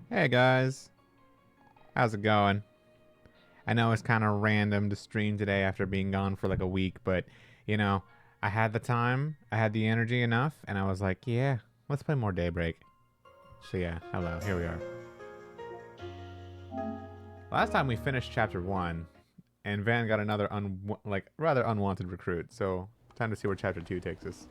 Hey guys, how's it going? I know it's kind of random to stream today after being gone for like a week, but you know, I had the time, I had the energy enough, and I was like, yeah, let's play more Daybreak. So yeah, hello, here we are. Last time we finished chapter 1, and Van got another rather unwanted recruit, so time to see where chapter 2 takes us.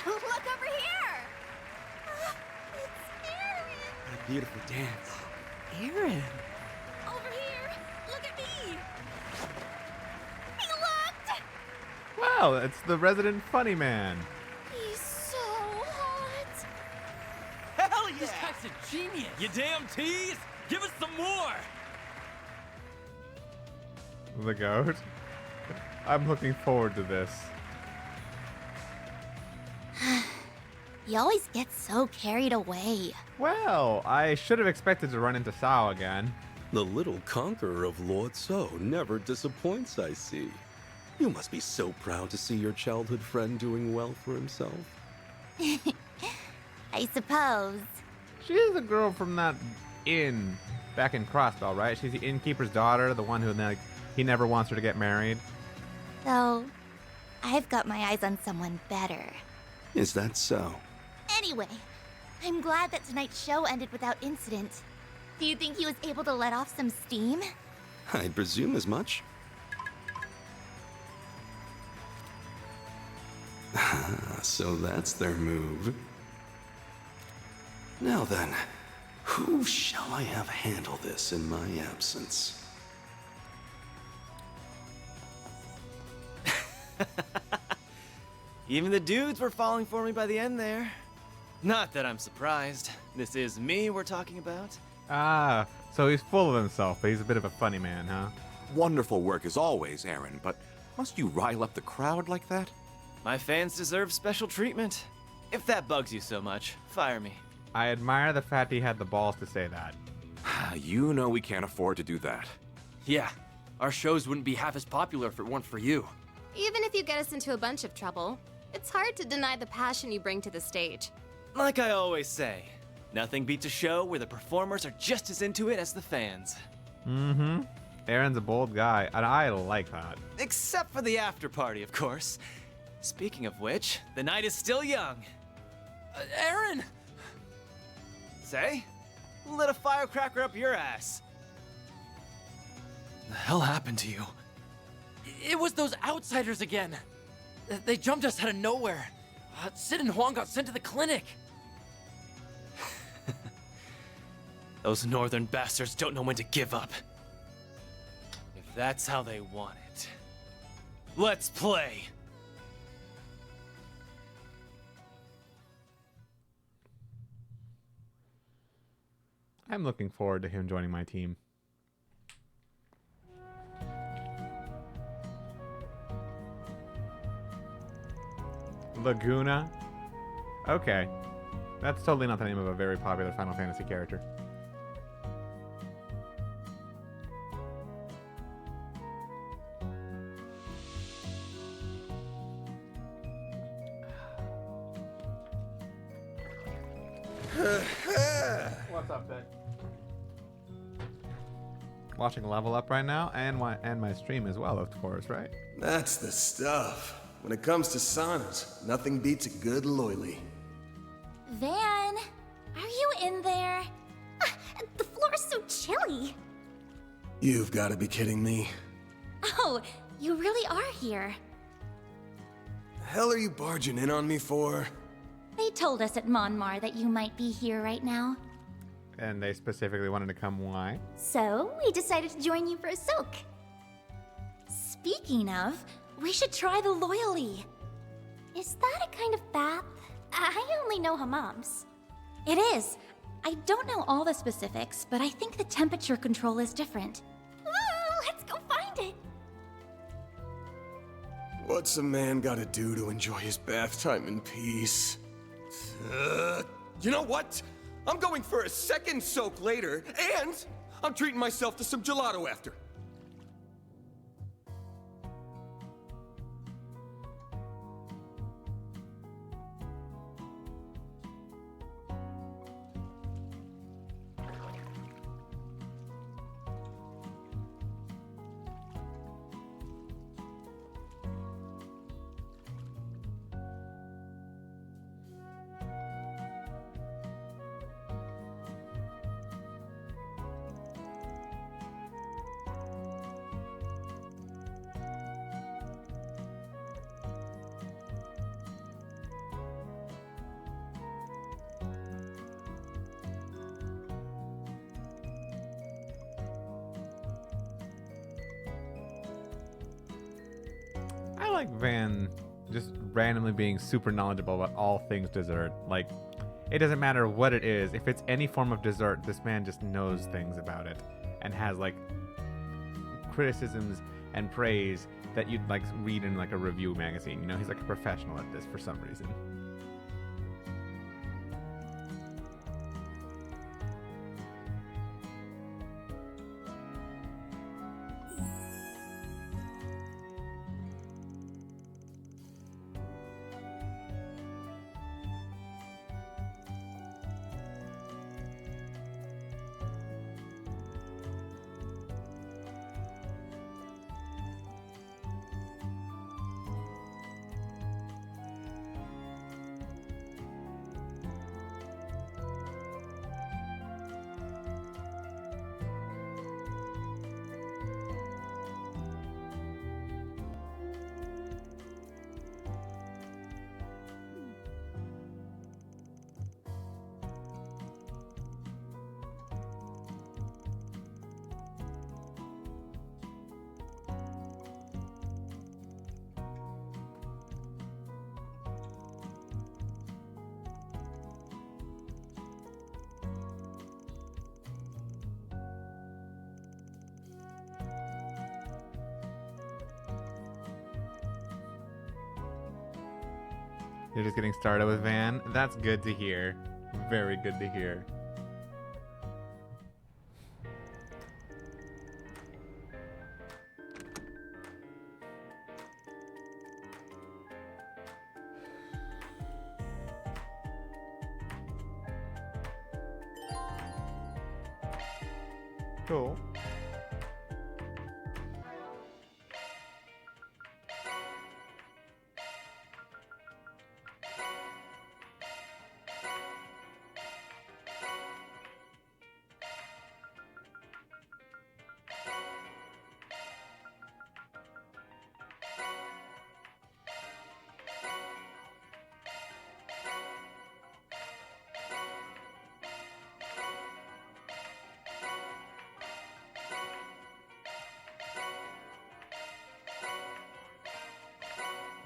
Look over here! It's Aaron! What a beautiful dance. Aaron! Over here! Look at me! He looked! Well, it's the resident funny man. He's so hot! Hell yeah! This guy's a genius! You damn tease! Give us some more! The goat. I'm looking forward to this. He always gets so carried away. Well, I should have expected to run into Sao again. The little conqueror of Lord So never disappoints, I see. You must be so proud to see your childhood friend doing well for himself. I suppose. She is the girl from that inn back in Crossbell, right? She's the innkeeper's daughter, the one who he never wants her to get married. Though, I've got my eyes on someone better. Is that so? Anyway, I'm glad that tonight's show ended without incident. Do you think he was able to let off some steam? I'd presume as much. So that's their move. Now then, who shall I have handle this in my absence? Even the dudes were falling for me by the end there. Not that I'm surprised. This is me we're talking about. Ah, so he's full of himself, but he's a bit of a funny man, huh? Wonderful work as always, Aaron, but must you rile up the crowd like that? My fans deserve special treatment. If that bugs you so much, fire me. I admire the fact he had the balls to say that. You know we can't afford to do that. Yeah, our shows wouldn't be half as popular if it weren't for you. Even if you get us into a bunch of trouble, it's hard to deny the passion you bring to the stage. Like I always say, nothing beats a show where the performers are just as into it as the fans. Mm-hmm. Aaron's a bold guy, and I like that. Except for the after party, of course. Speaking of which, the night is still young. Aaron! Say? Who lit a firecracker up your ass? The hell happened to you? It was those outsiders again. They jumped us out of nowhere. Sid and Huang got sent to the clinic. Those northern bastards don't know when to give up. If that's how they want it, let's play. I'm looking forward to him joining my team. Laguna? Okay. That's totally not the name of a very popular Final Fantasy character. What's up, Dick? Watching Level Up right now, and my stream as well, of course, right? That's the stuff. When it comes to saunas, nothing beats a good loily. Van, are you in there? The floor's so chilly. You've got to be kidding me. Oh, you really are here. The hell are you barging in on me for? They told us at Monmar that you might be here right now. And they specifically wanted to come. Why? So, we decided to join you for a soak. Speaking of, we should try the loyally. Is that a kind of bath? I only know hammams. It is. I don't know all the specifics, but I think the temperature control is different. Let's go find it. What's a man gotta do to enjoy his bath time in peace? You know what? I'm going for a second soak later, and I'm treating myself to some gelato after. I like Van just randomly being super knowledgeable about all things dessert. Like, it doesn't matter what it is. If it's any form of dessert, this man just knows things about it and has like criticisms and praise that you'd like read in like a review magazine. You know, he's like a professional at this for some reason. You're just getting started with Van. That's good to hear. Very good to hear. Cool.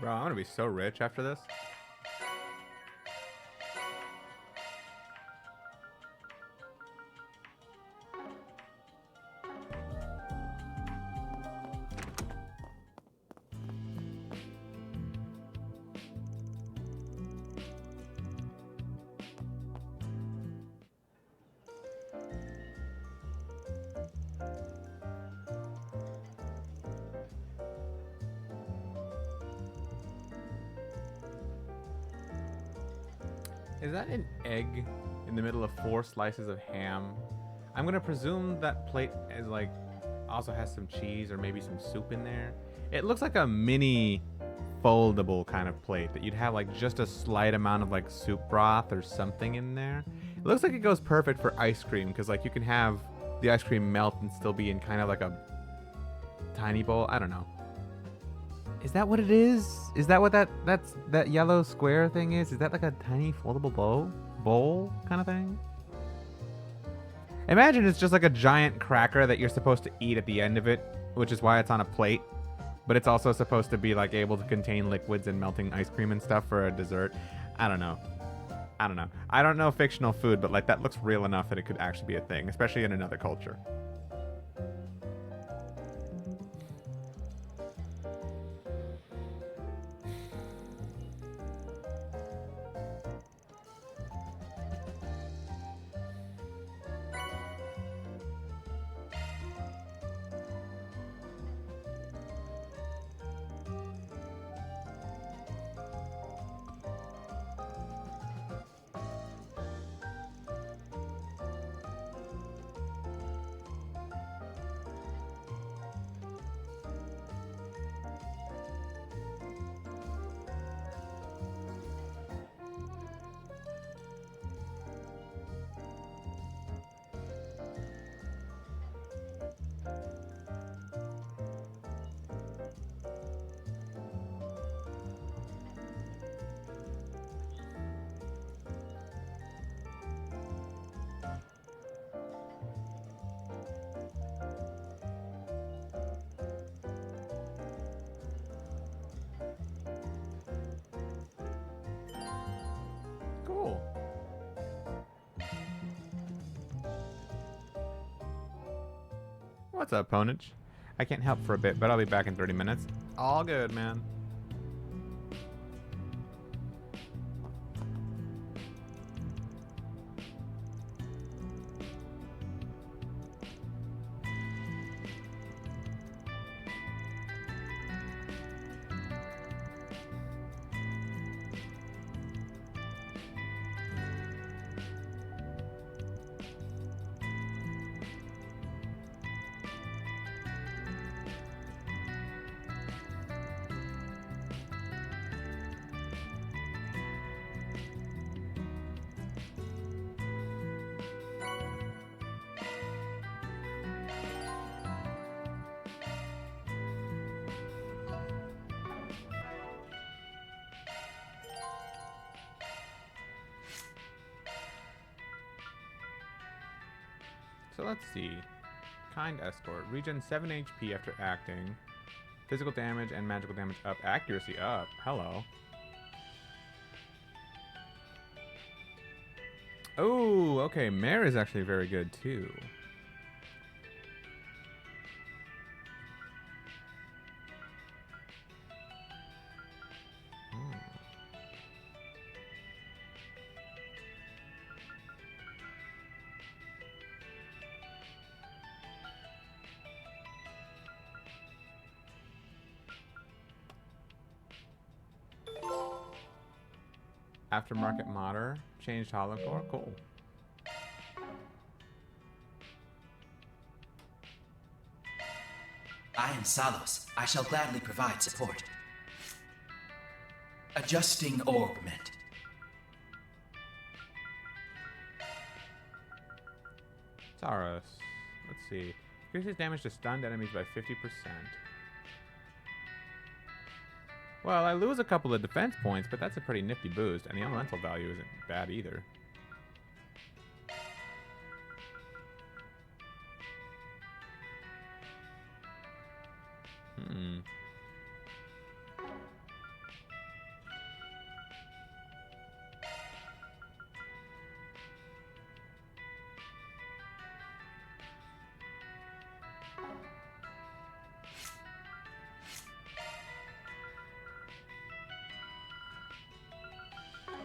Bro, I'm gonna be so rich after this. Is that an egg in the middle of 4 slices of ham. I'm gonna presume that plate is like also has some cheese or maybe some soup in there. It looks like a mini foldable kind of plate that you'd have like just a slight amount of like soup broth or something in there. It looks like it goes perfect for ice cream because like you can have the ice cream melt and still be in kind of like a tiny bowl. I don't know. Is that what it is? Is that what that yellow square thing is? Is that like a tiny foldable bowl kind of thing? Imagine it's just like a giant cracker that you're supposed to eat at the end of it, which is why it's on a plate. But it's also supposed to be like able to contain liquids and melting ice cream and stuff for a dessert. I don't know. I don't know fictional food, but like that looks real enough that it could actually be a thing, especially in another culture. Cool. What's up, Ponage? I can't help for a bit, but I'll be back in 30 minutes. All good, man. So let's see. Kind Escort. Regen 7 HP after acting. Physical damage and magical damage up. Accuracy up. Hello. Oh, okay. Mare is actually very good too. Aftermarket modder. Changed holocore. Cool. I am Salos. I shall gladly provide support. Adjusting orbment. Taros. Let's see. Increases damage to stunned enemies by 50%. Well, I lose a couple of defense points, but that's a pretty nifty boost, and the elemental value isn't bad either.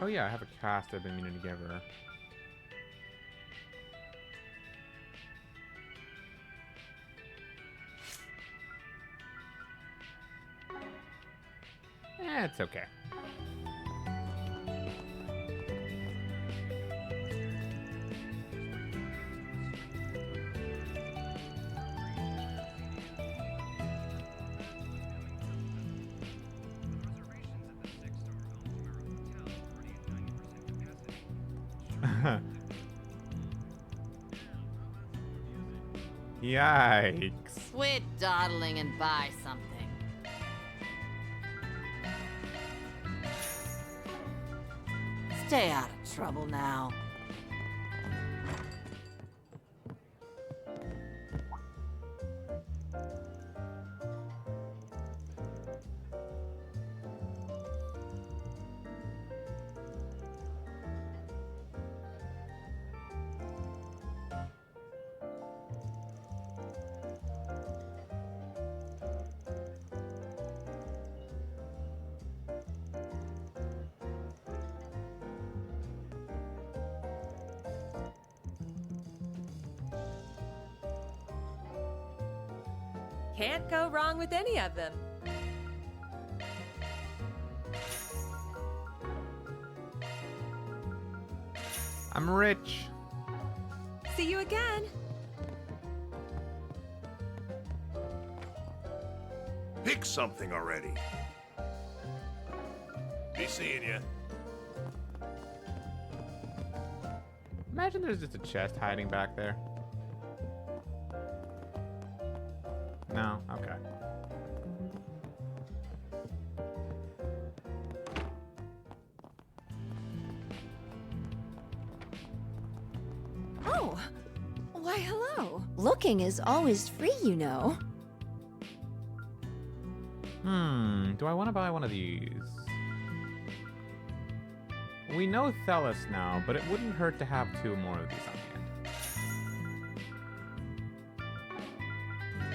Oh yeah, I have a cast I've been meaning to give her. It's okay. Yikes. Quit dawdling and buy something. Stay out of trouble now. Can't go wrong with any of them. I'm rich. See you again. Pick something already. Be seeing you. Imagine there's just a chest hiding back there. No? Okay. Oh, why hello. Looking is always free, you know. Do I want to buy one of these? We know Thelis now, but it wouldn't hurt to have 2 more of these on hand.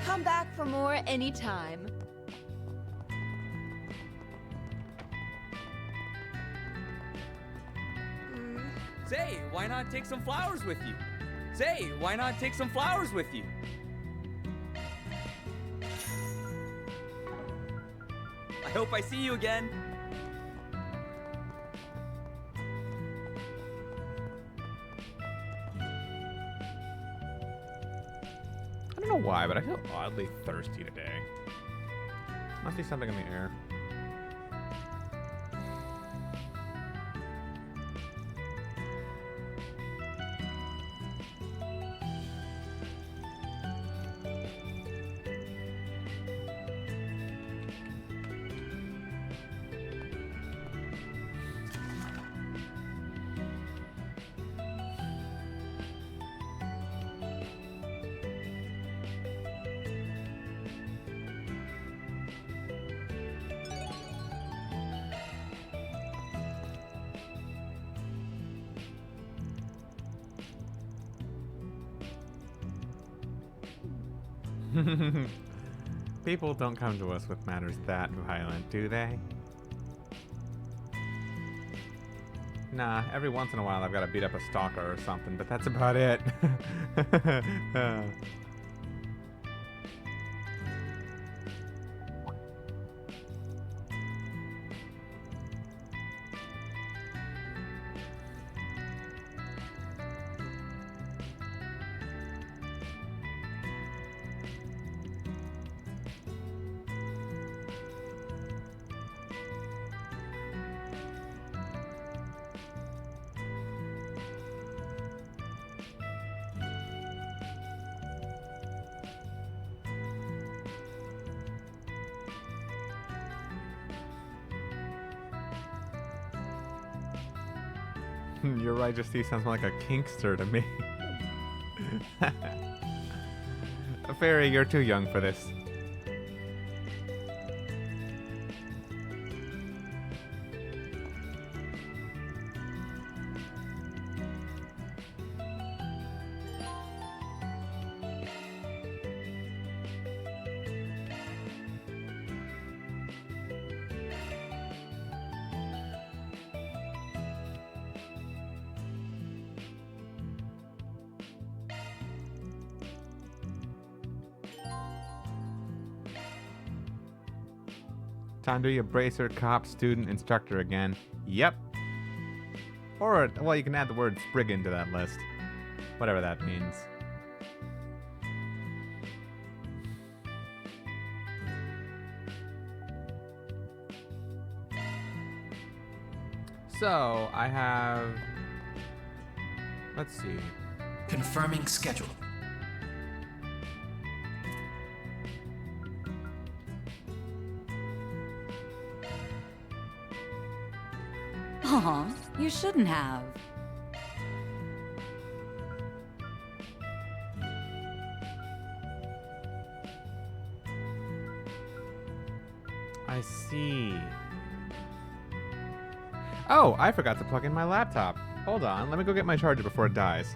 Come back for more anytime. Say, why not take some flowers with you? Say, why not take some flowers with you? I hope I see you again. I don't know why, but I feel oddly thirsty today. Must be something in the air. People don't come to us with matters that violent, do they? Nah, every once in a while I've got to beat up a stalker or something, but that's about it. Your Majesty sounds more like a kinkster to me. Fairy, you're too young for this. Time to be a bracer, cop, student, instructor again. Yep. Or, well, you can add the word spriggan to that list. Whatever that means. So, I have Let's see. Confirming schedule. Aw, you shouldn't have. I see. Oh, I forgot to plug in my laptop. Hold on, let me go get my charger before it dies.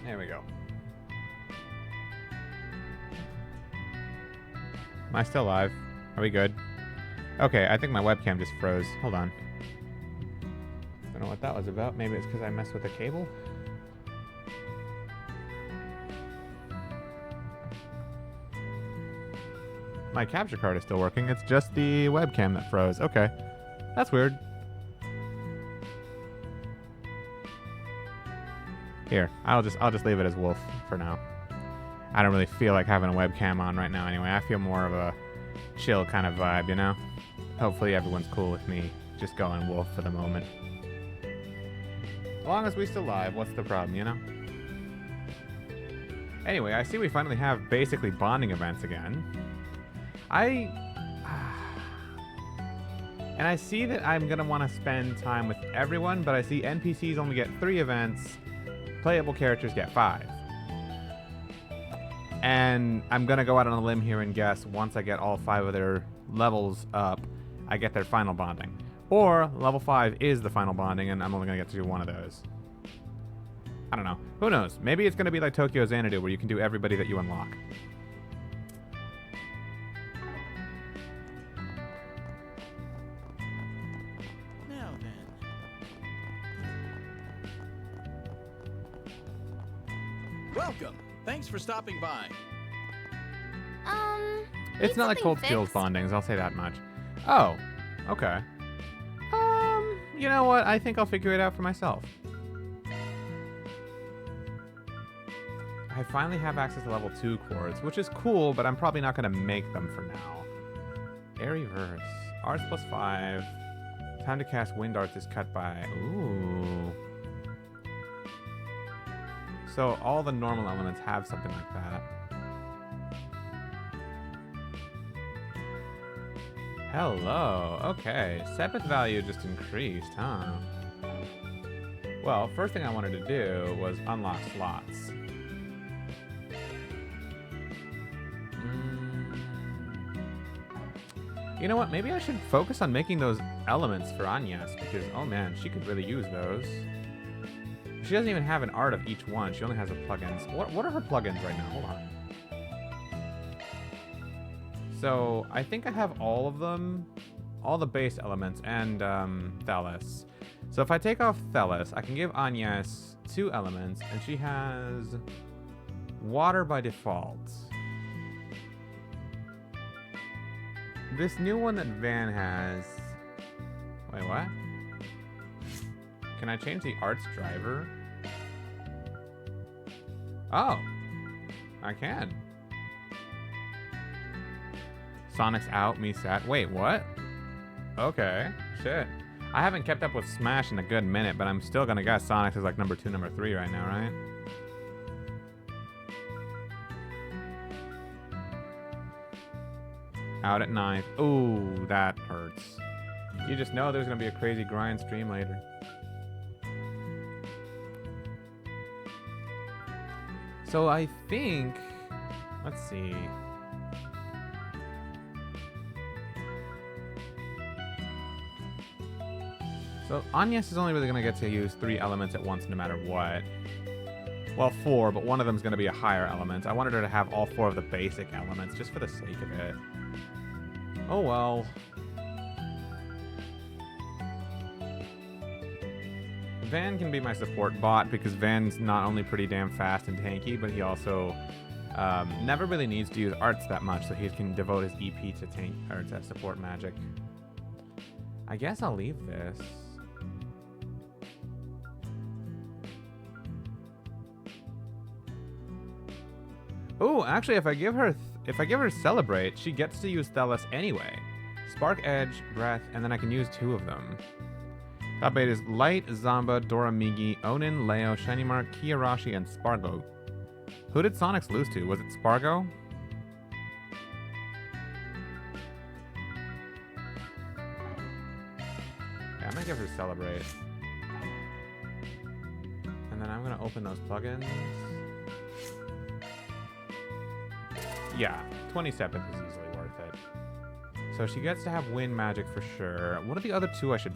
There we go. Am I still live? Are we good? Okay, I think my webcam just froze. Hold on. Don't know what that was about. Maybe it's because I messed with the cable? My capture card is still working. It's just the webcam that froze. Okay. That's weird. Here, I'll just leave it as Wolf for now. I don't really feel like having a webcam on right now anyway. I feel more of a chill kind of vibe, you know? Hopefully everyone's cool with me just going Wolf for the moment. As long as we still live, what's the problem, you know? Anyway, I see we finally have basically bonding events again. And I see that I'm gonna want to spend time with everyone, but I see NPCs only get 3 events. Playable characters get 5. And I'm going to go out on a limb here and guess once I get all 5 of their levels up, I get their final bonding. Or level 5 is the final bonding and I'm only going to get to do one of those. I don't know. Who knows? Maybe it's going to be like Tokyo Xanadu where you can do everybody that you unlock. Now then. Welcome. Thanks for stopping by. It's not like Cold Steel's bondings, I'll say that much. Oh, okay. You know what? I think I'll figure it out for myself. I finally have access to level 2 quartz, which is cool, but I'm probably not going to make them for now. Airy Verse. Arts plus 5. Time to cast Wind Arts is cut by... Ooh. So all the normal elements have something like that. Hello. Okay. Sepith value just increased, huh? Well, first thing I wanted to do was unlock slots. You know what? Maybe I should focus on making those elements for Agnes because, oh man, she could really use those. She doesn't even have an art of each one. She only has a plugins. What are her plugins right now? Hold on. So I think I have all of them, all the base elements, and Thelis. So if I take off Thelis, I can give Agnes 2 elements, and she has water by default. This new one that Van has... Wait, what? Can I change the arts driver? Oh, I can. Sonic's out, me sat. Wait, what? Okay, shit. I haven't kept up with Smash in a good minute, but I'm still gonna guess Sonic's is like number 2, number 3 right now, right? Out at 9th. Ooh, that hurts. You just know there's gonna be a crazy grind stream later. So I think, let's see. So Agnes is only really going to get to use 3 elements at once no matter what. Well, 4, but one of them is going to be a higher element. I wanted her to have all 4 of the basic elements just for the sake of it. Oh well. Van can be my support bot because Van's not only pretty damn fast and tanky, but he also never really needs to use arts that much, so he can devote his EP to tank or to support magic. I guess I'll leave this. Oh, actually, if I give her Celebrate, she gets to use Thelos anyway. Spark, Edge, Breath, and then I can use 2 of them. Top 8 is Light, Zamba, Doramigi, Onin, Leo, Shiny Mark, Kiyarashi, and Spargo. Who did Sonics lose to? Was it Spargo? Yeah, I'm gonna give her Celebrate. And then I'm gonna open those plugins. Yeah, 27th is easily worth it. So she gets to have Wind Magic for sure. What are the other 2 I should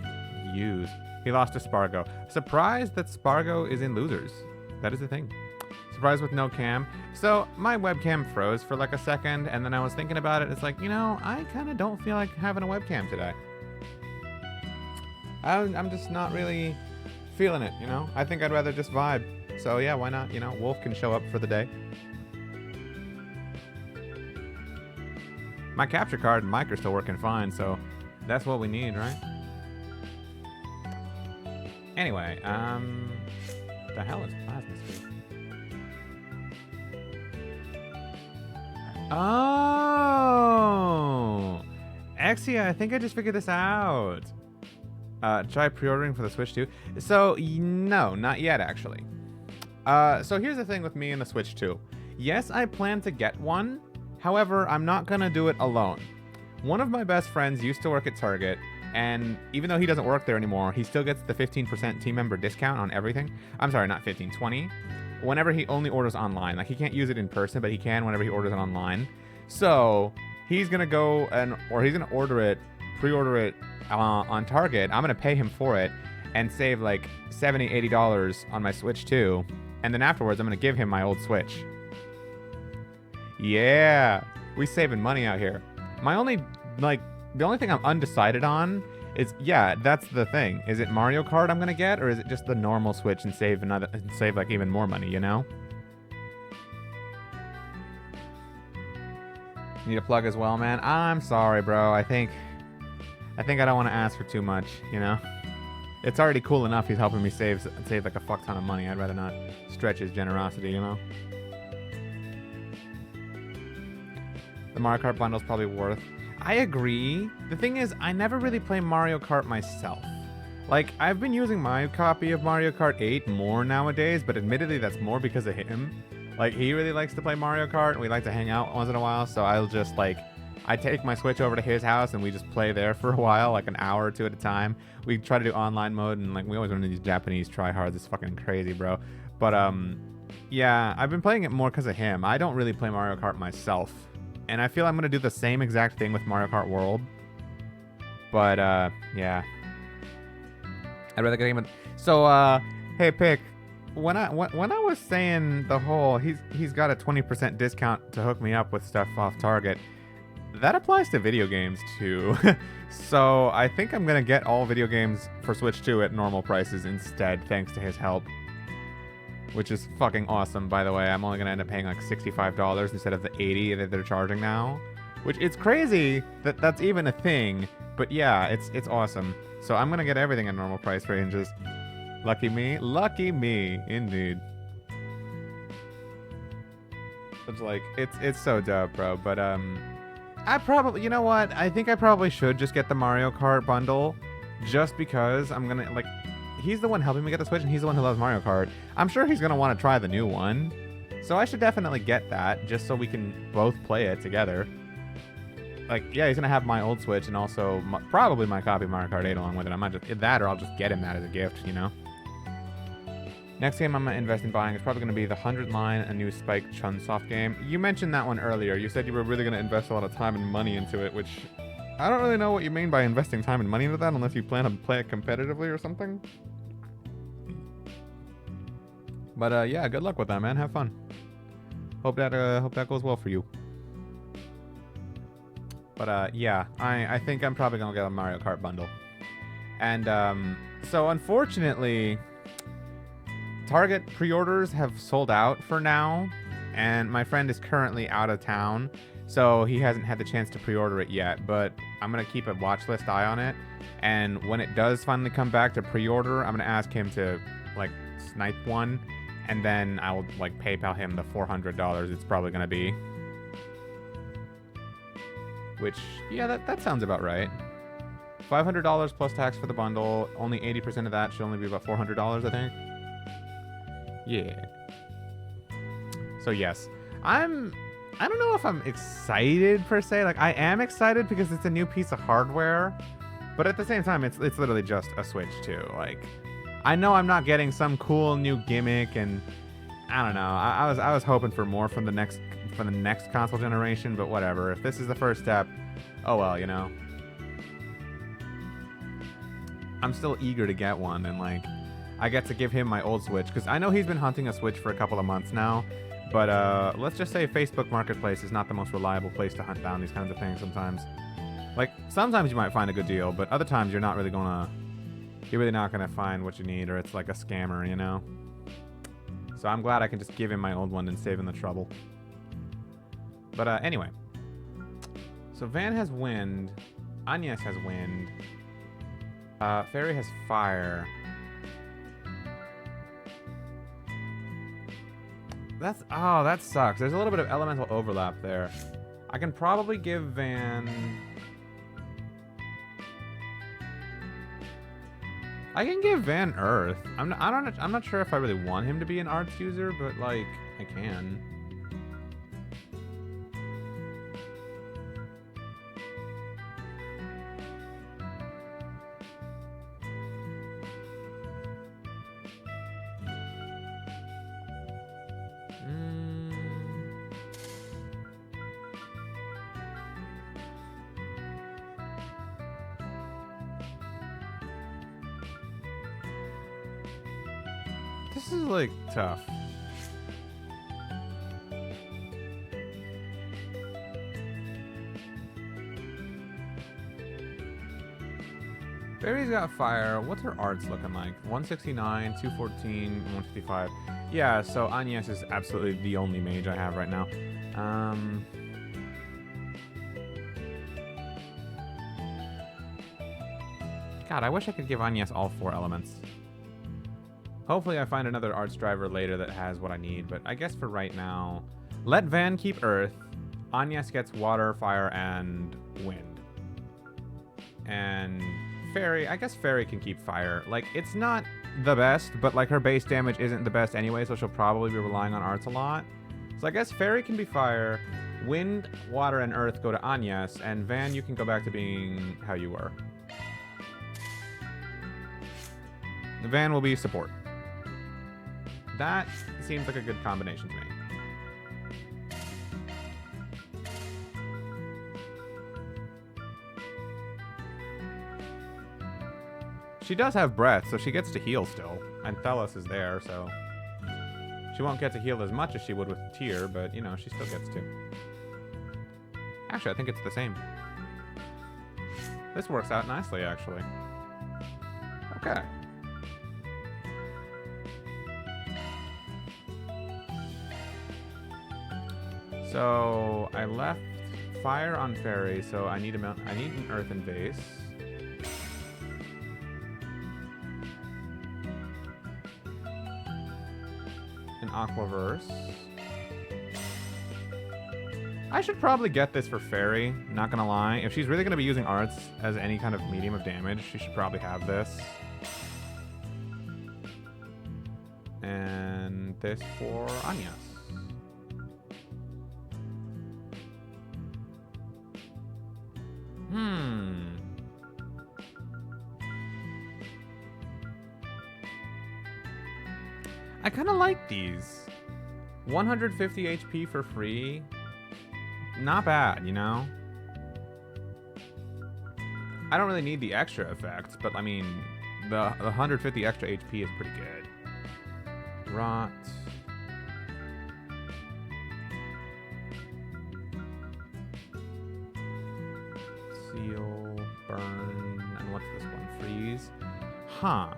use? He lost to Spargo. Surprised that Spargo is in losers. That is the thing. Surprised with no cam. So my webcam froze for like a second, and then I was thinking about it. It's like, you know, I kind of don't feel like having a webcam today. I'm just not really feeling it, you know? I think I'd rather just vibe. So yeah, why not? You know, Wolf can show up for the day. My capture card and mic are still working fine, so that's what we need, right? Anyway, the hell is Plasma Speed? Oh! Exia, I think I just figured this out. Try pre-ordering for the Switch 2. So, no, not yet, actually. So here's the thing with me and the Switch 2. Yes, I plan to get one. However, I'm not gonna do it alone. One of my best friends used to work at Target, and even though he doesn't work there anymore, he still gets the 15% team member discount on everything. I'm sorry, not 15, 20. Whenever he only orders online. Like, he can't use it in person, but he can whenever he orders it online. So, he's gonna go he's gonna order it, pre-order it on Target. I'm gonna pay him for it and save like $70, $80 on my Switch 2. And then afterwards, I'm gonna give him my old Switch. Yeah, we saving money out here. My only, the only thing I'm undecided on is, yeah, that's the thing. Is it Mario Kart I'm gonna get, or is it just the normal Switch and save like even more money, you know? Need a plug as well, man. I'm sorry, bro. I think I don't want to ask for too much, you know? It's already cool enough he's helping me save like a fuck ton of money. I'd rather not stretch his generosity, you know? The Mario Kart bundle's probably worth. I agree. The thing is, I never really play Mario Kart myself. Like, I've been using my copy of Mario Kart 8 more nowadays, but admittedly that's more because of him. Like, he really likes to play Mario Kart, and we like to hang out once in a while, so I'll just, like, I take my Switch over to his house, and we just play there for a while, like an hour or 2 at a time. We try to do online mode, and, like, we always run into these Japanese tryhards. It's fucking crazy, bro. But, yeah, I've been playing it more because of him. I don't really play Mario Kart myself. And I feel I'm going to do the same exact thing with Mario Kart World. But, yeah. I'd rather get him. So, hey, Pick. When I was saying the whole he's got a 20% discount to hook me up with stuff off Target, that applies to video games too. So I think I'm going to get all video games for Switch 2 at normal prices instead, thanks to his help. Which is fucking awesome, by the way. I'm only going to end up paying like $65 instead of the $80 that they're charging now. Which, it's crazy that that's even a thing. But yeah, it's awesome. So I'm going to get everything at normal price ranges. Lucky me. Lucky me. Indeed. It's like, it's so dope, bro. But, I probably, you know what? I think I probably should just get the Mario Kart bundle. Just because I'm going to, like... He's the one helping me get the Switch, and he's the one who loves Mario Kart. I'm sure he's going to want to try the new one. So I should definitely get that, just so we can both play it together. Like, yeah, he's going to have my old Switch, and also probably my copy of Mario Kart 8 along with it. I might just that, or I'll just get him that as a gift, you know? Next game I'm going to invest in buying is probably going to be the 100 Line, a new Spike Chunsoft game. You mentioned that one earlier. You said you were really going to invest a lot of time and money into it, which I don't really know what you mean by investing time and money into that unless you plan to play it competitively or something. But yeah, good luck with that, man. Have fun. Hope that goes well for you. But yeah, I think I'm probably gonna get a Mario Kart bundle. And so unfortunately, Target pre-orders have sold out for now, and my friend is currently out of town, so he hasn't had the chance to pre-order it yet. But I'm gonna keep a watch list eye on it, and when it does finally come back to pre-order, I'm gonna ask him to like snipe one, and then I'll like PayPal him the $400 it's probably gonna be. Which, yeah, that sounds about right. $500 plus tax for the bundle. Only 80% of that should only be about $400, I think. Yeah. So yes, I don't know if I'm excited per se. Like, I am excited because it's a new piece of hardware, but at the same time, it's literally just a Switch too. Like, I know I'm not getting some cool new gimmick, and I don't know. I was hoping for more from the next console generation, but whatever. If this is the first step, oh well, you know. I'm still eager to get one, and like, I get to give him my old Switch, because I know he's been hunting a Switch for a couple of months now, but let's just say Facebook Marketplace is not the most reliable place to hunt down these kinds of things sometimes. Like, sometimes you might find a good deal, but other times you're not really you're really not gonna find what you need, or it's like a scammer, you know? So I'm glad I can just give him my old one and save him the trouble. But anyway. So Van has wind. Agnes has wind. Fairy has fire. That sucks. There's a little bit of elemental overlap there. I can probably give Van... I can give Van Earth. I'm not sure if I really want him to be an arts user, but like, I can. This is like tough. Barry's got fire. What's her arts looking like? 169, 214, 155. Yeah, so Agnes is absolutely the only mage I have right now. God, I wish I could give Agnes all 4 elements. Hopefully I find another arts driver later that has what I need, but I guess for right now, let Van keep Earth. Agnes gets water, fire, and wind. And Fairy, I guess Fairy can keep fire. Like, it's not the best, but like her base damage isn't the best anyway, so she'll probably be relying on arts a lot. So I guess Fairy can be fire, wind, water, and earth go to Agnes, and Van, you can go back to being how you were. Van will be support. That seems like a good combination to me. She does have breath, so she gets to heal still. And Thelos is there, so... She won't get to heal as much as she would with Tyr, but, you know, she still gets to. Actually, I think it's the same. This works out nicely, actually. Okay. So I left fire on Fairy, so I need an earthen base. An Aquaverse. I should probably get this for Fairy, not gonna lie. If she's really gonna be using arts as any kind of medium of damage, she should probably have this. And this for Agnes. I kind of like these. 150 HP for free. Not bad, you know? I don't really need the extra effects, but I mean, the 150 extra HP is pretty good. Rot. Seal, burn, and what's this one? Freeze. Huh.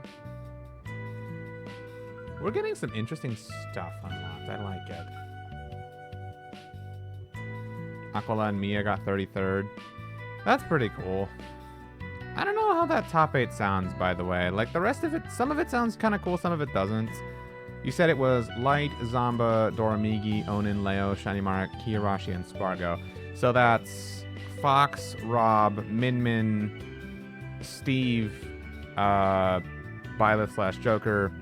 We're getting some interesting stuff unlocked. I like it. Aquila and Mia got 33rd. That's pretty cool. I don't know how that top 8 sounds, by the way. Like, the rest of it, some of it sounds kind of cool, some of it doesn't. You said it was Light, Zamba, Doramigi, Onin, Leo, Shinimara, Kiyarashi, and Spargo. So that's Fox, Rob, Min Min, Steve, Violet/Joker,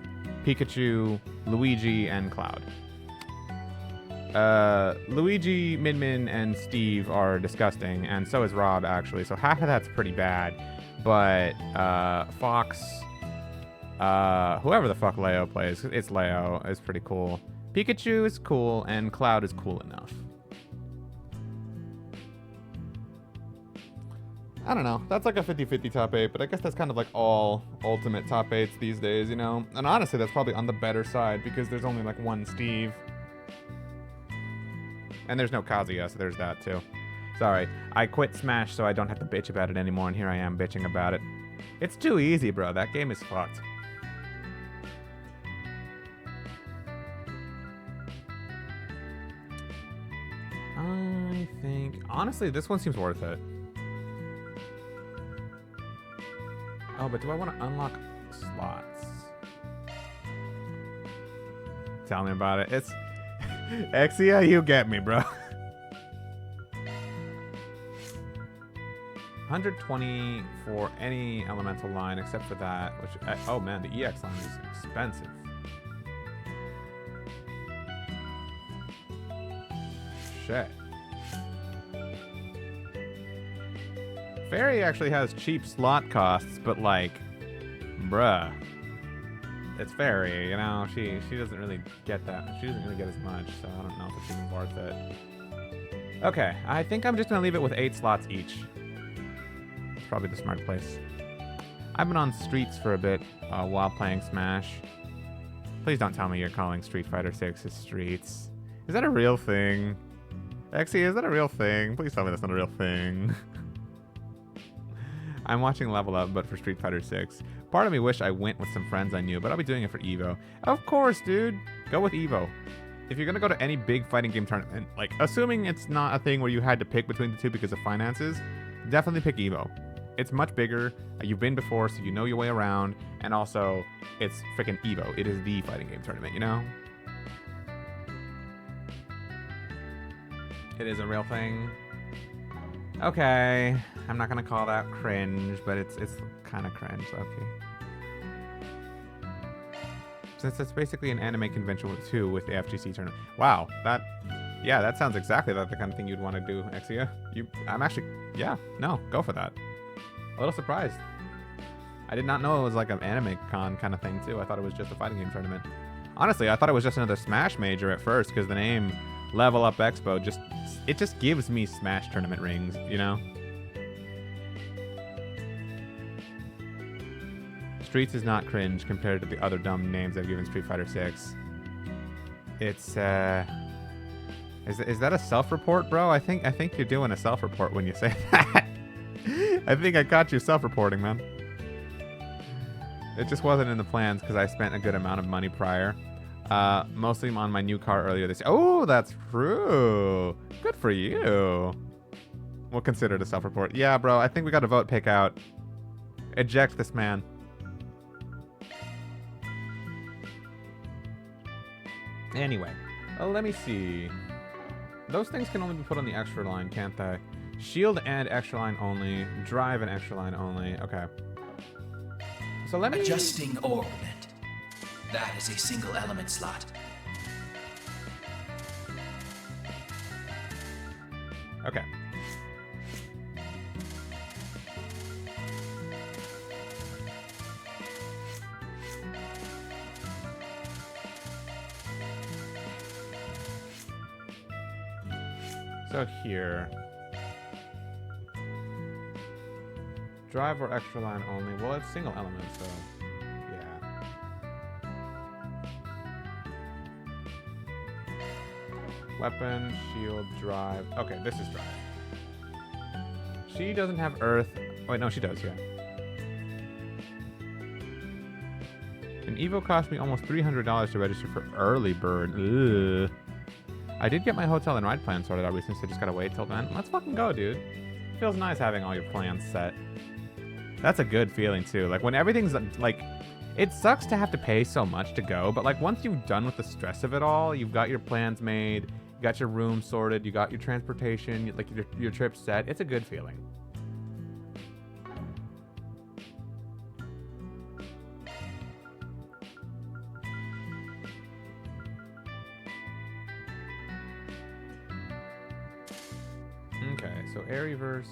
Pikachu, Luigi, and Cloud. Luigi, Min Min, and Steve are disgusting, and so is Rob, actually. So half of that's pretty bad. But Fox, whoever the fuck Leo plays, it's Leo, is pretty cool. Pikachu is cool, and Cloud is cool enough. I don't know. That's like a 50-50 top 8, but I guess that's kind of like all ultimate top 8s these days, you know? And honestly, that's probably on the better side because there's only like one Steve. And there's no Kazuya, so there's that too. Sorry, I quit Smash so I don't have to bitch about it anymore, and here I am bitching about it. It's too easy, bro. That game is fucked. I think... Honestly, this one seems worth it. Oh, but do I want to unlock slots? Tell me about it. It's... Exia, you get me, bro. 120 for any elemental line except for that, which... oh, man, the EX line is expensive. Shit. Fairy actually has cheap slot costs, but like, bruh, it's Fairy, you know. She doesn't really get that. She doesn't really get as much, so I don't know if it's even worth it. Okay, I think I'm just gonna leave it with 8 slots each. It's probably the smart place. I've been on Streets for a bit while playing Smash. Please don't tell me you're calling Street Fighter 6 Streets. Is that a real thing? Exie, is that a real thing? Please tell me that's not a real thing. I'm watching Level Up, but for Street Fighter 6. Part of me wish I went with some friends I knew, but I'll be doing it for EVO. Of course, dude. Go with EVO. If you're gonna go to any big fighting game tournament, like, assuming it's not a thing where you had to pick between the two because of finances, definitely pick EVO. It's much bigger. You've been before, so you know your way around. And also, it's freaking EVO. It is the fighting game tournament, you know? It is a real thing. Okay, I'm not gonna call that cringe, but it's kind of cringe, okay. Since it's basically an anime convention too with the FGC tournament. Wow, that sounds exactly like the kind of thing you'd want to do, Exia. I'm actually, yeah, no, go for that. A little surprised. I did not know it was like an anime con kind of thing too. I thought it was just a fighting game tournament. Honestly, I thought it was just another Smash major at first because the name Level Up Expo just gives me Smash tournament rings, you know? Streets is not cringe compared to the other dumb names I've given Street Fighter 6. It's is that a self-report, bro? I think you're doing a self-report when you say that. I think I caught you self-reporting, man. It just wasn't in the plans because I spent a good amount of money prior. Mostly on my new car earlier this year. Oh, that's true. Good for you. We'll consider it a self-report. Yeah, bro, I think we got to vote pick out. Eject this man. Anyway, let me see. Those things can only be put on the extra line, can't they? Shield and extra line only. Drive and extra line only. Okay. So let me... Adjusting orbit. That is a single element slot. Okay. So here. Drive or extra line only. Well, it's single element, so yeah. Weapon, shield, drive. Okay, this is drive. She doesn't have earth. Wait, no, she does, yeah. An Evo cost me almost $300 to register for early bird. Ugh. I did get my hotel and ride plan sorted out recently, so just gotta wait till then. Let's fucking go, dude. It feels nice having all your plans set. That's a good feeling, too. Like, when everything's, like... It sucks to have to pay so much to go, but, like, once you've done with the stress of it all, you've got your plans made, you got your room sorted, you got your transportation, like, your trip set. It's a good feeling. Okay, so Airyverse.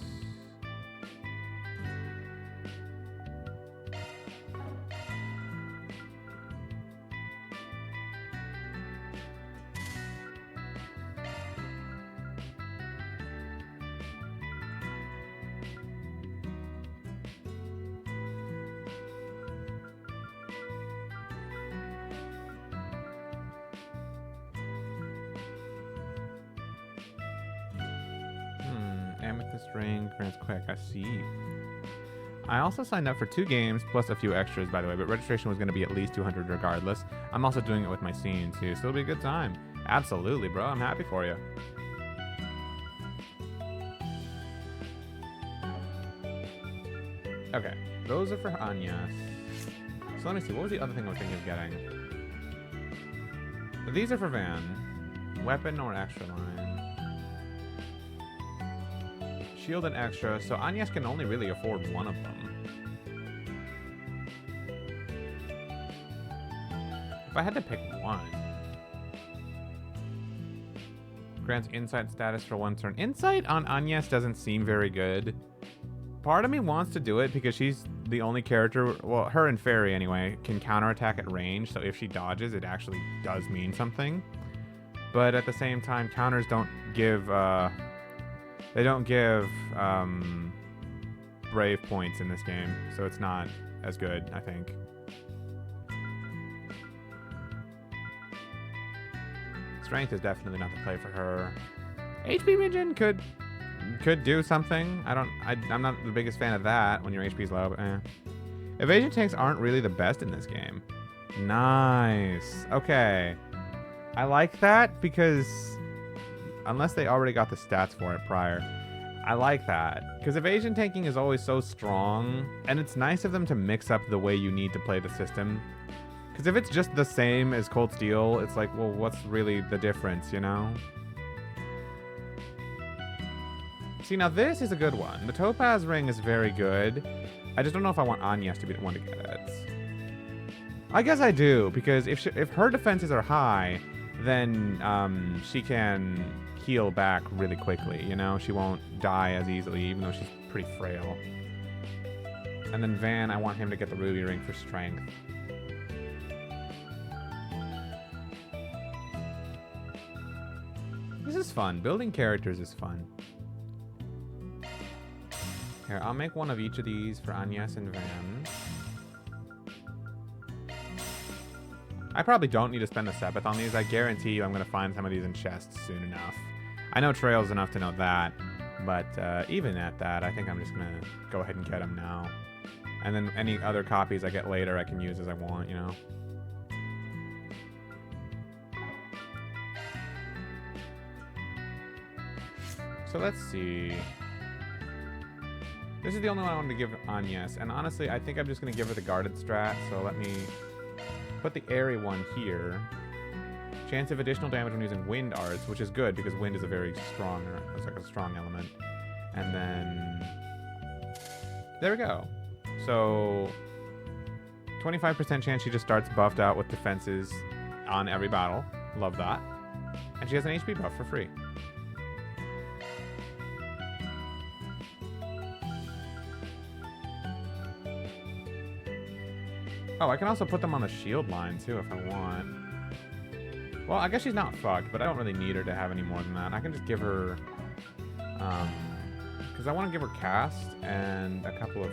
Amethyst ring grants quick. I see. I also signed up for 2 games plus a few extras, by the way, but registration was going to be at least 200 regardless. I'm also doing it with my scene too, so it'll be a good time. Absolutely, bro. I'm happy for you. Okay, those are for Anya. So let me see. What was the other thing I was thinking of getting? These are for Van. Weapon or extra line. Shield and extra, so Agnes can only really afford one of them. If I had to pick one. Grants insight status for 1 turn. Insight on Agnes doesn't seem very good. Part of me wants to do it because she's the only character, well, her and Fairy anyway, can counterattack at range, so if she dodges, it actually does mean something. But at the same time, counters don't give, they don't give brave points in this game, so it's not as good, I think. Strength is definitely not the play for her. HP regen could do something. I'm not the biggest fan of that when your HP's low, but eh. Evasion tanks aren't really the best in this game. Nice. Okay. I like that because unless they already got the stats for it prior. I like that. Because evasion tanking is always so strong, and it's nice of them to mix up the way you need to play the system. Because if it's just the same as Cold Steel, it's like, well, what's really the difference, you know? See, now this is a good one. The Topaz Ring is very good. I just don't know if I want Agnes to be the one to get it. I guess I do, because if her defenses are high, then she can heal back really quickly, you know? She won't die as easily, even though she's pretty frail. And then Van, I want him to get the Ruby Ring for strength. This is fun. Building characters is fun. Here, I'll make one of each of these for Agnes and Van. I probably don't need to spend a Sepith on these. I guarantee you I'm going to find some of these in chests soon enough. I know Trails enough to know that, but even at that, I think I'm just going to go ahead and get them now. And then any other copies I get later I can use as I want, you know? So let's see. This is the only one I wanted to give Agnes, and honestly, I think I'm just going to give her the guarded strat, so let me put the airy one here. Chance of additional damage when using wind arts, which is good because wind is a very strong, it's like a strong element. And then there we go. So 25% chance she just starts buffed out with defenses on every battle. Love that. And she has an HP buff for free. Oh, I can also put them on the shield line, too, if I want. Well, I guess she's not fucked, but I don't really need her to have any more than that. I can just give her... because I want to give her cast and a couple of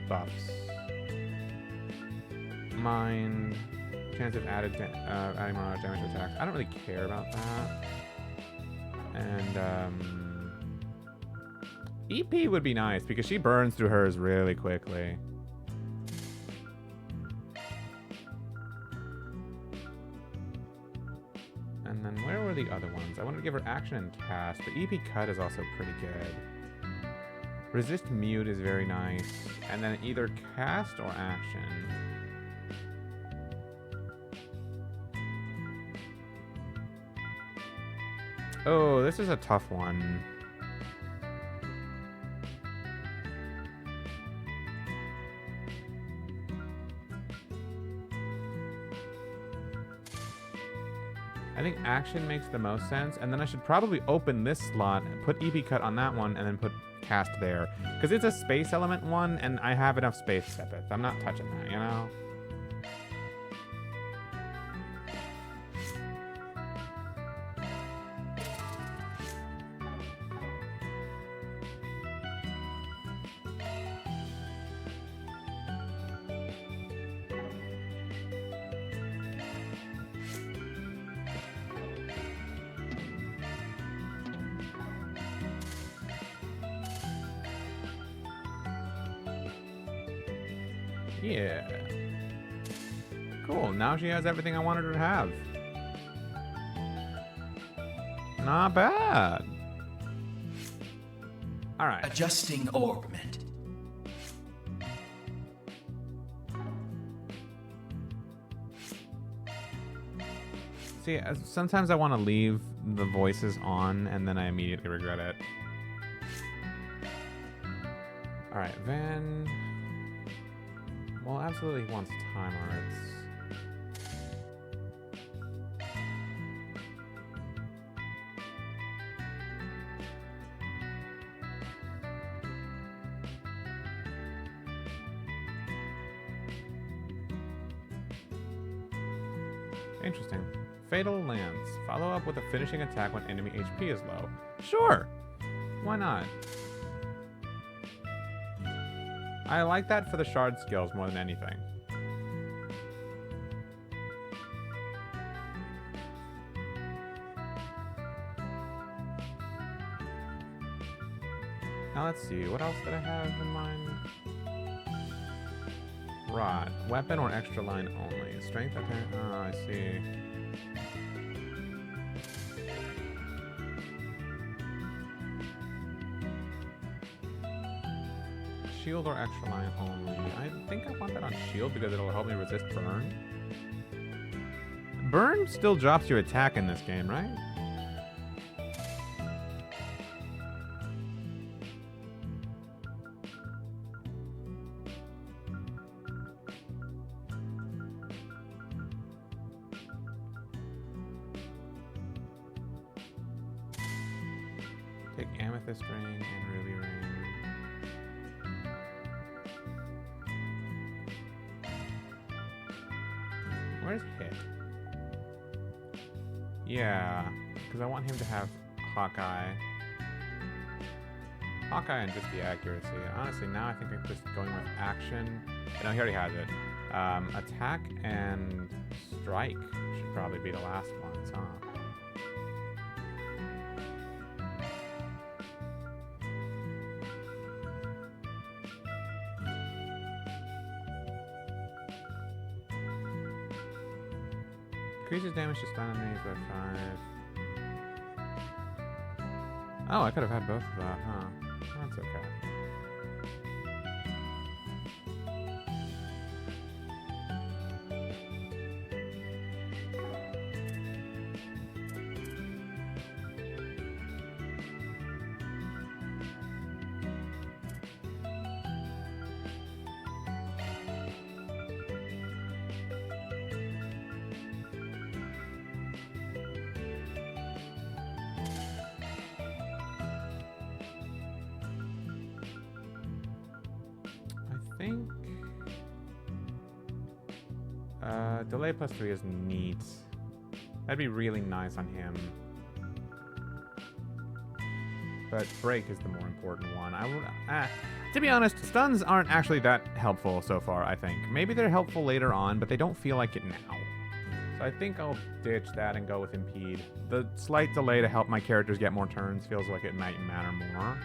buffs. Mind, chance of adding more damage to attacks. I don't really care about that. And EP would be nice because she burns through hers really quickly. And then where were the other ones? I wanted to give her action and cast, but EP cut is also pretty good. Resist mute is very nice. And then either cast or action. Oh, this is a tough one. I think action makes the most sense, and then I should probably open this slot, put EP cut on that one, and then put cast there. Because it's a space element one, and I have enough space Sepith. I'm not touching that, you know? Yeah. Cool, now she has everything I wanted her to have. Not bad. Alright. Adjusting orbment. See, sometimes I want to leave the voices on, and then I immediately regret it. Alright, Van... Well, absolutely wants time arts. Interesting. Fatal Lance. Follow up with a finishing attack when enemy HP is low. Sure! Why not? I like that for the shard skills more than anything. Now let's see, what else did I have in mind? Rod. Weapon or extra line only. Strength attack. Oh, I see. Shield or extra line only. I think I want that on shield because it'll help me resist burn. Burn still drops your attack in this game, right? Take amethyst ring and ruby ring. Where's Hit? Yeah, because I want him to have Hawkeye. Hawkeye and just the accuracy. Honestly, now I think I'm just going with action. No, he already has it. Attack and strike should probably be the last ones, huh? Increases damage to stun enemies by 5. Oh, I could have had both of that, huh? That's okay. Delay +3 is neat. That'd be really nice on him. But break is the more important one. To be honest, stuns aren't actually that helpful so far, I think. Maybe they're helpful later on, but they don't feel like it now. So I think I'll ditch that and go with Impede. The slight delay to help my characters get more turns feels like it might matter more.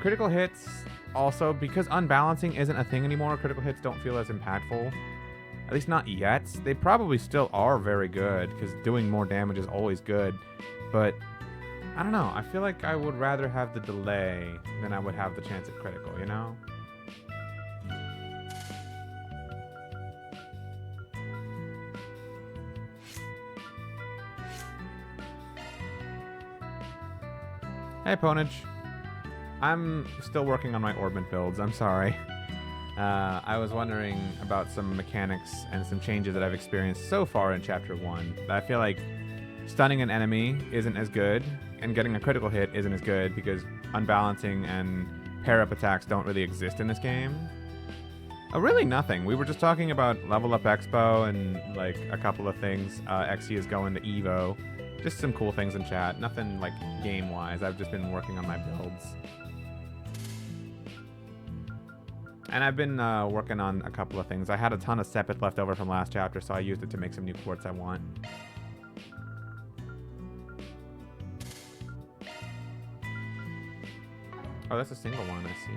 Critical hits, also, because unbalancing isn't a thing anymore, critical hits don't feel as impactful. At least not yet. They probably still are very good, because doing more damage is always good. But, I don't know, I feel like I would rather have the delay than I would have the chance at critical, you know? Hey, Ponage. I'm still working on my orbit builds, I'm sorry. I was wondering about some mechanics and some changes that I've experienced so far in Chapter 1. I feel like stunning an enemy isn't as good, and getting a critical hit isn't as good because unbalancing and pair-up attacks don't really exist in this game. Really nothing. We were just talking about Level Up Expo and like a couple of things. Xe is going to Evo. Just some cool things in chat. Nothing like game-wise. I've just been working on my builds. And I've been working on a couple of things. I had a ton of Sepith left over from last chapter, so I used it to make some new quartz I want. Oh, that's a single one, I see.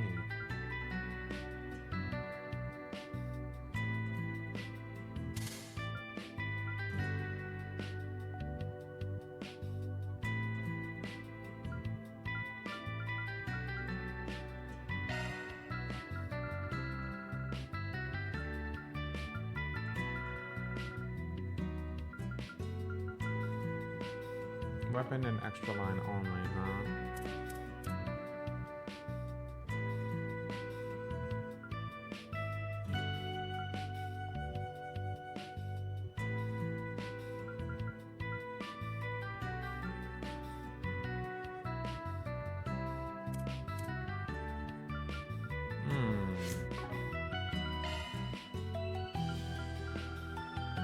Weapon and extra line only, huh?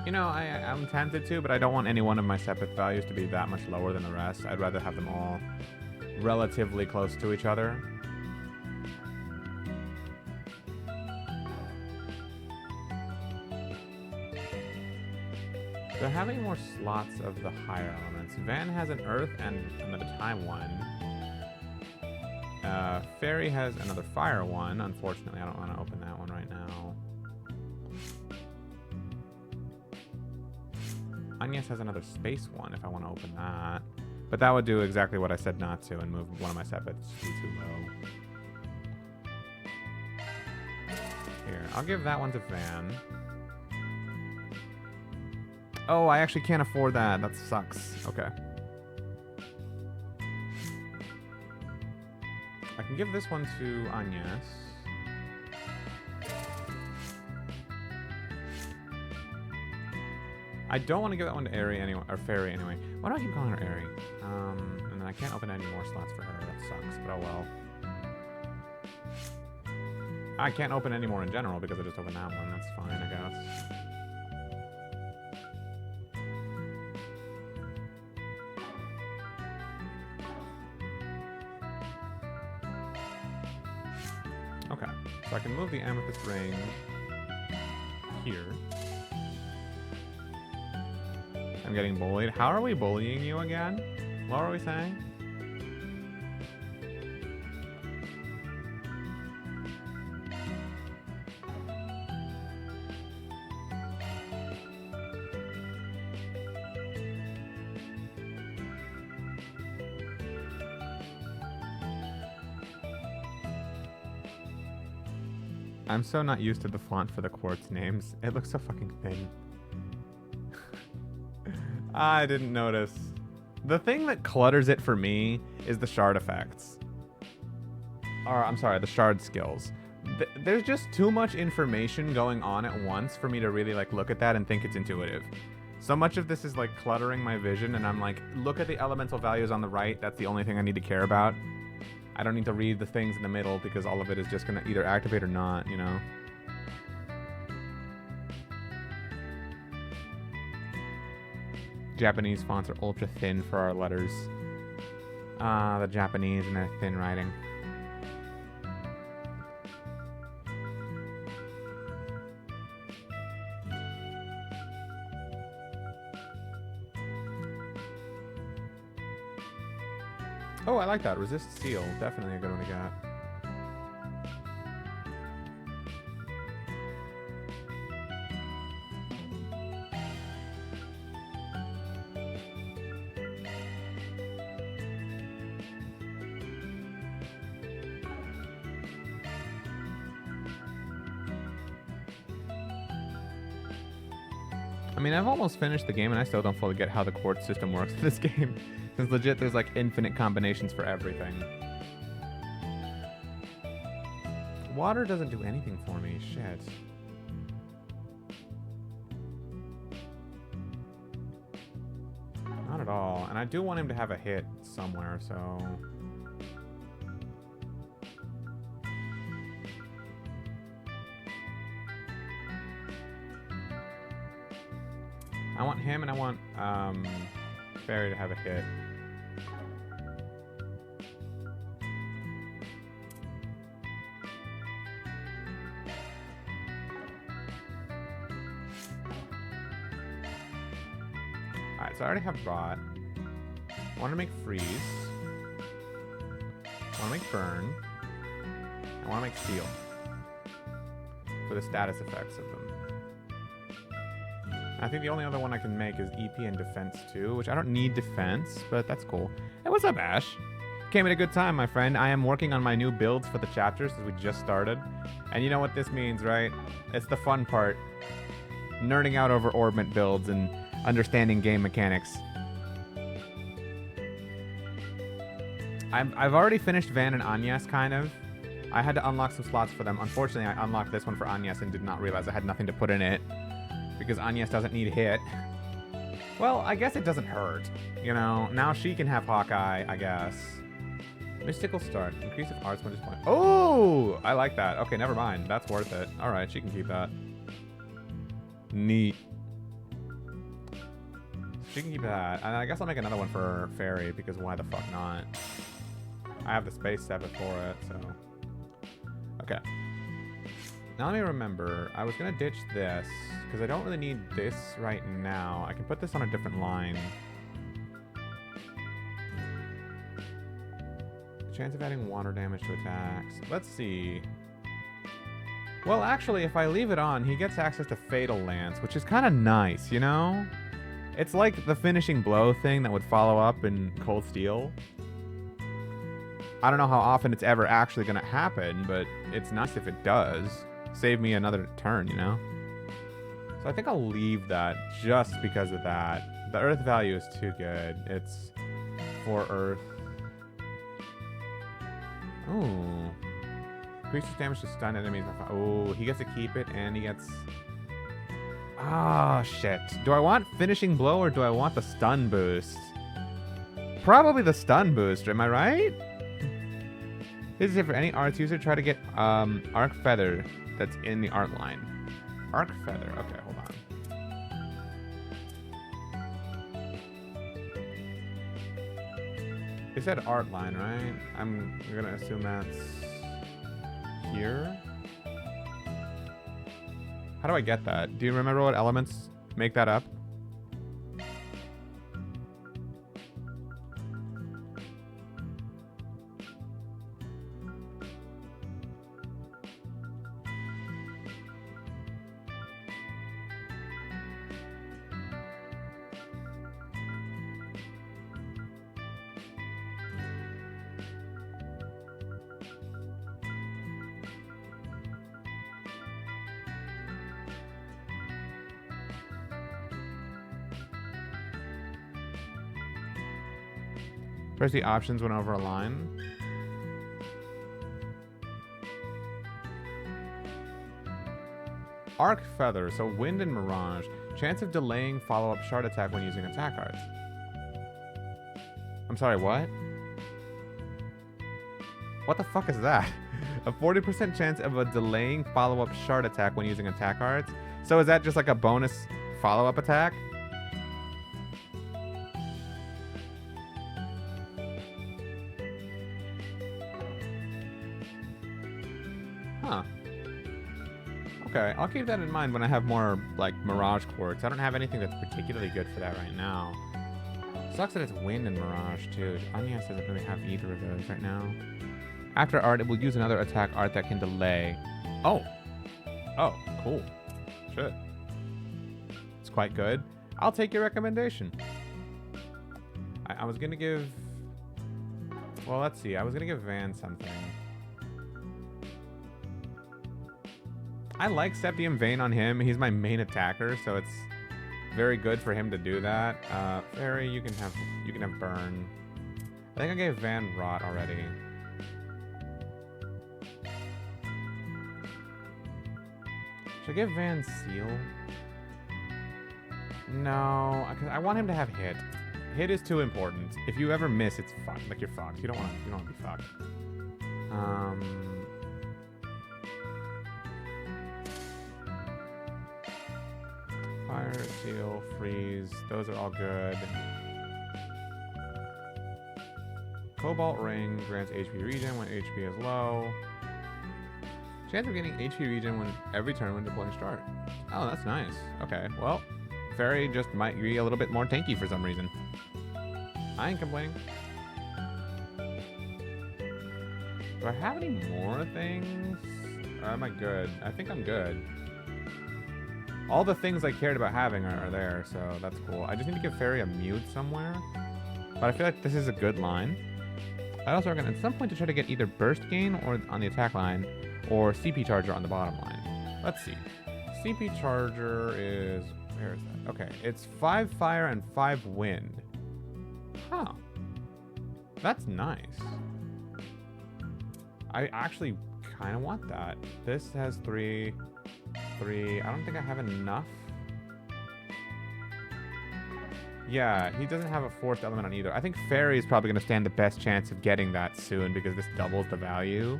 You know, I'm tempted to, but I don't want any one of my Sepith values to be that much lower than the rest. I'd rather have them all relatively close to each other. They're having more slots of the higher elements. Van has an Earth and another Time one. Fairy has another Fire one. Unfortunately, I don't want to open that one right now. Agnes has another Space one if I want to open that. But that would do exactly what I said not to and move one of my Sepiths too low. Here, I'll give that one to Van. Oh, I actually can't afford that. That sucks. Okay. I can give this one to Agnes. I don't want to give that one to Airy anyway, or Fairy anyway. Why do I keep calling her Airy? And then I can't open any more slots for her. That sucks, but oh well. I can't open any more in general because I just opened that one. That's fine, I guess. Okay, so I can move the amethyst ring here. I'm getting bullied. How are we bullying you again? What were we saying? I'm so not used to the font for the quartz names. It looks so fucking thin. I didn't notice. The thing that clutters it for me is the shard effects. Or, I'm sorry, the shard skills. There's just too much information going on at once for me to really like look at that and think it's intuitive. So much of this is like cluttering my vision and I'm like, look at the elemental values on the right. That's the only thing I need to care about. I don't need to read the things in the middle because all of it is just going to either activate or not, you know? Japanese fonts are ultra thin for our letters. The Japanese and their thin writing. Oh, I like that. Resist seal. Definitely a good one to get. I mean, I've almost finished the game and I still don't fully get how the quartz system works in this game. Because legit, there's like infinite combinations for everything. Water doesn't do anything for me. Shit. Not at all. And I do want him to have a hit somewhere, so... I want him and I want Fairy to have a hit. Alright, so I already have Rot. I want to make Freeze. I want to make Burn. I want to make Steel. For the status effects of them. I think the only other one I can make is EP and Defense too, which I don't need Defense, but that's cool. Hey, what's up, Ash? Came at a good time, my friend. I am working on my new builds for the chapters as we just started. And you know what this means, right? It's the fun part. Nerding out over Orbment builds and understanding game mechanics. I've already finished Van and Agnes, kind of. I had to unlock some slots for them. Unfortunately, I unlocked this one for Agnes and did not realize I had nothing to put in it. Because Agnes doesn't need hit. Well, I guess it doesn't hurt. You know, now she can have Hawkeye, I guess. Mystical Start. Increase of arts when disappointed. Oh! I like that. Okay, never mind. That's worth it. Alright, she can keep that. Neat. She can keep that. And I guess I'll make another one for Fairy, because why the fuck not? I have the space 7 for it, so... Okay. Now let me remember, I was going to ditch this, because I don't really need this right now. I can put this on a different line. Chance of adding water damage to attacks. Let's see. Well, actually, if I leave it on, he gets access to Fatal Lance, which is kind of nice, you know? It's like the finishing blow thing that would follow up in Cold Steel. I don't know how often it's ever actually going to happen, but it's nice if it does. Save me another turn, you know? So I think I'll leave that just because of that. The Earth value is too good. It's 4 Earth. Ooh. Increases damage to stun enemies. Oh, he gets to keep it and he gets... Ah, shit. Do I want finishing blow or do I want the stun boost? Probably the stun boost, am I right? This is it for any arts user. Try to get Arc Feather that's in the art line. Arc Feather. Okay, hold on. It said art line, right? I'm gonna assume that's here. How do I get that? Do you remember what elements make that up? Press the options when over a line. Arc Feather, so Wind and Mirage. Chance of delaying follow-up shard attack when using attack cards. I'm sorry, what? What the fuck is that? A 40% chance of a delaying follow-up shard attack when using attack cards? So is that just like a bonus follow-up attack? Huh. Okay, I'll keep that in mind when I have more, like, Mirage Quartz. I don't have anything that's particularly good for that right now. Sucks that it's wind and mirage too. Onion doesn't really have either of those right now. After art, it will use another attack art that can delay. Oh. Oh, cool. Shit. It's quite good. I'll take your recommendation. I was gonna give... Well, let's see. I was gonna give Van something. I like Septium Vein on him. He's my main attacker, so it's very good for him to do that. Fairy, you can have Burn. I think I gave Van Rot already. Should I give Van Seal? No, because I want him to have Hit. Hit is too important. If you ever miss, it's fucked. Like, you're fucked. You don't want to be fucked. Fire, Seal, Freeze. Those are all good. Cobalt Ring grants HP regen when HP is low. Chance of getting HP regen when every turn when deploying start. Oh, that's nice. Okay, well, Fairy just might be a little bit more tanky for some reason. I ain't complaining. Do I have any more things? Or am I good? I think I'm good. All the things I cared about having are there, so that's cool. I just need to give Fairy a mute somewhere. But I feel like this is a good line. I also reckon at some point to try to get either burst gain or on the attack line, or CP charger on the bottom line. Let's see. CP charger is... Where is that? Okay, it's 5 fire and 5 wind. Huh. That's nice. I actually kind of want that. This has 3. I don't think I have enough. Yeah, he doesn't have a forced element on either. I think Fairy is probably going to stand the best chance of getting that soon because this doubles the value.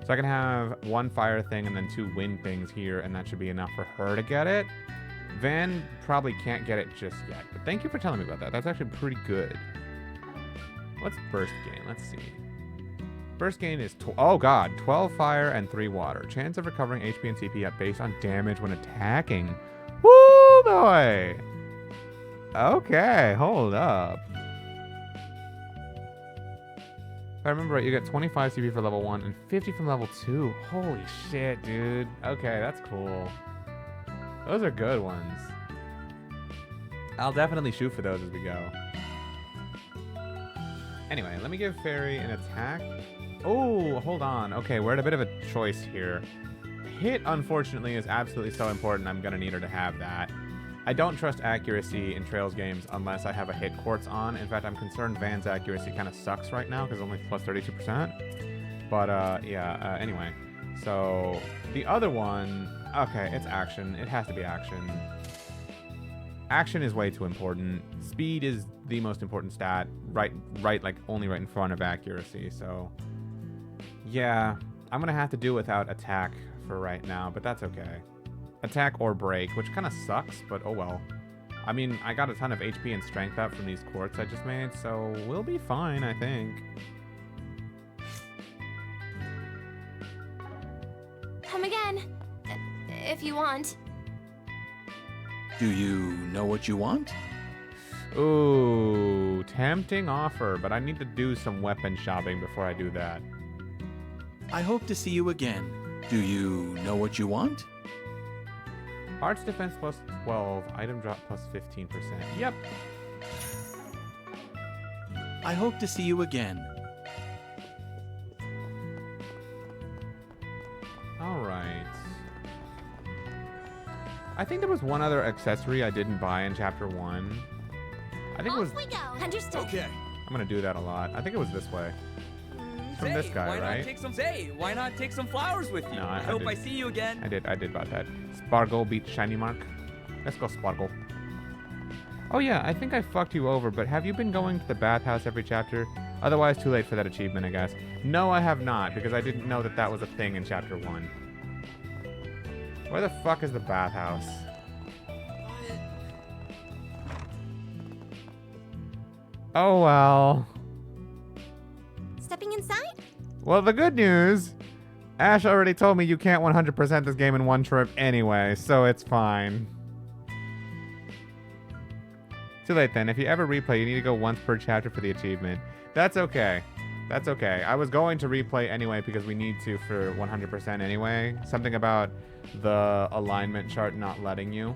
So I can have 1 fire thing and then 2 wind things here, and that should be enough for her to get it. Van probably can't get it just yet, but thank you for telling me about that. That's actually pretty good. What's burst gain? Let's see. Burst gain is, oh god, 12 fire and 3 water. Chance of recovering HP and CP up based on damage when attacking. Woo, boy! Okay, hold up. If I remember right, you get 25 CP for level 1 and 50 from level 2. Holy shit, dude. Okay, that's cool. Those are good ones. I'll definitely shoot for those as we go. Anyway, let me give Fairy an attack. Oh, hold on. Okay, we're at a bit of a choice here. Hit, unfortunately, is absolutely so important. I'm going to need her to have that. I don't trust accuracy in Trails games unless I have a hit quartz on. In fact, I'm concerned Van's accuracy kind of sucks right now because only plus 32%. But, yeah, anyway. So, the other one... Okay, it's action. It has to be action. Action is way too important. Speed is the most important stat. Right, like, only right in front of accuracy, so... Yeah, I'm going to have to do without attack for right now, but that's okay. Attack or break, which kind of sucks, but oh well. I mean, I got a ton of HP and strength up from these quartz I just made, so we'll be fine, I think. Come again, if you want. Do you know what you want? Ooh, tempting offer, but I need to do some weapon shopping before I do that. I hope to see you again. Do you know what you want? Arts defense plus 12, item drop plus 15%. Yep. I hope to see you again. All right. I think there was one other accessory I didn't buy in chapter 1. I think it was... Off we go. Understood. Okay. I'm going to do that a lot. I think it was this way. From this guy, why right? Not take some, why not take some flowers with you? No, I hope I see you again. I did about that. Sparkle beats Shiny Mark. Let's go Sparkle. Oh yeah, I think I fucked you over, but have you been going to the bathhouse every chapter? Otherwise, too late for that achievement, I guess. No, I have not, because I didn't know that that was a thing in chapter 1. Where the fuck is the bathhouse? Oh well. Stepping inside? Well, the good news, Ash already told me you can't 100% this game in one trip anyway, so it's fine. Too late then. If you ever replay, you need to go once per chapter for the achievement. That's okay. That's okay. I was going to replay anyway because we need to for 100% anyway. Something about the alignment chart not letting you.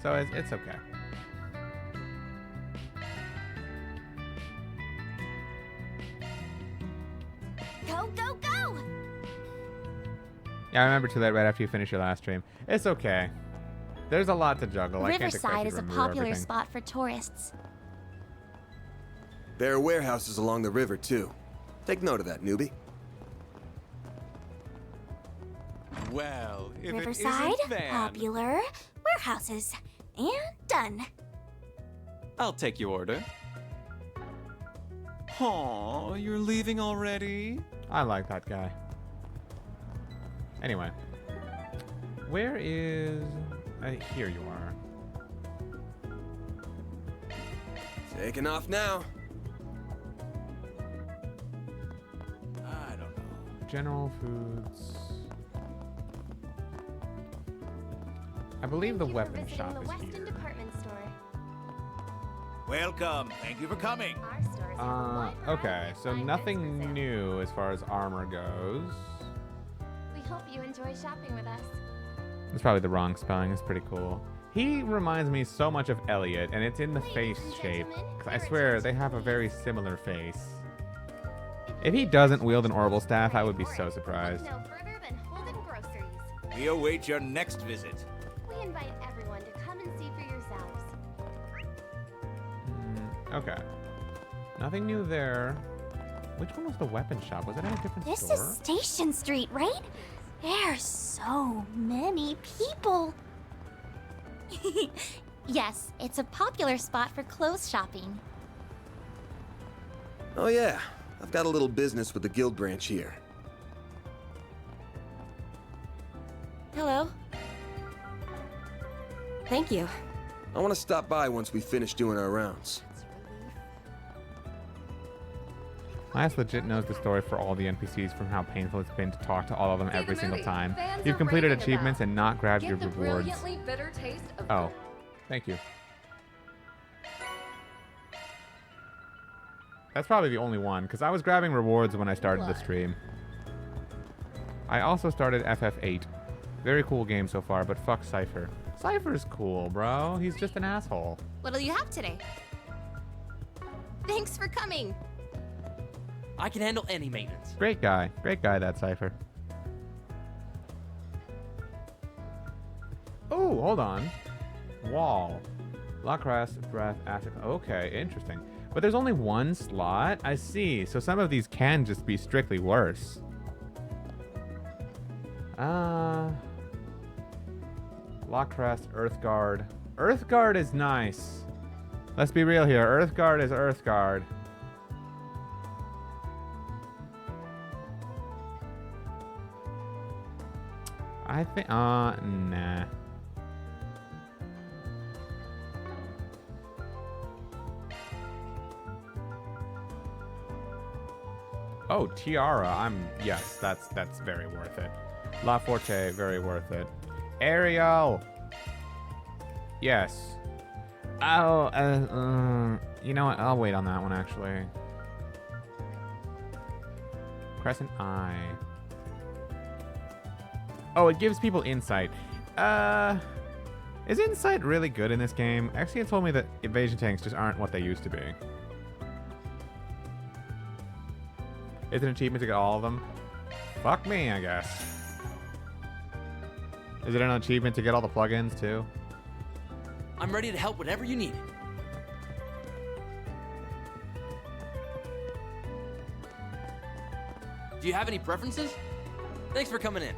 So it's okay. Go, go, go! Yeah, I remember Too Late right after you finish your last stream. It's okay. There's a lot to juggle. I can't expect Riverside you is to a remember popular everything. spot for tourists. There are warehouses along the river, too. Take note of that, newbie. Well, if Riverside, it isn't Van, popular, warehouses, and done. I'll take your order. Aw, you're leaving already? I like that guy. Anyway. Where is... here you are. Taking off now. I don't know. General Foods. I believe the weapon shop is here. Department store. Welcome. Thank you for coming. Okay, so nothing new as far as armor goes. We hope you enjoy shopping with us. It's probably the wrong spelling. It's pretty cool. He reminds me so much of Elliot, and it's in the face shape. 'Cause I swear, they have a very similar face. If he doesn't wield an orbital staff, I would be so surprised. No further than Holden Groceries. We await your next visit. We invite everyone to come and see for yourselves. Okay. Nothing new there. Which one was the weapon shop? Was it in a different This store? is Station Street, right? There's so many people. Yes, it's a popular spot for clothes shopping. Oh yeah, I've got a little business with the guild branch here. Hello. Thank you. I want to stop by once we finish doing our rounds. Last legit knows the story for all the NPCs from how painful it's been to talk to all of them every single time. You've completed achievements and not grabbed your rewards. Bitter taste of Oh, thank you. That's probably the only one, because I was grabbing rewards when I started the stream. I also started FF8. Very cool game so far, but fuck Cypher. Cypher's cool, bro. He's just an asshole. What'll you have today? Thanks for coming. I can handle any maintenance. Great guy. Great guy, that Cypher. Oh, hold on. Wall. Lacras, breath, acid. Okay, interesting. But there's only one slot? I see. So some of these can just be strictly worse. Lacras, Earthguard. Earthguard is nice. Let's be real here. Earthguard is Earthguard. I think, nah. Oh, Tiara, yes, that's very worth it. La Forte, very worth it. Ariel! Yes. Oh, you know what, I'll wait on that one, actually. Crescent Eye. Oh, it gives people insight. Is insight really good in this game? Actually, it told me that evasion tanks just aren't what they used to be. Is it an achievement to get all of them? Fuck me, I guess. Is it an achievement to get all the plugins, too? I'm ready to help whatever you need. Do you have any preferences? Thanks for coming in.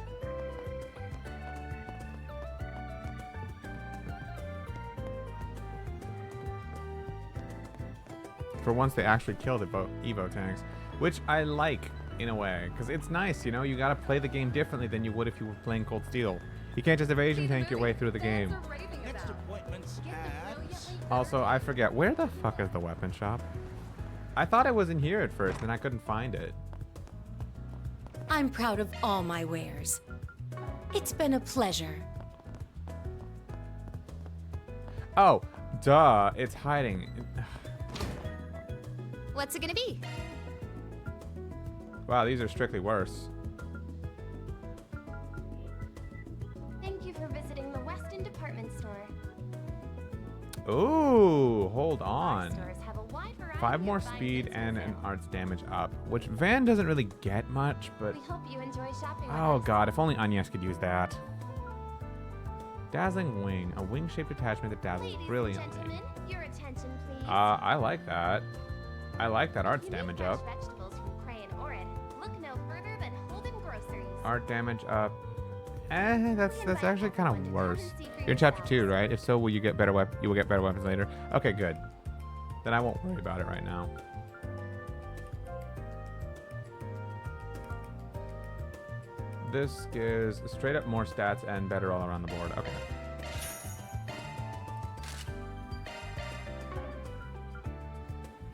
For once, they actually killed Evo tanks, which I like in a way, because it's nice, you know. You gotta play the game differently than you would if you were playing Cold Steel. You can't just evasion tank your way through the game. Also, I forget, where the fuck is the weapon shop? I thought it was in here at first, and I couldn't find it. I'm proud of all my wares. It's been a pleasure. Oh, duh. It's hiding. What's it gonna be? Wow, these are strictly worse. Thank you for visiting the Weston department store. Ooh, hold on. Stores have a wide variety 5 more of fine speed goods and for an sale. arts damage up, which Van doesn't really get much, but We hope you enjoy shopping with oh us. god, if only Agnes could use that. Dazzling Wing, a wing-shaped attachment that dazzles Ladies and brilliantly. gentlemen, your attention, please. I like that. I like that arts If you need damage fresh up. vegetables from Cray and Orin, look no further than Holden Groceries. Art damage up. That's actually kind of worse. You're in chapter 2, right? If so, will you get better you will get better weapons later. Okay, good. Then I won't worry about it right now. This gives straight up more stats and better all around the board. Okay.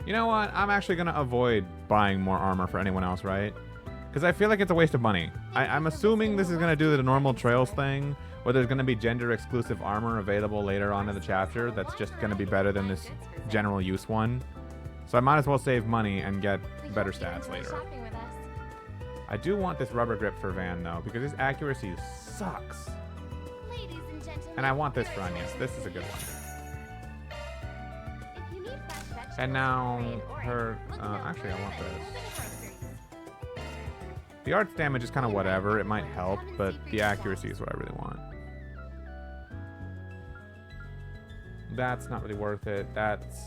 You know what? I'm actually going to avoid buying more armor for anyone else, right? Because I feel like it's a waste of money. I'm assuming this is going to do the normal Trails thing, where there's going to be gender-exclusive armor available later on in the chapter that's just going to be better than this general use one. So I might as well save money and get better stats later. Shopping with us. I do want this rubber grip for Van, though, because his accuracy sucks. Ladies and gentlemen, And I want this your for Agnes. attention, This is a good please. one. If you need fresh vegetables And now from Cray and Orin, her... look no actually, I further want than this. Holden Groceries. The arts damage is kind of whatever. It might help, but the accuracy is what I really want. That's not really worth it. That's...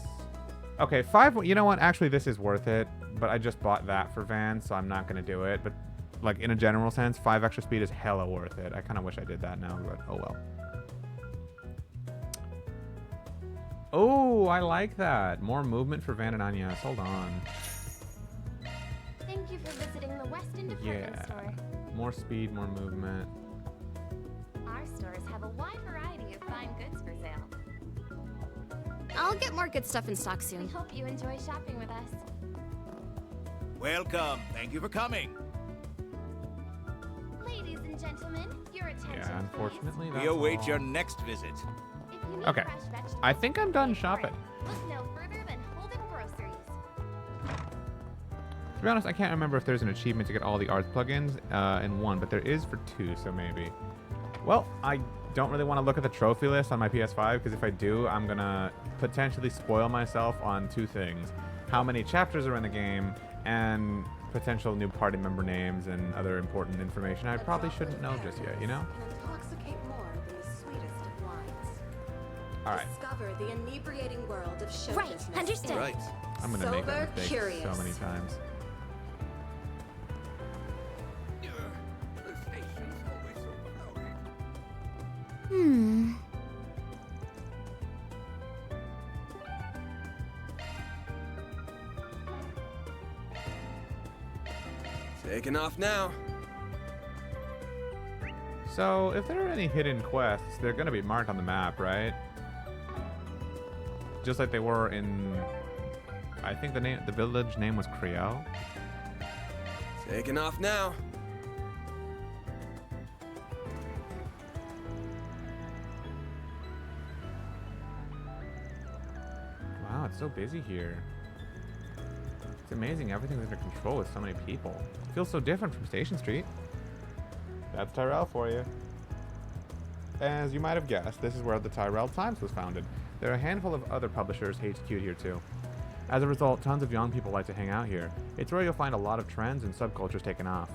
Okay, 5... You know what? Actually, this is worth it, but I just bought that for Van, so I'm not going to do it. But, like, in a general sense, 5 extra speed is hella worth it. I kind of wish I did that now, but oh well. Oh, I like that. More movement for Van and Agnes. Hold on. Thank you for visiting the Weston department Yeah. store. More speed, more movement. Our stores have a wide variety of fine goods for sale. I'll get more good stuff in stock We soon. hope you enjoy shopping with us. Welcome. Thank you for coming. Ladies and gentlemen, your attention, Yeah, unfortunately, that's We await all. your next visit. please. If you need Okay. fresh vegetables I think I'm from done Cray and Orin, shopping. Look no further than Holden Groceries. To be honest, I can't remember if there's an achievement to get all the arts plugins in one, but there is for 2, so maybe. Well, I don't really want to look at the trophy list on my PS5, because if I do, I'm going to potentially spoil myself on 2 things. How many chapters are in the game, and potential new party member names and other important information I probably shouldn't know just yet, you know? Can intoxicate more than the sweetest of wines. Alright, Discover the inebriating world of show Right, business. understood. Right. I'm going to make that Sober, mistake curious. so many times. Hmm. Taking off now. So, if there are any hidden quests, they're going to be marked on the map, right? Just like they were in... I think the village name was Creole. Taking off now. Wow, it's so busy here. It's amazing everything's under control with so many people. It feels so different from Station Street. That's Tyrell for you. As you might have guessed, this is where the Tyrell Times was founded. There are a handful of other publishers HQ'd here too. As a result, tons of young people like to hang out here. It's where you'll find a lot of trends and subcultures taking off.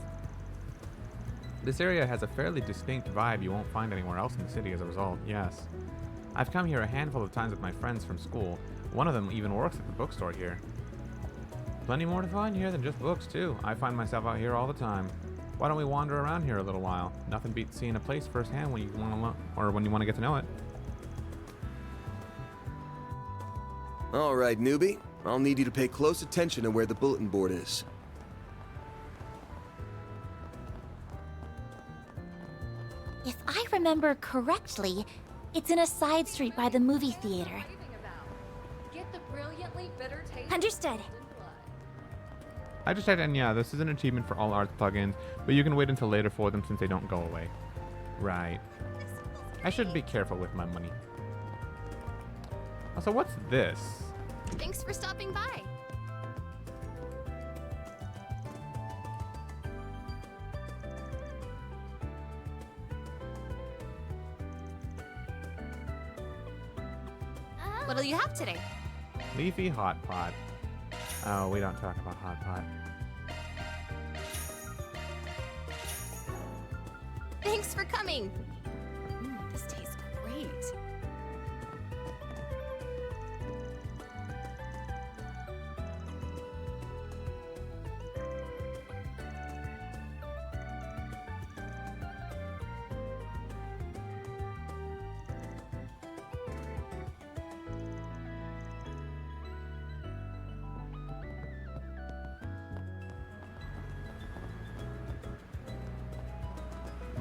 This area has a fairly distinct vibe you won't find anywhere else in the city as a result, yes. I've come here a handful of times with my friends from school. One of them even works at the bookstore here. Plenty more to find here than just books, too. I find myself out here all the time. Why don't we wander around here a little while? Nothing beats seeing a place firsthand when you want to get to know it. All right, newbie. I'll need you to pay close attention to where the bulletin board is. If I remember correctly, it's in a side street by the movie theater. Get the brilliantly bitter taste. Understood. I just checked, and yeah, this is an achievement for all arts plugins, but you can wait until later for them since they don't go away. Right. I should be careful with my money. Also, what's this? Thanks for stopping by. What'll you have today? Leafy hot pot. Oh, we don't talk about hot pot. Thanks for coming. This tastes great.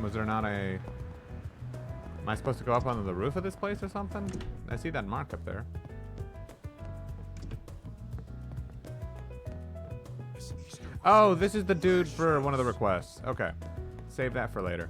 Was there not a... Am I supposed to go up onto the roof of this place or something? I see that mark up there. Oh, this is the dude for one of the requests. Okay. Save that for later.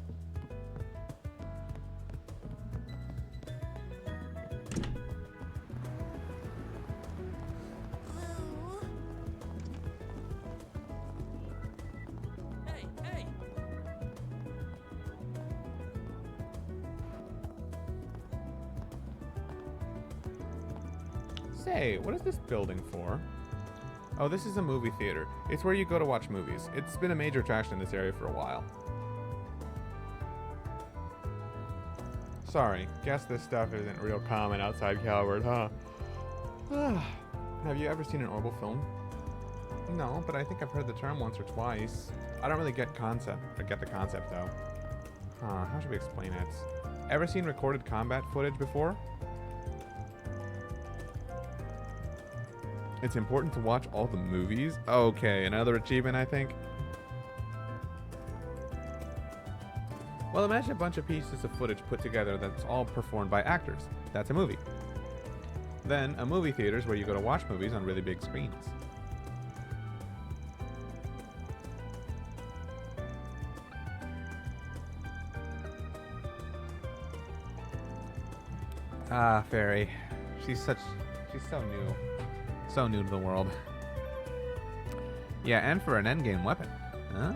Say, what is this building for? Oh, this is a movie theater. It's where you go to watch movies. It's been a major attraction in this area for a while. Sorry, guess this stuff isn't real common outside Calvert, huh? Have you ever seen an Orbital film? No, but I think I've heard the term once or twice. I don't really get the concept though. Huh, how should we explain it? Ever seen recorded combat footage before? It's important to watch all the movies? Okay, another achievement, I think. Well, imagine a bunch of pieces of footage put together that's all performed by actors. That's a movie. Then, a movie theater is where you go to watch movies on really big screens. Ah, Fairy. She's so new. So new to the world. Yeah, and for an endgame weapon. Ah.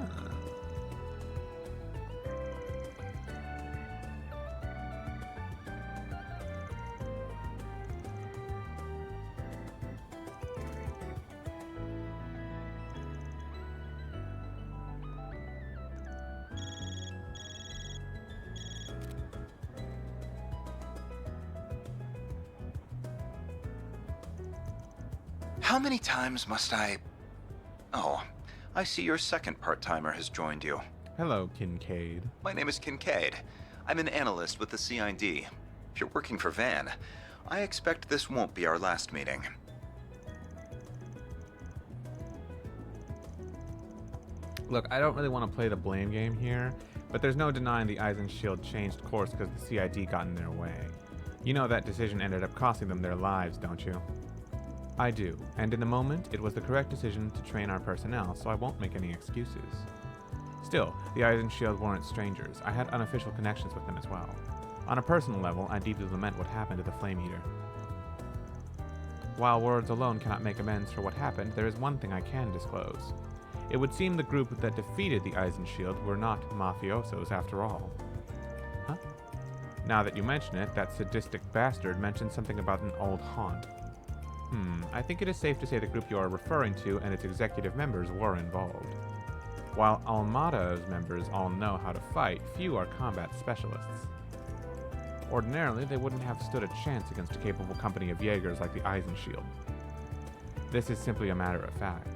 How many times must I... Oh, I see your second part-timer has joined you. Hello, Kincaid. My name is Kincaid. I'm an analyst with the CID. If you're working for Van, I expect this won't be our last meeting. Look, I don't really want to play the blame game here, but there's no denying the Eisen Shield changed course because the CID got in their way. You know that decision ended up costing them their lives, don't you? I do, and in the moment, it was the correct decision to train our personnel, so I won't make any excuses. Still, the Eisen Shield weren't strangers. I had unofficial connections with them as well. On a personal level, I deeply lament what happened to the Flame Eater. While words alone cannot make amends for what happened, there is one thing I can disclose. It would seem the group that defeated the Eisen Shield were not mafiosos after all. Huh? Now that you mention it, that sadistic bastard mentioned something about an old haunt. I think it is safe to say the group you are referring to and its executive members were involved. While Almada's members all know how to fight, few are combat specialists. Ordinarily, they wouldn't have stood a chance against a capable company of Jaegers like the Eisen Shield. This is simply a matter of fact.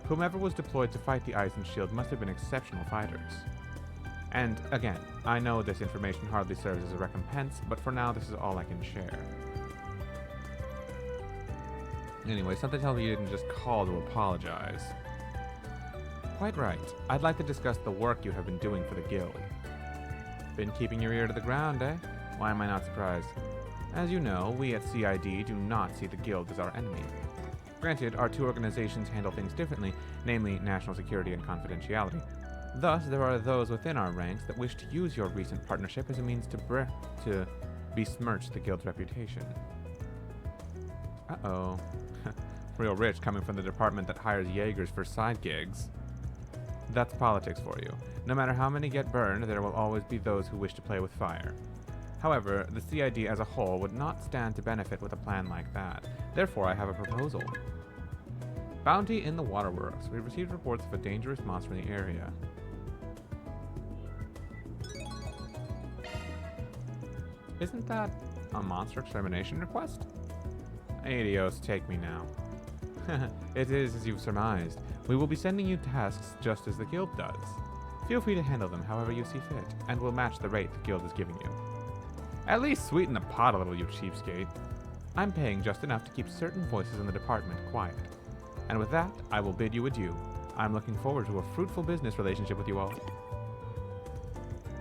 Whomever was deployed to fight the Eisen Shield must have been exceptional fighters. And, again, I know this information hardly serves as a recompense, but for now this is all I can share. Anyway, something tells me you didn't just call to apologize. Quite right. I'd like to discuss the work you have been doing for the Guild. Been keeping your ear to the ground, eh? Why am I not surprised? As you know, we at CID do not see the Guild as our enemy. Granted, our two organizations handle things differently, namely national security and confidentiality. Thus, there are those within our ranks that wish to use your recent partnership as a means to besmirch the guild's reputation. Uh-oh. Real rich coming from the department that hires Jaegers for side gigs. That's politics for you. No matter how many get burned, there will always be those who wish to play with fire. However, the CID as a whole would not stand to benefit with a plan like that. Therefore, I have a proposal. Bounty in the waterworks. We received reports of a dangerous monster in the area. Isn't that a monster extermination request? Adios, take me now. It is as you've surmised. We will be sending you tasks just as the guild does. Feel free to handle them however you see fit, and we'll match the rate the guild is giving you. At least sweeten the pot a little, you cheapskate. I'm paying just enough to keep certain voices in the department quiet. And with that, I will bid you adieu. I'm looking forward to a fruitful business relationship with you all.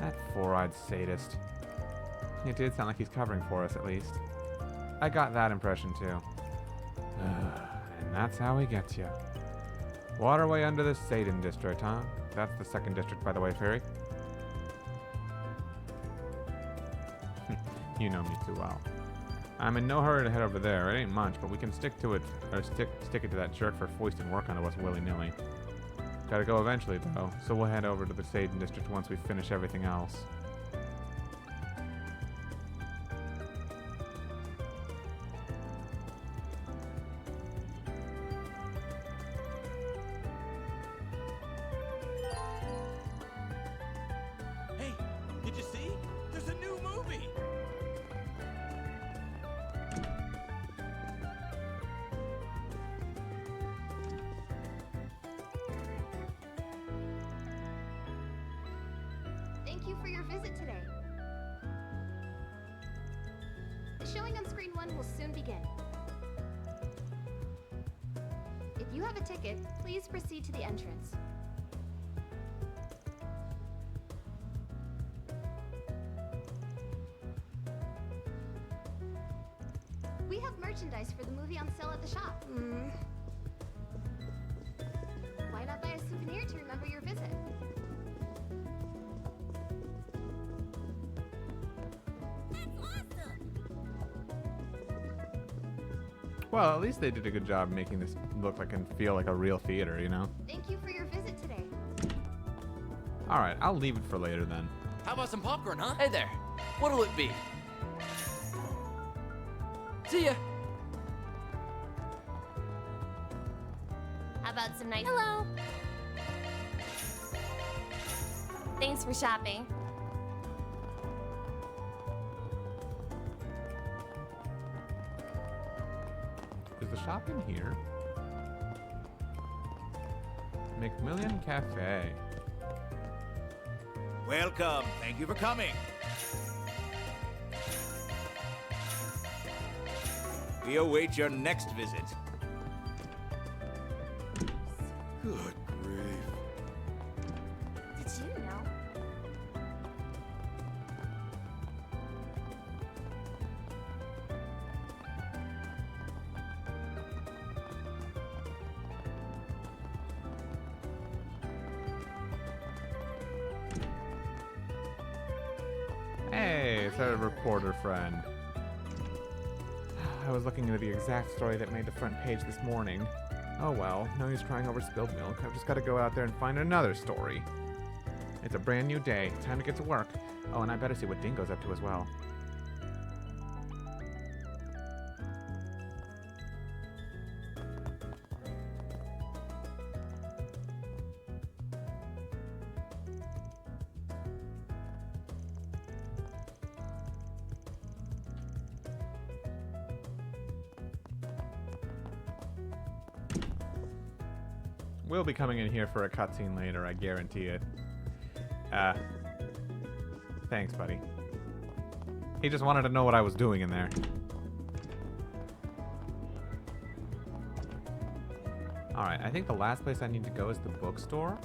That four-eyed sadist. It did sound like he's covering for us, at least. I got that impression, too. And that's how he gets you. Waterway under the Satan district, huh? That's the second district, by the way, Fairy. You know me too well. I'm in no hurry to head over there. It ain't much, but we can stick to it, or stick it to that jerk for foisting work onto us willy-nilly. Gotta go eventually, though, so we'll head over to the Satan district once we finish everything else. Hey, did you see? There's a new movie! Thank you for your visit today. The showing on screen 1 will soon begin. If you have a ticket, please proceed to the entrance. We have merchandise for the movie on sale at the shop. Why not buy a souvenir to remember your visit? Well, at least they did a good job making this look like and feel like a real theater, you know? Thank you for your visit today. Alright, I'll leave it for later then. How about some popcorn, huh? Hey there. What'll it be? See ya. How about some nice... Hello! Thanks for shopping. Is the shop in here? McMillian Cafe. Welcome. Thank you for coming. We await your next visit. Good grief. Did you know? Hey, it's our reporter friend. I was looking into the exact story that made the front page this morning. Oh well, no use crying over spilled milk. I've just got to go out there and find another story. It's a brand new day. Time to get to work. Oh, and I better see what Dingo's up to as well. We'll be coming in here for a cutscene later, I guarantee it. Thanks, buddy. He just wanted to know what I was doing in there. Alright, I think the last place I need to go is the bookstore.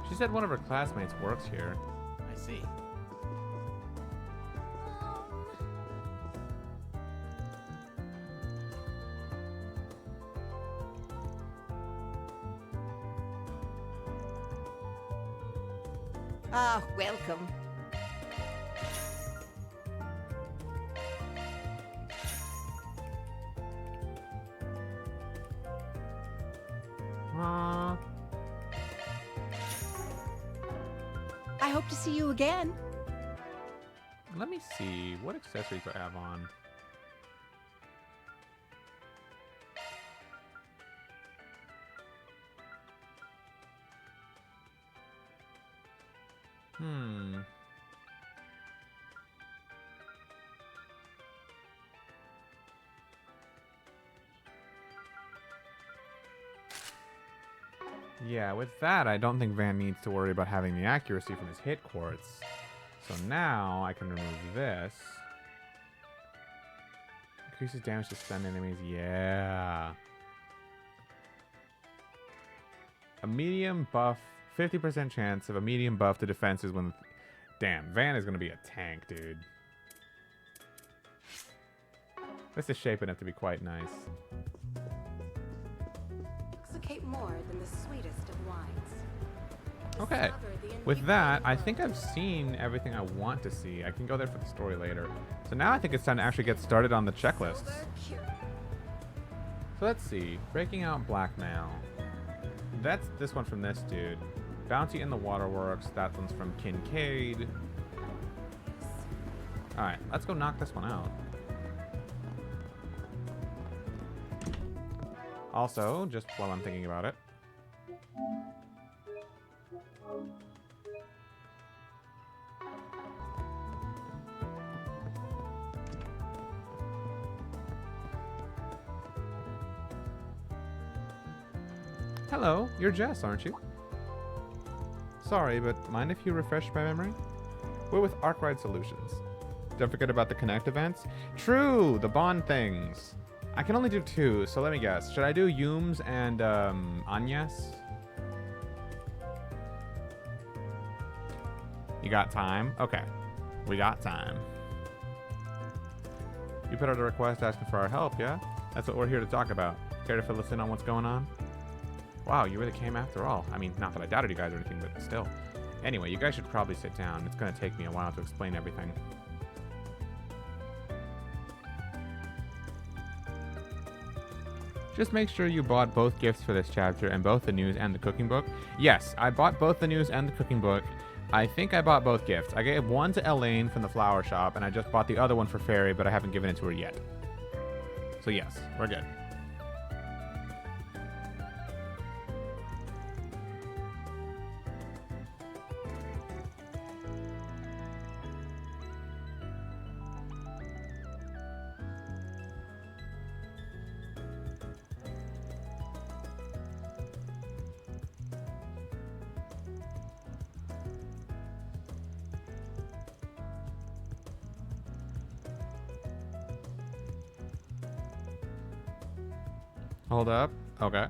She said one of her classmates works here. I see. Ah, welcome. Aww. I hope to see you again. Let me see. What accessories do I have on? Yeah, with that, I don't think Van needs to worry about having the accuracy from his hit quartz. So now I can remove this. Increases damage to stunned enemies. Yeah. A medium buff, 50% chance of a medium buff to defenses when... Damn, Van is going to be a tank, dude. This is shaping up to be quite nice. Intoxicate more than the sweetest of wines. Okay. With that, I think I've seen everything I want to see. I can go there for the story later. So now I think it's time to actually get started on the checklists. So let's see. Breaking out blackmail. That's this one from this dude. Bounty in the Waterworks. That one's from Kincaid. Alright, let's go knock this one out. Also, just while I'm thinking about it. Hello, you're Jess, aren't you? Sorry, but mind if you refresh my memory? We're with Arkwright Solutions. Don't forget about the Connect events. True, the Bond things. I can only do 2, so let me guess. Should I do Yums and Agnes? You got time? Okay. We got time. You put out a request asking for our help, yeah? That's what we're here to talk about. Care to fill us in on what's going on? Wow, you really came after all. I mean, not that I doubted you guys or anything, but still. Anyway, you guys should probably sit down. It's going to take me a while to explain everything. Just make sure you bought both gifts for this chapter and both the news and the cooking book. Yes, I bought both the news and the cooking book. I think I bought both gifts. I gave one to Elaine from the flower shop, and I just bought the other one for Fairy, but I haven't given it to her yet. So yes, we're good. Hold up. Okay.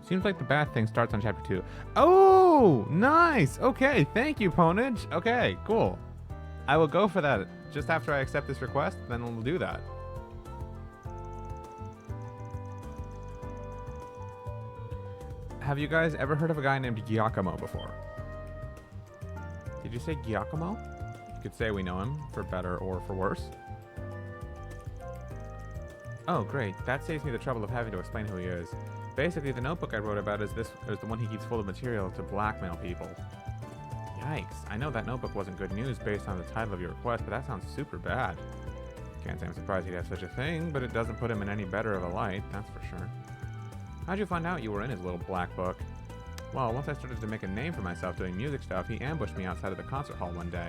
Seems like the bad thing starts on chapter 2. Oh, nice. Okay, thank you, Ponage. Okay, cool. I will go for that. Just after I accept this request, then we'll do that. Have you guys ever heard of a guy named Giacomo before? Did you say Giacomo? You could say we know him, for better or for worse. Oh, great. That saves me the trouble of having to explain who he is. Basically, the notebook I wrote about is the one he keeps full of material to blackmail people. Yikes. I know that notebook wasn't good news based on the title of your request, but that sounds super bad. Can't say I'm surprised he'd have such a thing, but it doesn't put him in any better of a light, that's for sure. How'd you find out you were in his little black book? Well, once I started to make a name for myself doing music stuff, he ambushed me outside of the concert hall one day.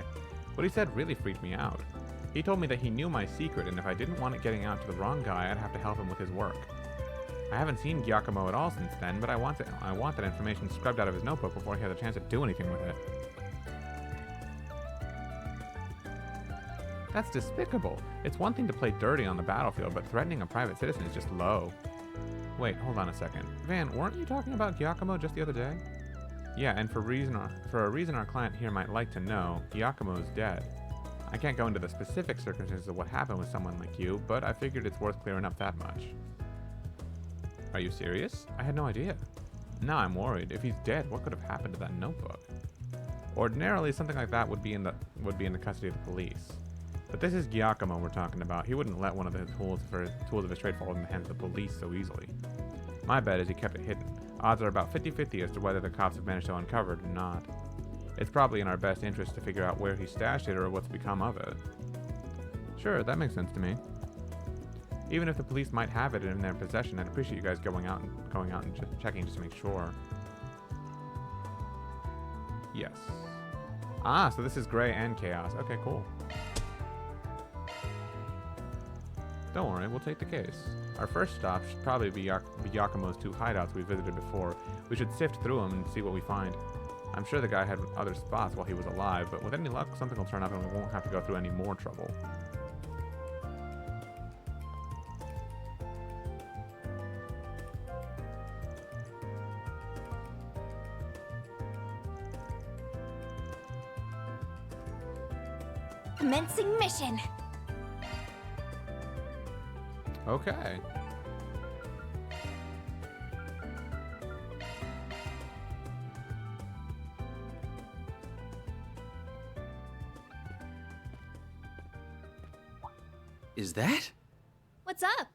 What he said really freaked me out. He told me that he knew my secret, and if I didn't want it getting out to the wrong guy, I'd have to help him with his work. I haven't seen Giacomo at all since then, but I want that information scrubbed out of his notebook before he has a chance to do anything with it. That's despicable. It's one thing to play dirty on the battlefield, but threatening a private citizen is just low. Wait, hold on a second. Van, weren't you talking about Giacomo just the other day? Yeah, and for a reason our client here might like to know, Giacomo's dead. I can't go into the specific circumstances of what happened with someone like you, but I figured it's worth clearing up that much. Are you serious? I had no idea. Now I'm worried. If he's dead, what could have happened to that notebook? Ordinarily, something like that would be in the custody of the police. But this is Giacomo we're talking about. He wouldn't let one of his tools of his trade fall in the hands of the police so easily. My bet is he kept it hidden. Odds are about 50-50 as to whether the cops have managed to uncover it or not. It's probably in our best interest to figure out where he stashed it or what's become of it. Sure, that makes sense to me. Even if the police might have it in their possession, I'd appreciate you guys going out and just checking just to make sure. Yes. Ah, so this is Gray and Chaos. Okay, cool. Don't worry, we'll take the case. Our first stop should probably be Giacomo's 2 hideouts we visited before. We should sift through them and see what we find. I'm sure the guy had other spots while he was alive, but with any luck, something will turn up and we won't have to go through any more trouble. Commencing mission. Okay. Is that? What's up?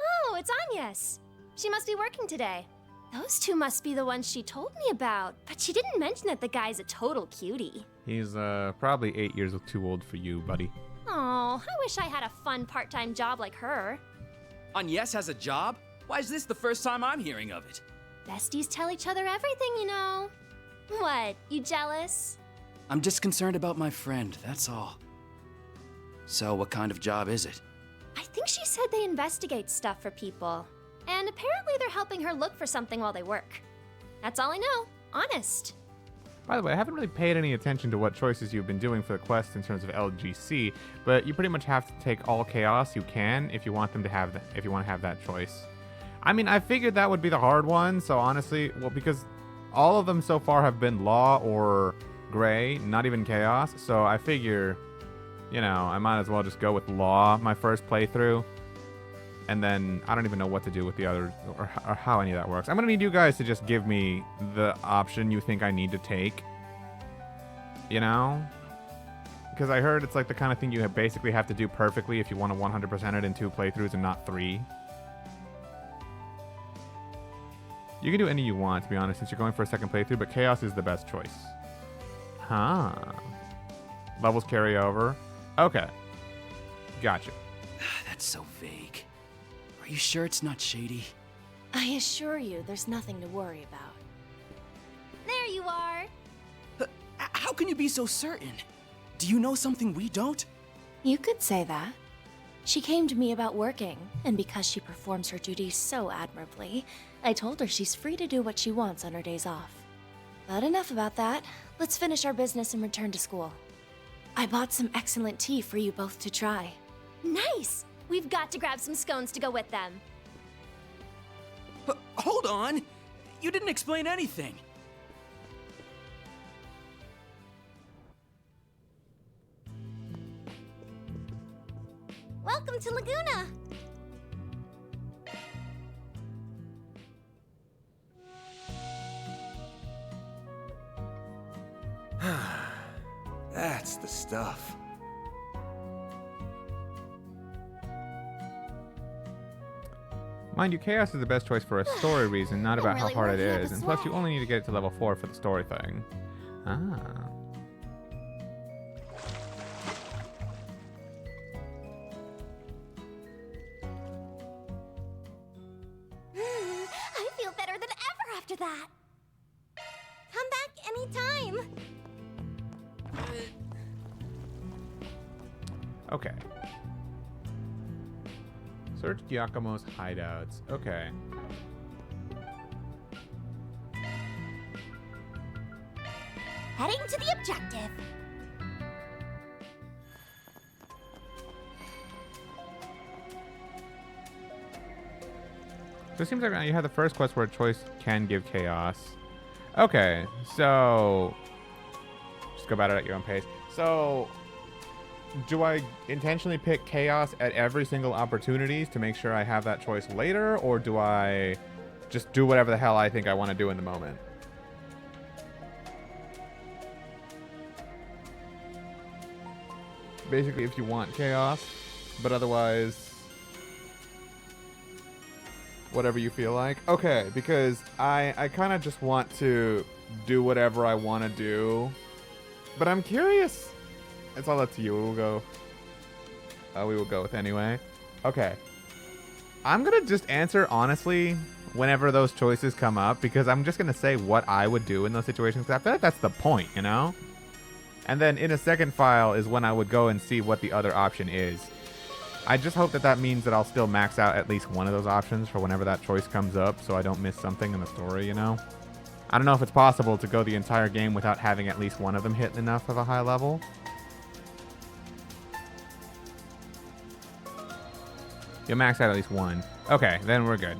Oh, it's Agnes. She must be working today. Those two must be the ones she told me about, but she didn't mention that the guy's a total cutie. He's probably 8 years too old for you, buddy. Oh, I wish I had a fun part-time job like her. Agnes has a job? Why is this the first time I'm hearing of it? Besties tell each other everything, you know. What, you jealous? I'm just concerned about my friend, that's all. So, what kind of job is it? I think she said they investigate stuff for people. And apparently they're helping her look for something while they work. That's all I know, honest. By the way, I haven't really paid any attention to what choices you've been doing for the quest in terms of LGC, but you pretty much have to take all chaos you can if you want them to have if you want to have that choice. I mean, I figured that would be the hard one, so honestly, well, because all of them so far have been law or gray, not even chaos, so I figure, you know, I might as well just go with law my first playthrough. And then I don't even know what to do with the others or how any of that works. I'm going to need you guys to just give me the option you think I need to take. You know? Because I heard it's like the kind of thing you basically have to do perfectly if you want to 100% it in 2 playthroughs and not 3. You can do any you want, to be honest, since you're going for a second playthrough, but Chaos is the best choice. Huh. Levels carry over. Okay. Gotcha. That's so vague. Are you sure it's not shady? I assure you, there's nothing to worry about. There you are. How can you be so certain? Do you know something we don't? You could say that. She came to me about working, and because she performs her duties so admirably, I told her she's free to do what she wants on her days off. But enough about that. Let's finish our business and return to school. I bought some excellent tea for you both to try. Nice! We've got to grab some scones to go with them. Hold on! You didn't explain anything. Welcome to Laguna! That's the stuff. Mind you, Chaos is the best choice for a story reason, not about how hard it is. And plus, you only need to get it to level 4 for the story thing. Ah. I feel better than ever after that. Come back anytime. Okay. Search Giacomo's hideouts. Okay. Heading to the objective. So it seems like you have the first quest where a choice can give chaos. Okay, so just go about it at your own pace. So do I intentionally pick chaos at every single opportunities to make sure I have that choice later, or do I just do whatever the hell I think I want to do in the moment? Basically, if you want chaos, but otherwise whatever you feel like. Okay, because I kind of just want to do whatever I want to do. But I'm curious. It's all up to you. We will go with anyway. Okay. I'm going to just answer honestly whenever those choices come up, because I'm just going to say what I would do in those situations. I feel like that's the point, you know? And then in a second file is when I would go and see what the other option is. I just hope that means that I'll still max out at least one of those options for whenever that choice comes up, so I don't miss something in the story, you know? I don't know if it's possible to go the entire game without having at least one of them hit enough of a high level. You'll max out at least one. Okay, then we're good.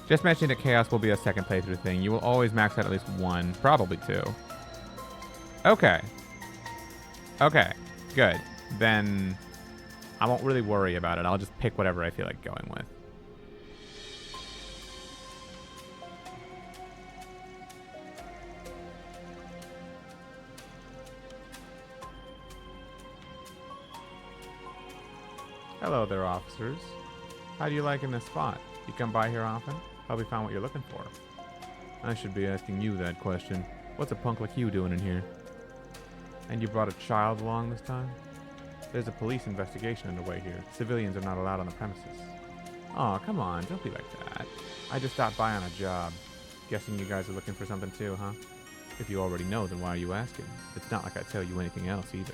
Just mentioning that chaos will be a second playthrough thing. You will always max out at least one, probably two. Okay. Okay, good. Then I won't really worry about it. I'll just pick whatever I feel like going with. Hello there, officers. How do you like in this spot? You come by here often? Probably found what you're looking for. I should be asking you that question. What's a punk like you doing in here? And you brought a child along this time? There's a police investigation underway here. Civilians are not allowed on the premises. Aw, come on, don't be like that. I just stopped by on a job. Guessing you guys are looking for something too, huh? If you already know, then why are you asking? It's not like I tell you anything else either.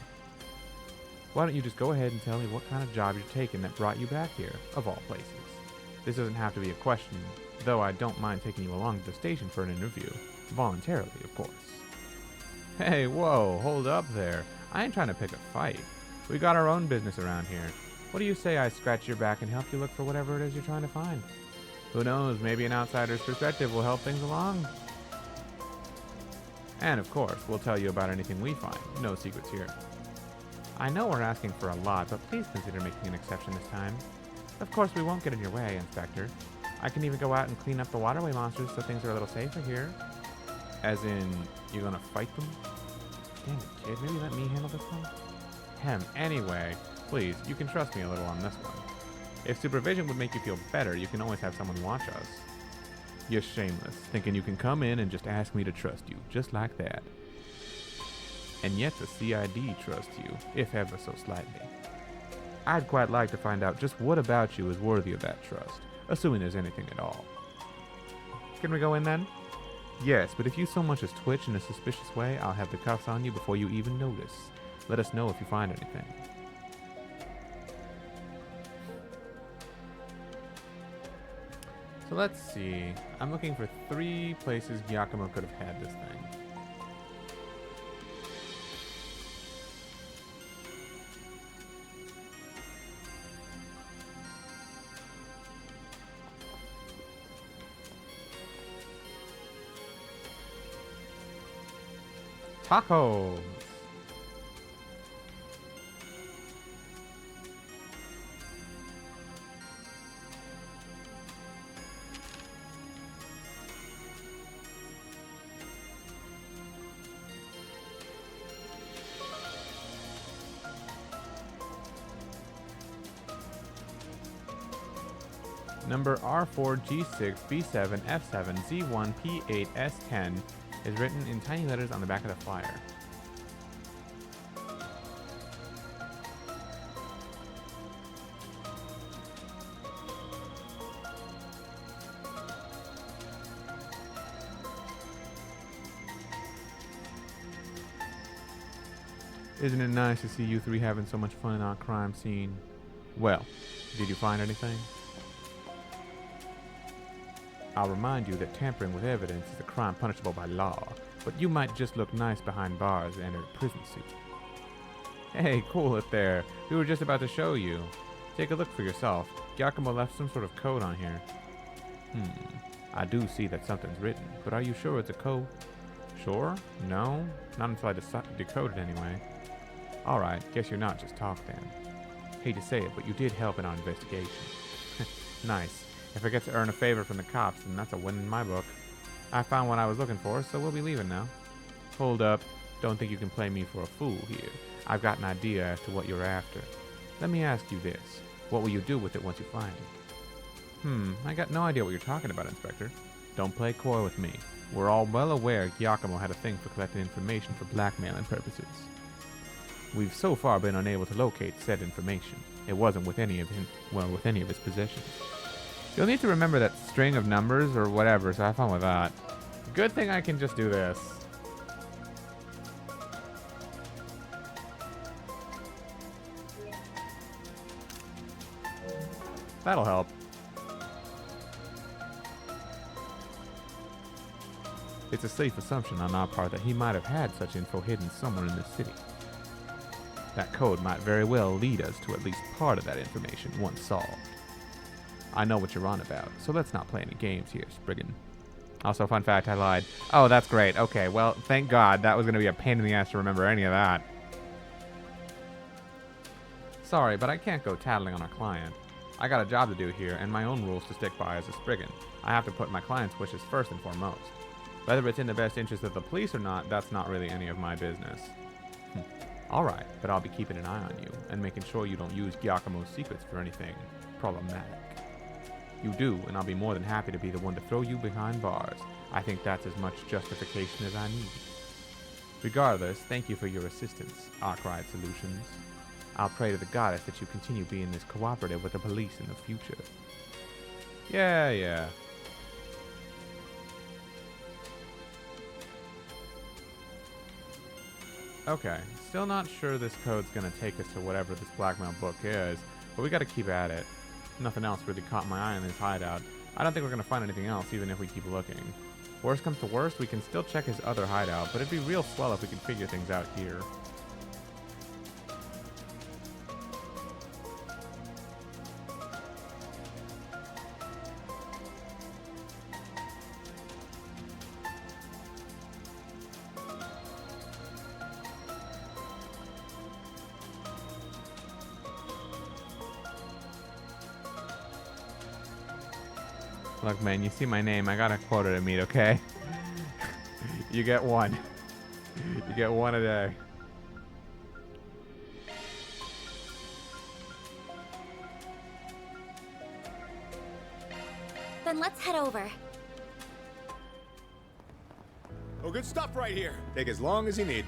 Why don't you just go ahead and tell me what kind of job you're taking that brought you back here, of all places? This doesn't have to be a question, though I don't mind taking you along to the station for an interview. Voluntarily, of course. Hey, whoa, hold up there. I ain't trying to pick a fight. We got our own business around here. What do you say I scratch your back and help you look for whatever it is you're trying to find? Who knows, maybe an outsider's perspective will help things along. And of course, we'll tell you about anything we find. No secrets here. I know we're asking for a lot, but please consider making an exception this time. Of course, we won't get in your way, Inspector. I can even go out and clean up the waterway monsters so things are a little safer here. As in, you're gonna fight them? Damn it, kid, maybe let me handle this one? Anyway, please, you can trust me a little on this one. If supervision would make you feel better, you can always have someone watch us. You're shameless, thinking you can come in and just ask me to trust you, just like that. And yet the CID trusts you, if ever so slightly. I'd quite like to find out just what about you is worthy of that trust, assuming there's anything at all. Can we go in then? Yes, but if you so much as twitch in a suspicious way, I'll have the cuffs on you before you even notice. Let us know if you find anything. So let's see. I'm looking for 3 places Giacomo could have had this thing. Tacos. Number R4, G6, B7, F7, Z1, P8, S10 is written in tiny letters on the back of the flyer. Isn't it nice to see you 3 having so much fun in our crime scene? Well, did you find anything? I'll remind you that tampering with evidence is a crime punishable by law, but you might just look nice behind bars and enter a prison suit. Hey, cool it there. We were just about to show you. Take a look for yourself. Giacomo left some sort of code on here. I do see that something's written, but are you sure it's a code? Sure? No? Not until I decode it anyway. Alright, guess you're not just talk then. Hate to say it, but you did help in our investigation. Nice. If I get to earn a favor from the cops, then that's a win in my book. I found what I was looking for, so we'll be leaving now. Hold up. Don't think you can play me for a fool here. I've got an idea as to what you're after. Let me ask you this. What will you do with it once you find it? I got no idea what you're talking about, Inspector. Don't play coy with me. We're all well aware Giacomo had a thing for collecting information for blackmailing purposes. We've so far been unable to locate said information. It wasn't with any of his possessions. You'll need to remember that string of numbers or whatever, so have fun with that. Good thing I can just do this. That'll help. It's a safe assumption on our part that he might have had such info hidden somewhere in this city. That code might very well lead us to at least part of that information once solved. I know what you're on about, so let's not play any games here, Spriggan. Also, fun fact, I lied. Oh, that's great. Okay, well, thank God. That was going to be a pain in the ass to remember any of that. Sorry, but I can't go tattling on our client. I got a job to do here, and my own rules to stick by as a Spriggan. I have to put my client's wishes first and foremost. Whether it's in the best interest of the police or not, that's not really any of my business. Alright, but I'll be keeping an eye on you, and making sure you don't use Giacomo's secrets for anything problematic. You do, and I'll be more than happy to be the one to throw you behind bars. I think that's as much justification as I need. Regardless, thank you for your assistance, Arkwright Solutions. I'll pray to the goddess that you continue being this cooperative with the police in the future. Yeah. Okay, still not sure this code's gonna take us to whatever this blackmail book is, but we gotta keep at it. Nothing else really caught my eye in his hideout. I don't think we're gonna find anything else, even if we keep looking. Worst comes to worst, we can still check his other hideout, but it'd be real swell if we could figure things out here. Look, man, you see my name. I got a quota to meet, okay? You get one. You get one a day. Then let's head over. Oh, good stuff right here. Take as long as you need.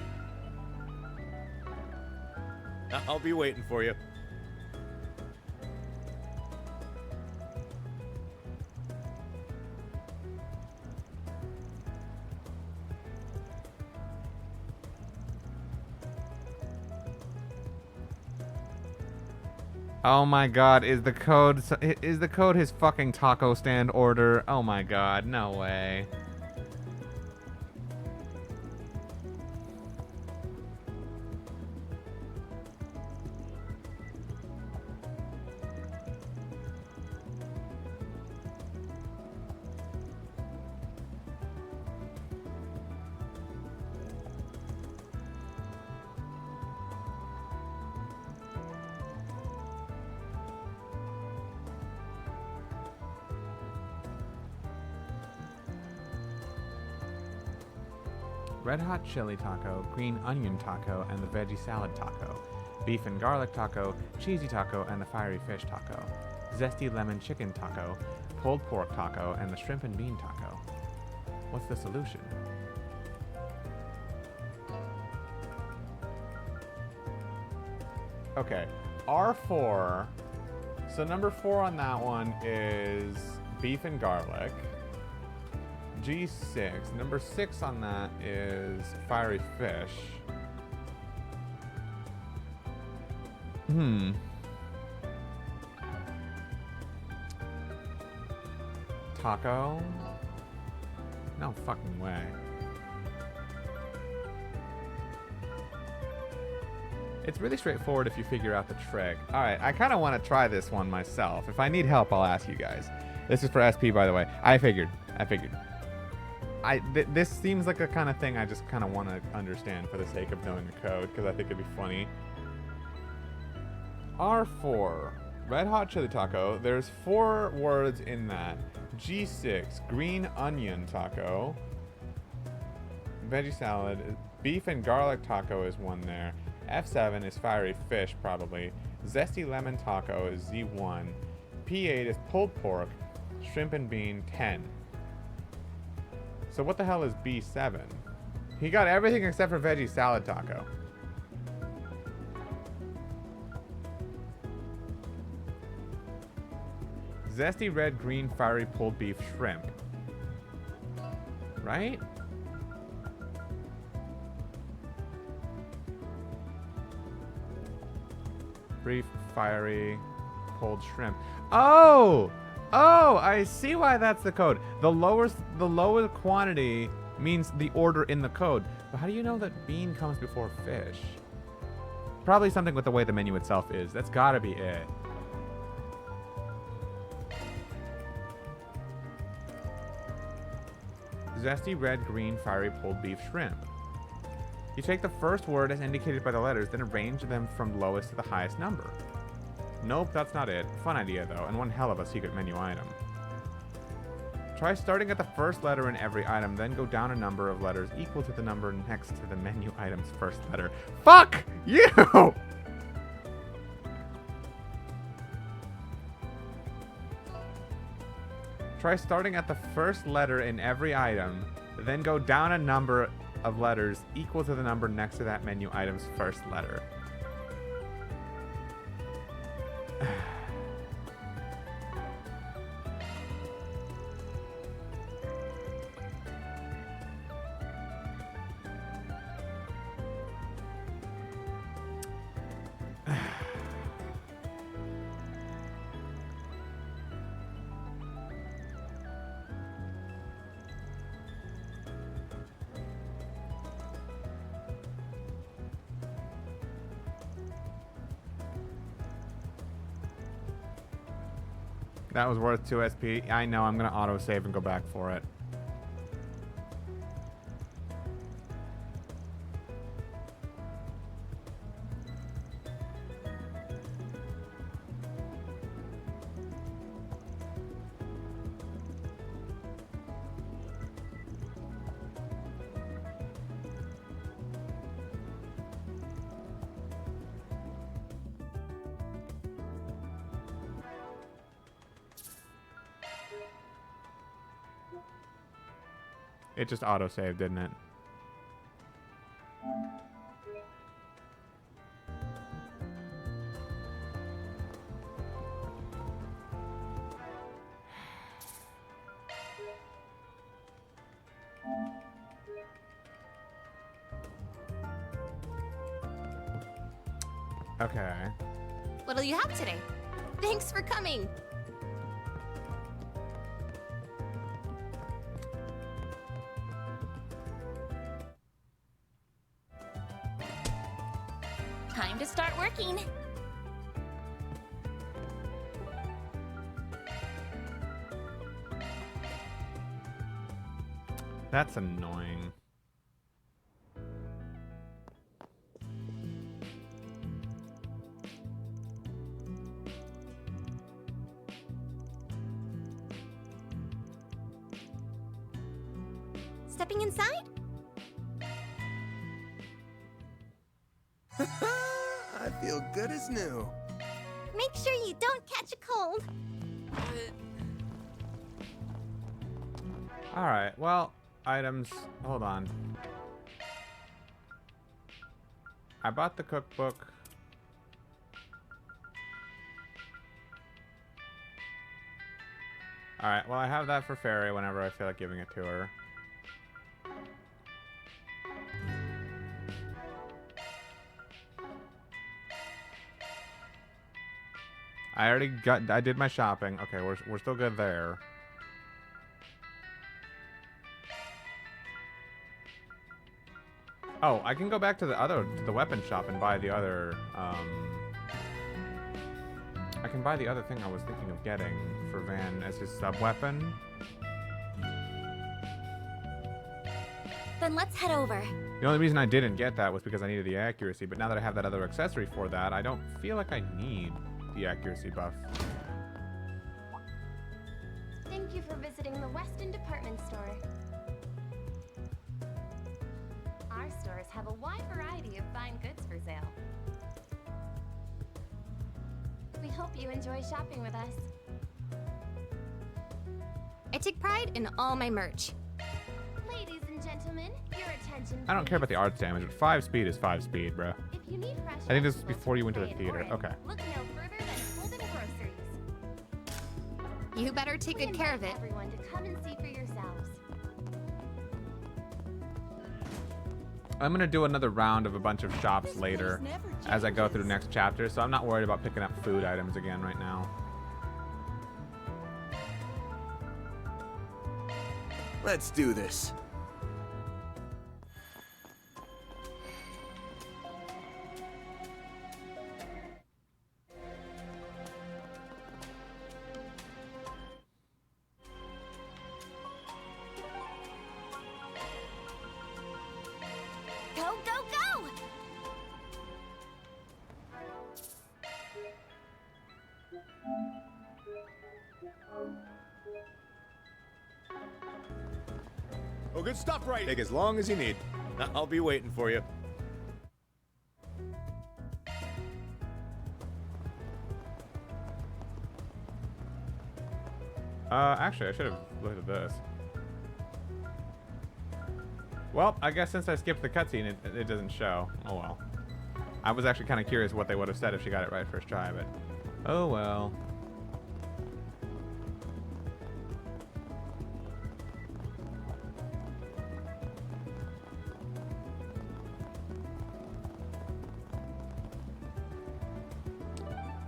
I'll be waiting for you. Oh my god, is the code his fucking taco stand order? Oh my god, no way. Red hot chili taco, green onion taco, and the veggie salad taco. Beef and garlic taco, cheesy taco, and the fiery fish taco. Zesty lemon chicken taco, pulled pork taco, and the shrimp and bean taco. What's the solution? Okay, R4. So number 4 on that one is beef and garlic. G6. Number 6 on that is fiery fish. Taco? No fucking way. It's really straightforward if you figure out the trick. All right, I kind of want to try this one myself. If I need help, I'll ask you guys. This is for SP, by the way. I figured. This seems like the kind of thing I just kind of want to understand for the sake of knowing the code, because I think it'd be funny. R4, Red Hot Chili Taco. There's 4 words in that. G6, Green Onion Taco. Veggie Salad. Beef and Garlic Taco is one there. F7 is Fiery Fish, probably. Zesty Lemon Taco is Z1. P8 is Pulled Pork. Shrimp and Bean, 10. So what the hell is B7? He got everything except for Veggie Salad Taco. Zesty Red Green Fiery Pulled Beef Shrimp. Right? Brief, fiery, pulled shrimp. Oh! Oh, I see why that's the code. The lower quantity means the order in the code. But how do you know that bean comes before fish? Probably something with the way the menu itself is. That's gotta be it. Zesty red, green, fiery pulled beef shrimp. You take the first word as indicated by the letters, then arrange them from lowest to the highest number. Nope, that's not it. Fun idea, though, and one hell of a secret menu item. Try starting at the first letter in every item, then go down a number of letters equal to the number next to the menu item's first letter. Fuck you! Try starting at the first letter in every item, then go down a number of letters equal to the number next to that menu item's first letter. That was worth 2 SP. I know, I'm gonna auto-save and go back for it. It just auto-saved, didn't it? Okay. What'll you have today? Thanks for coming. Time to start working. That's annoying. Stepping inside? I feel good as new. Make sure you don't catch a cold. Alright, well, items. Hold on. I bought the cookbook. Alright, well, I have that for Fairy whenever I feel like giving it to her. I did my shopping. Okay, we're still good there. Oh, I can go back to the weapon shop and buy the other, I can buy the other thing I was thinking of getting for Van as his sub-weapon. Then let's head over. The only reason I didn't get that was because I needed the accuracy, but now that I have that other accessory for that, I don't feel like I need the accuracy buff. Thank you for visiting the Weston Department Store. Our stores have a wide variety of fine goods for sale. We hope you enjoy shopping with us. I take pride in all my merch. Ladies and gentlemen, your attention. I don't care about the arts damage, but 5 speed is 5 speed, bro. If you need fresh I think this is before you went to the theater. Okay. look no further than Holden Groceries. You better take good care of it. Everyone to come and see for yourselves. I'm gonna do another round of a bunch of shops later as I go through the next chapter, so I'm not worried about picking up food items again right now. Let's do this. Go, go, go! Oh, good stuff right. Take as long as you need. I'll be waiting for you. Actually, I should have looked at this. Well, I guess since I skipped the cutscene, it doesn't show. Oh well. I was actually kind of curious what they would have said if she got it right first try, but oh well.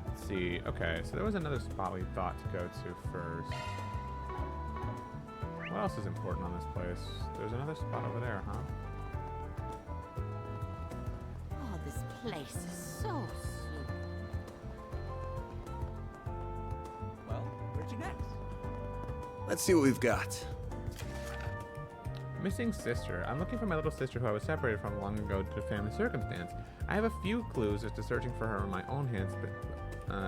Let's see. Okay, so there was another spot we thought to go to first. What else is important on this place? There's another spot over there, huh? Oh, this place is so sweet. Well, where'd you next? Let's see what we've got. Missing sister. I'm looking for my little sister who I was separated from long ago due to family circumstance. I have a few clues as to searching for her in my own hands, but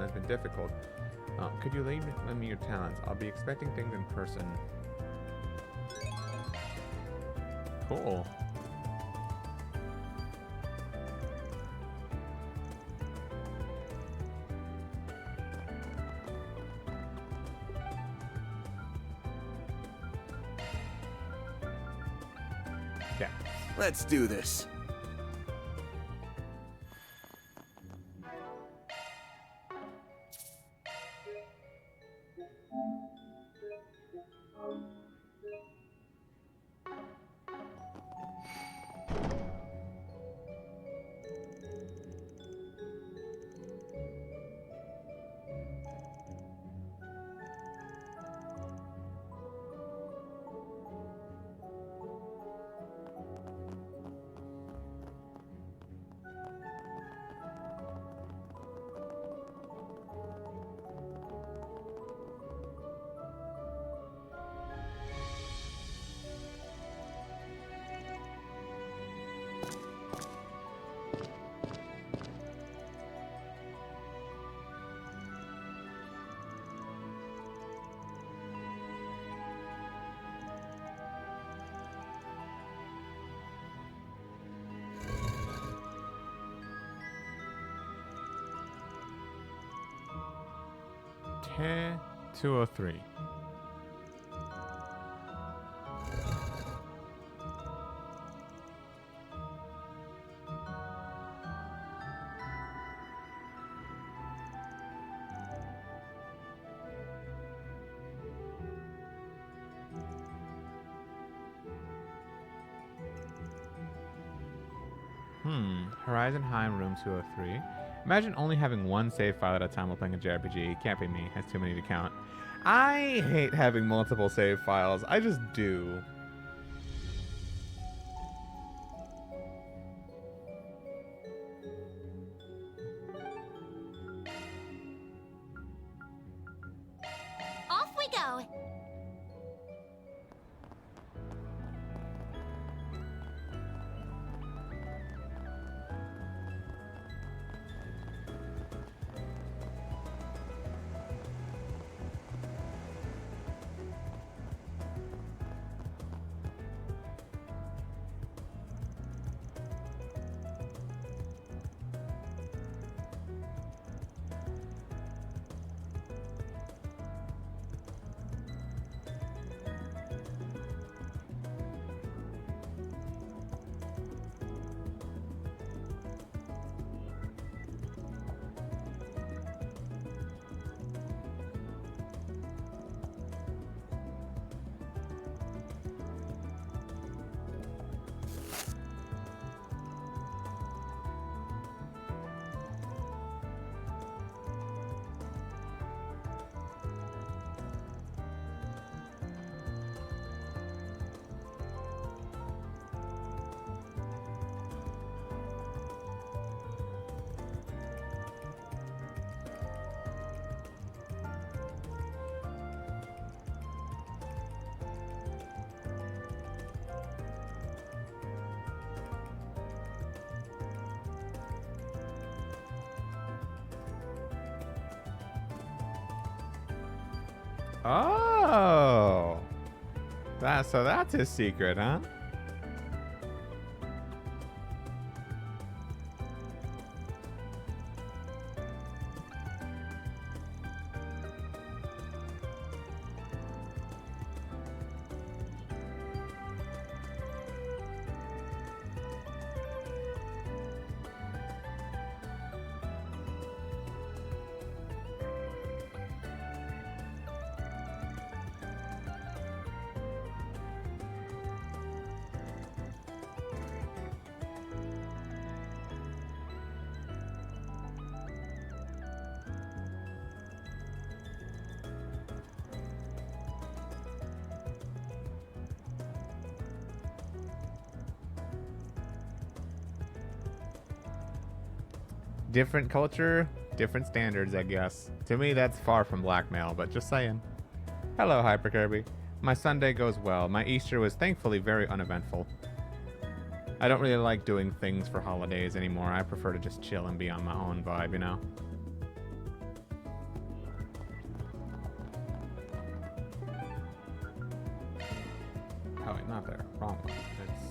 it's been difficult. Could you lend me your talents? I'll be expecting things in person. Cool. Yeah. Let's do this. T203. Horizon Heim, room 203. Imagine only having one save file at a time while playing a JRPG. Can't be me. That's too many to count. I hate having multiple save files. I just do. Oh. So that's his secret, huh? Different culture, different standards, I guess. To me, that's far from blackmail, but just saying. Hello, Hyper Kirby. My Sunday goes well. My Easter was thankfully very uneventful. I don't really like doing things for holidays anymore. I prefer to just chill and be on my own vibe, you know? Oh, wait, not there. Wrong one. It's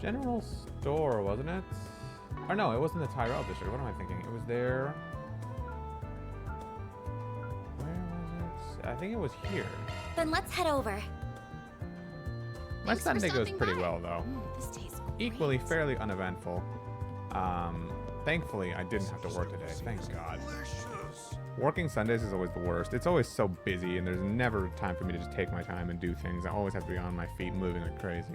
General Store, wasn't it? Or no, it wasn't the Tyrell District. What am I thinking? It was there. Where was it? I think it was here. Then let's head over. My Thanks for Sunday goes stopping pretty by. well, though. This tastes Equally fairly uneventful. Thankfully, I didn't have to work today. Thank God. Working Sundays is always the worst. It's always so busy, and there's never time for me to just take my time and do things. I always have to be on my feet, moving like crazy.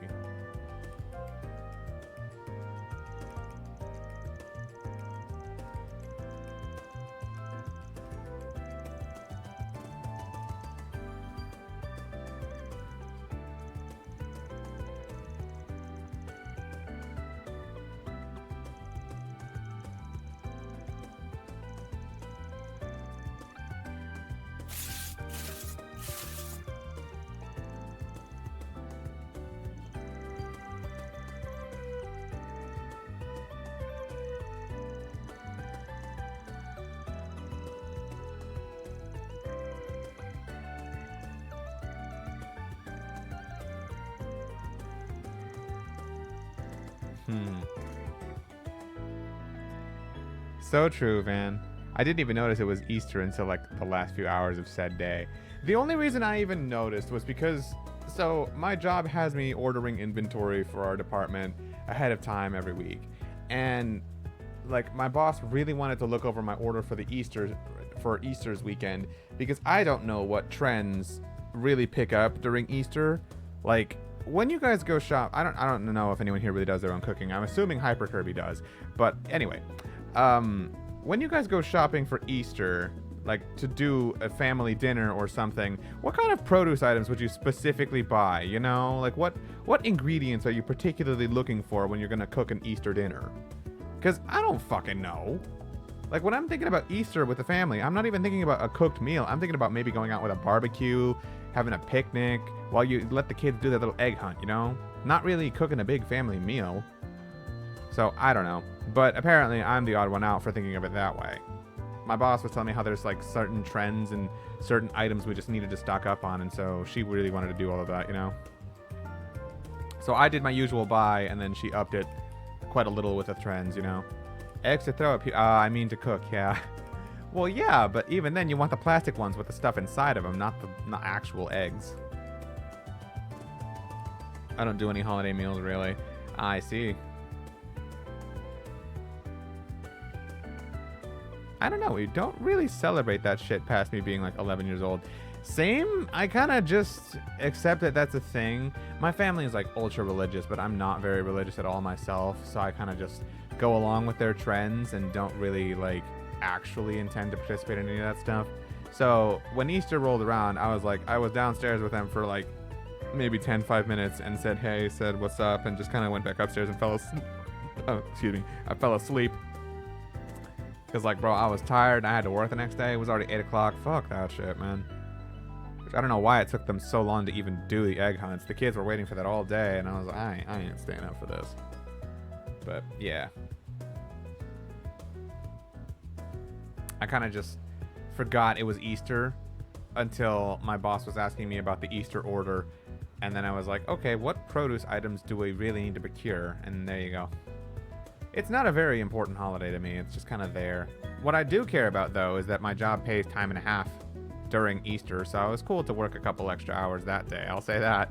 So true, Van. I didn't even notice it was Easter until like the last few hours of said day. The only reason I even noticed was because, so my job has me ordering inventory for our department ahead of time every week. And like my boss really wanted to look over my order for Easter's weekend because I don't know what trends really pick up during Easter. Like when you guys go shop, I don't know if anyone here really does their own cooking. I'm assuming Hyper Kirby does. But anyway, when you guys go shopping for Easter, like to do a family dinner or something, what kind of produce items would you specifically buy? You know, like what ingredients are you particularly looking for when you're gonna cook an Easter dinner? Because I don't fucking know. Like when I'm thinking about Easter with the family, I'm not even thinking about a cooked meal. I'm thinking about maybe going out with a barbecue, having a picnic, while you let the kids do their little egg hunt, you know? Not really cooking a big family meal. So I don't know. But apparently I'm the odd one out for thinking of it that way. My boss was telling me how there's like certain trends and certain items we just needed to stock up on, and so she really wanted to do all of that, you know? So I did my usual buy, and then she upped it quite a little with the trends, you know? Eggs to throw up, I mean to cook, yeah. Well, yeah, but even then you want the plastic ones with the stuff inside of them, not actual eggs. I don't do any holiday meals, really. I see. I don't know, we don't really celebrate that shit past me being like 11 years old. Same, I kind of just accept that that's a thing. My family is like ultra religious, but I'm not very religious at all myself, so I kind of just go along with their trends and don't really like actually intend to participate in any of that stuff. So when Easter rolled around, I was downstairs with them for like maybe 5 minutes and said hey, said what's up, and just kind of went back upstairs and fell asleep. Oh, excuse me, I fell asleep. Because, like, bro, I was tired and I had to work the next day. It was already 8 o'clock. Fuck that shit, man. Which I don't know why it took them so long to even do the egg hunts. The kids were waiting for that all day, and I was like, I ain't staying up for this. But, yeah. I kind of just forgot it was Easter until my boss was asking me about the Easter order. And then I was like, okay, what produce items do we really need to procure? And there you go. It's not a very important holiday to me. It's just kind of there. What I do care about, though, is that my job pays time and a half during Easter, so it was cool to work a couple extra hours that day. I'll say that.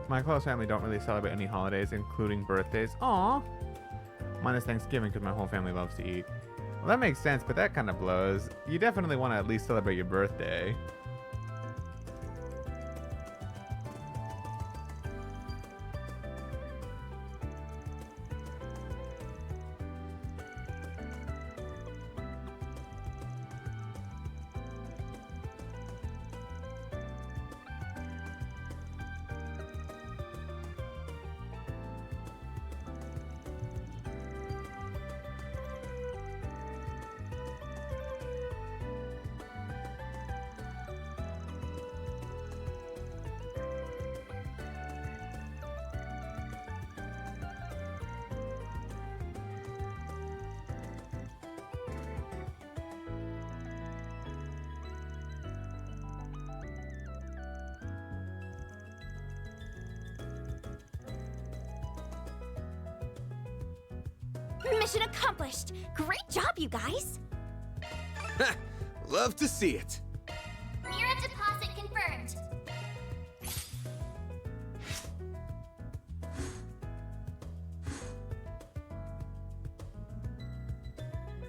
My close family don't really celebrate any holidays, including birthdays. Aww. Minus Thanksgiving, because my whole family loves to eat. Well, that makes sense, but that kind of blows. You definitely want to at least celebrate your birthday. Mission accomplished! Great job, you guys! Love to see it. Mirror deposit confirmed.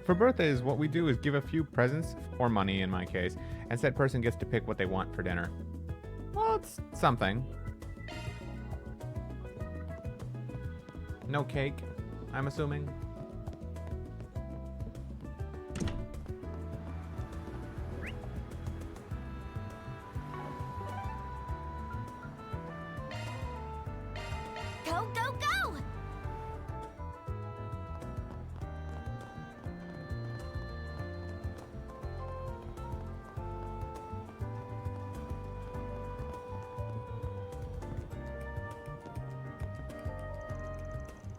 For birthdays, what we do is give a few presents, or money in my case, and said person gets to pick what they want for dinner. Well, it's something. No cake, I'm assuming. Go, go, go!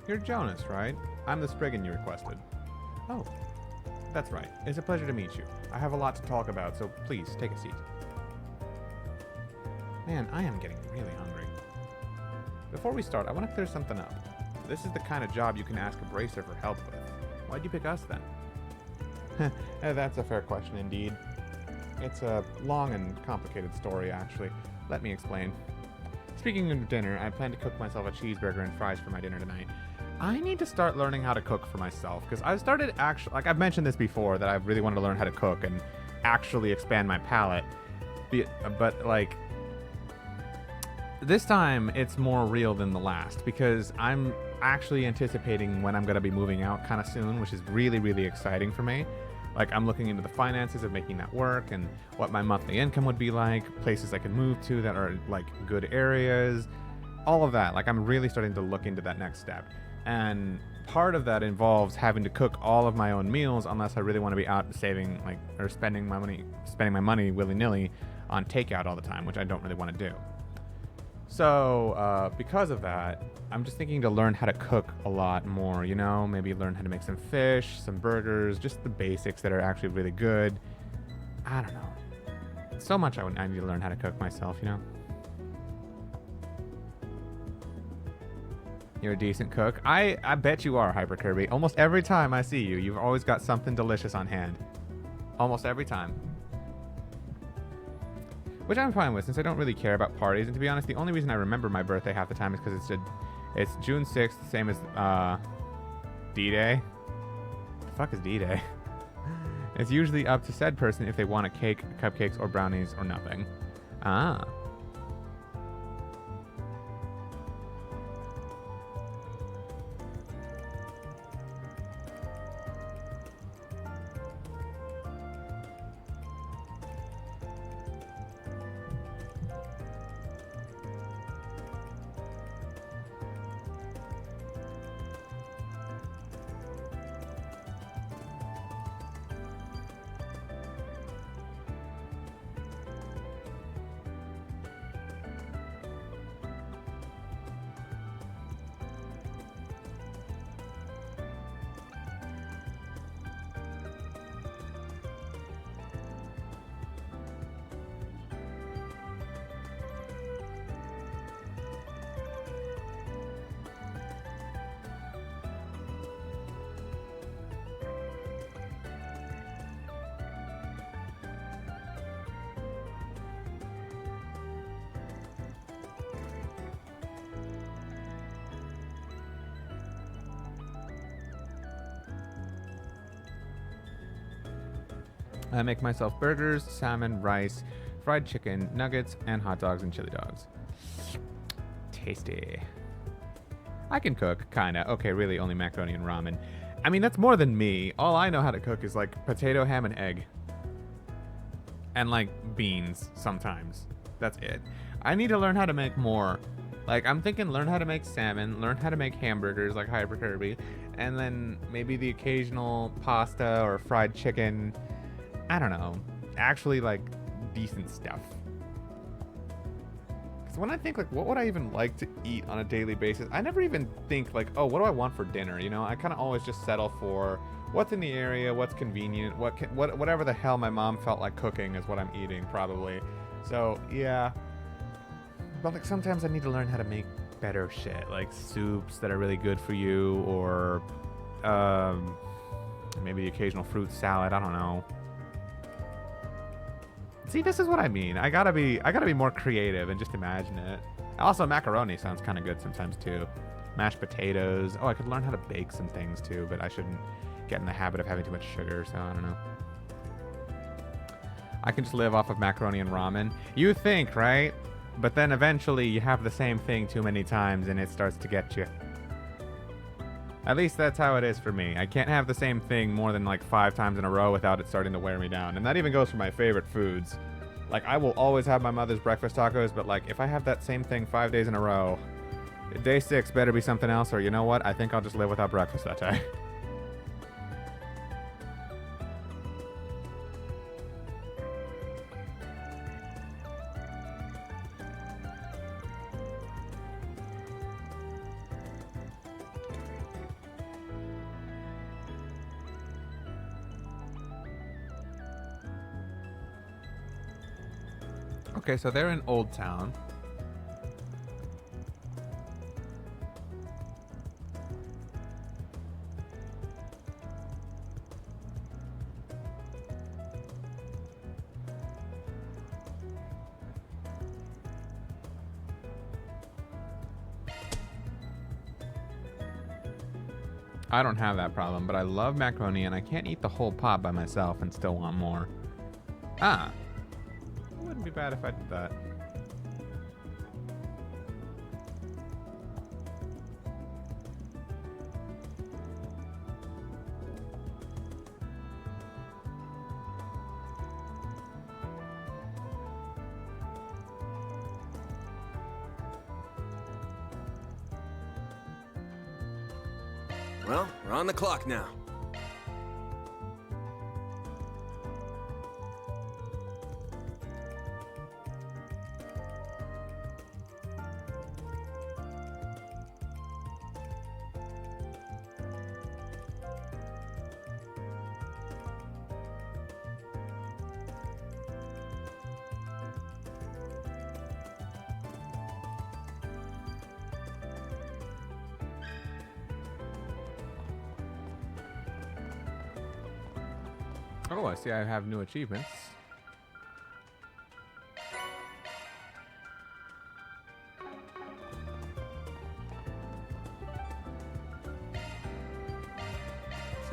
You're Jonas, right? I'm the Spriggan you requested. Oh, that's right. It's a pleasure to meet you. I have a lot to talk about, so please, take a seat. Man, I am getting really hungry. Before we start, I want to clear something up. This is the kind of job you can ask a bracer for help with. Why'd you pick us then? That's a fair question indeed. It's a long and complicated story, actually. Let me explain. Speaking of dinner, I plan to cook myself a cheeseburger and fries for my dinner tonight. I need to start learning how to cook for myself, because I've started actually, like I've mentioned this before, that I really wanted to learn how to cook and actually expand my palate. But like, this time it's more real than the last, because I'm actually anticipating when I'm going to be moving out kind of soon, which is really, really exciting for me. Like, I'm looking into the finances of making that work and what my monthly income would be like, places I could move to that are like good areas, all of that. Like, I'm really starting to look into that next step. And part of that involves having to cook all of my own meals unless I really want to be out saving, like, or spending my money willy-nilly on takeout all the time, which I don't really want to do. So, because of that, I'm just thinking to learn how to cook a lot more, you know? Maybe learn how to make some fish, some burgers, just the basics that are actually really good. I don't know. So much I need to learn how to cook myself, you know? You're a decent cook. I bet you are, Hyper Kirby. Almost every time I see you, you've always got something delicious on hand. Almost every time. Which I'm fine with, since I don't really care about parties. And to be honest, the only reason I remember my birthday half the time is because it's June 6th, same as D-Day. The fuck is D-Day? It's usually up to said person if they want a cake, cupcakes, or brownies, or nothing. Ah. I make myself burgers, salmon, rice, fried chicken, nuggets, and hot dogs and chili dogs. Tasty. I can cook, kinda. Okay, really only macaroni and ramen. I mean, that's more than me. All I know how to cook is like potato, ham, and egg. And like beans sometimes. That's it. I need to learn how to make more. Like, I'm thinking learn how to make salmon, learn how to make hamburgers like Hyper Kirby, and then maybe the occasional pasta or fried chicken. I don't know. Actually, like, decent stuff. Because when I think, like, what would I even like to eat on a daily basis? I never even think, like, oh, what do I want for dinner? You know, I kind of always just settle for what's in the area, what's convenient, whatever the hell my mom felt like cooking is what I'm eating, probably. So, yeah. But, like, sometimes I need to learn how to make better shit. Like, soups that are really good for you, or maybe the occasional fruit salad. I don't know. See, this is what I mean. I gotta be more creative and just imagine it. Also, macaroni sounds kind of good sometimes too. Mashed potatoes. Oh, I could learn how to bake some things too, but I shouldn't get in the habit of having too much sugar, so I don't know. I can just live off of macaroni and ramen. You think, right? But then eventually you have the same thing too many times and it starts to get you. At least that's how it is for me. I can't have the same thing more than like 5 times in a row without it starting to wear me down. And that even goes for my favorite foods. Like, I will always have my mother's breakfast tacos, but like, if I have that same thing 5 days in a row, day 6 better be something else, or you know what? I think I'll just live without breakfast that day. Okay, so they're in Old Town. I don't have that problem, but I love macaroni and I can't eat the whole pot by myself and still want more. Ah. Wouldn't be bad if I did that. Well, we're on the clock now. Oh, I see I have new achievements.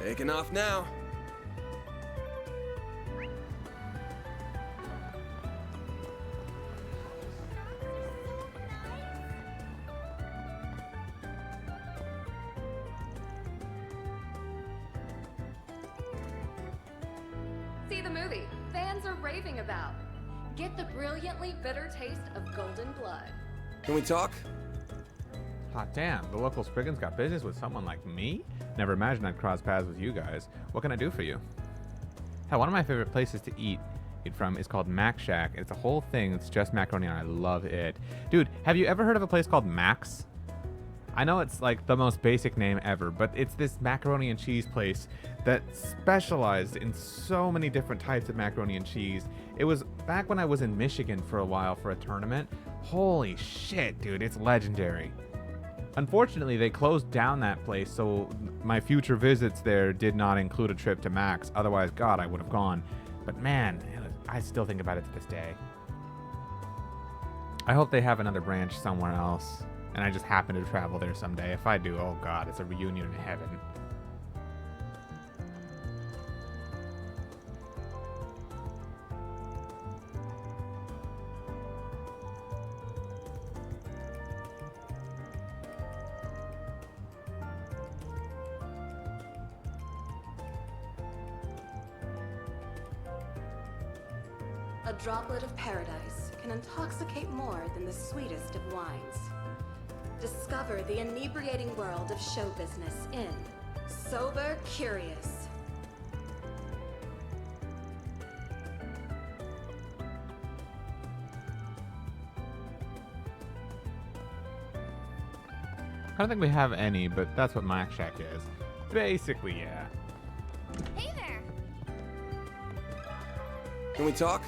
Taking off now. See the movie fans are raving about. Get the brilliantly bitter taste of golden blood. Can we talk? Hot damn, the local Spriggans got business with someone like me? Never imagined I'd cross paths with you guys. What can I do for you? Hell, one of my favorite places to eat from is called Mac Shack. It's a whole thing. It's just macaroni and I love it. Dude, have you ever heard of a place called Mac's? I know it's like the most basic name ever, but it's this macaroni and cheese place that specialized in so many different types of macaroni and cheese. It was back when I was in Michigan for a while for a tournament. Holy shit, dude, it's legendary. Unfortunately, they closed down that place, so my future visits there did not include a trip to Mac's. Otherwise, God, I would have gone. But man, I still think about it to this day. I hope they have another branch somewhere else, and I just happen to travel there someday. If I do, oh God, it's a reunion in heaven. A droplet of paradise can intoxicate more than the sweetest of wines. Discover the inebriating world of show business in Sober Curious. I don't think we have any, but that's what Max Shack is. Basically, yeah. Hey there. Can we talk?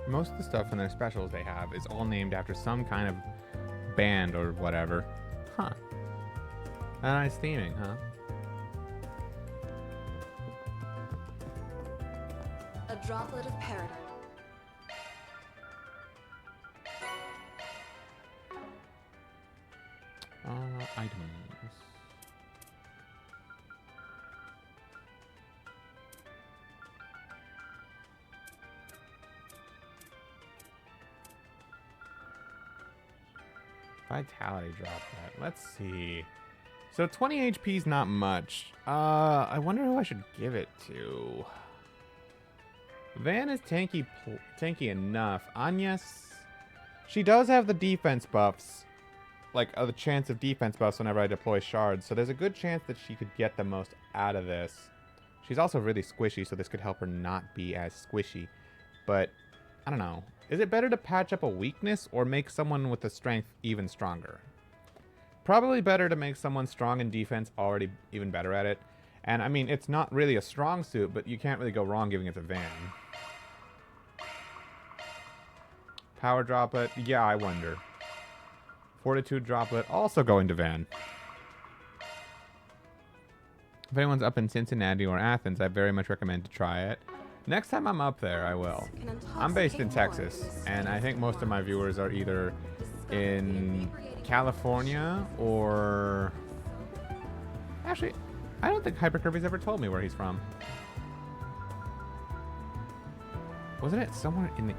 Most of the stuff in their specials they have is all named after some kind of band or whatever. Huh. A nice theming, huh? A droplet of paradise. Items. Vitality drop that. Let's see. So 20 HP is not much. I wonder who I should give it to. Van is tanky enough. Agnes, she does have the defense buffs. Like, the chance of defense buffs whenever I deploy shards. So there's a good chance that she could get the most out of this. She's also really squishy, so this could help her not be as squishy. But, I don't know. Is it better to patch up a weakness or make someone with the strength even stronger? Probably better to make someone strong in defense already even better at it. And, I mean, it's not really a strong suit, but you can't really go wrong giving it to Van. Power droplet? Yeah, I wonder. Fortitude droplet also going to Van. If anyone's up in Cincinnati or Athens, I very much recommend to try it. Next time I'm up there, I will. I'm based in Texas, and I think most of my viewers are either in California or... Actually, I don't think Hyper Kirby's ever told me where he's from. Wasn't it somewhere in the...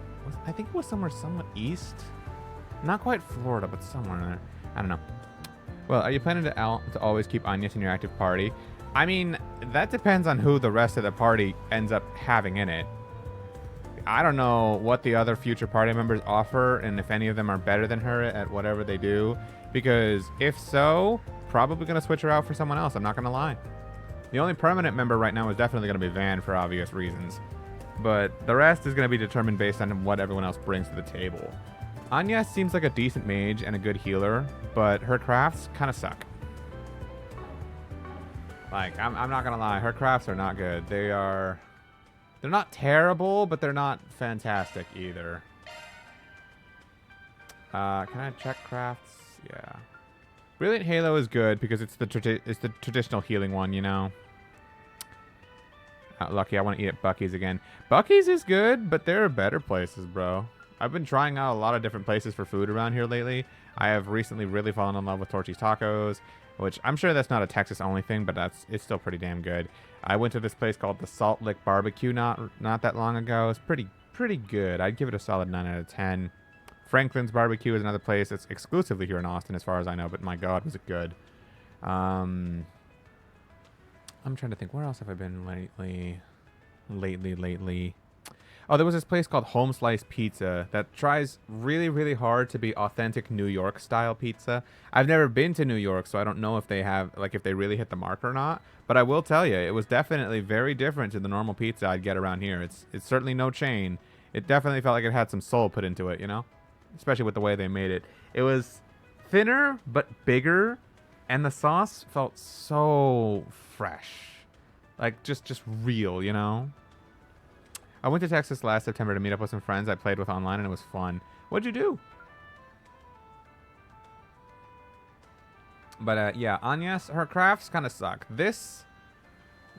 I think it was somewhere somewhat east? Not quite Florida, but somewhere in there. I don't know. Well, are you planning to always keep Agnes in your active party? I mean, that depends on who the rest of the party ends up having in it. I don't know what the other future party members offer and if any of them are better than her at whatever they do. Because if so, probably going to switch her out for someone else. I'm not going to lie. The only permanent member right now is definitely going to be Van for obvious reasons. But the rest is going to be determined based on what everyone else brings to the table. Anya seems like a decent mage and a good healer, but her crafts kind of suck. Like, I'm not gonna lie, her crafts are not good. They're not terrible, but they're not fantastic either. Can I check crafts? Yeah. Brilliant Halo is good because it's the traditional healing one, you know. Lucky, I want to eat at Bucky's again. Bucky's is good, but there are better places, bro. I've been trying out a lot of different places for food around here lately. I have recently really fallen in love with Torchy's Tacos, which I'm sure that's not a Texas-only thing, but it's still pretty damn good. I went to this place called the Salt Lick Barbecue not that long ago. It's pretty good. I'd give it a solid 9 out of 10. Franklin's Barbecue is another place that's exclusively here in Austin, as far as I know. But my God, was it good? I'm trying to think. Where else have I been lately? Lately. Oh, there was this place called Home Slice Pizza that tries really, really hard to be authentic New York style pizza. I've never been to New York, so I don't know if they have, like, if they really hit the mark or not. But I will tell you, it was definitely very different to the normal pizza I'd get around here. It's certainly no chain. It definitely felt like it had some soul put into it, you know? Especially with the way they made it. It was thinner, but bigger, and the sauce felt so fresh. Like, just real, you know? I went to Texas last September to meet up with some friends I played with online, and it was fun. What'd you do? But yeah, Anya's, her crafts kind of suck. This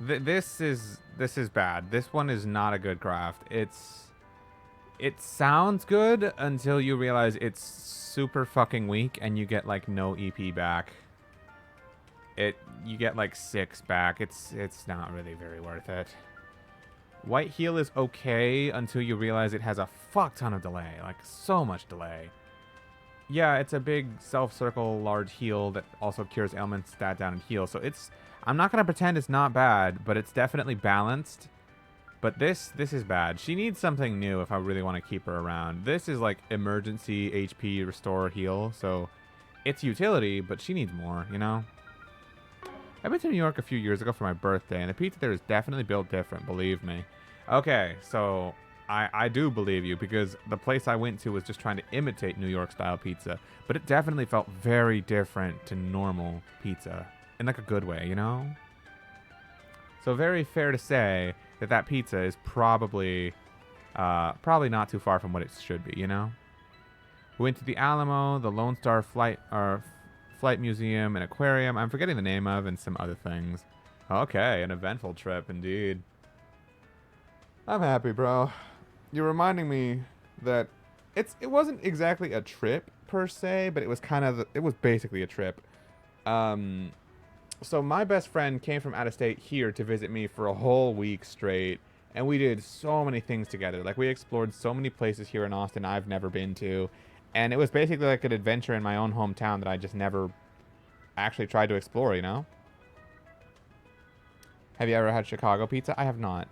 is bad. This one is not a good craft. It sounds good until you realize it's super fucking weak, and you get like no EP back. You get like 6 back. It's not really very worth it. White Heel is okay until you realize it has a fuck ton of delay. Like, so much delay. Yeah, it's a big self-circle large heal that also cures ailments, stat down, and heal. So I'm not going to pretend it's not bad, but it's definitely balanced. But this is bad. She needs something new if I really want to keep her around. This is like emergency HP restore heal. So it's utility, but she needs more, you know? I went to New York a few years ago for my birthday, and the pizza there is definitely built different, believe me. Okay, so I do believe you, because the place I went to was just trying to imitate New York-style pizza, but it definitely felt very different to normal pizza, in like a good way, you know? So very fair to say that pizza is probably not too far from what it should be, you know? We went to the Alamo, the Lone Star Flight Museum and Aquarium. I'm forgetting the name of, and some other things. Okay, an eventful trip indeed. I'm happy, bro. You're reminding me that it wasn't exactly a trip per se, but it was basically a trip. So my best friend came from out of state here to visit me for a whole week straight, and we did so many things together. Like, we explored so many places here in Austin I've never been to. And it was basically like an adventure in my own hometown that I just never actually tried to explore, you know? Have you ever had Chicago pizza? I have not.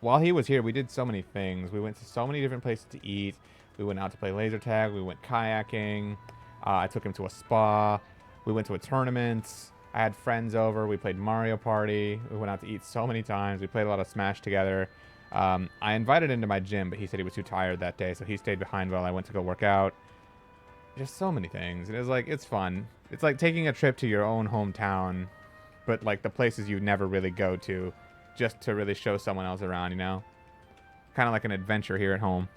While he was here, we did so many things. We went to so many different places to eat. We went out to play laser tag. We went kayaking. I took him to a spa. We went to a tournament. I had friends over. We played Mario Party. We went out to eat so many times. We played a lot of Smash together. I invited him to my gym, but he said he was too tired that day, so he stayed behind while I went to go work out. Just so many things. And it was like, it's fun. It's like taking a trip to your own hometown, but like the places you never really go to, just to really show someone else around, you know? Kind of like an adventure here at home.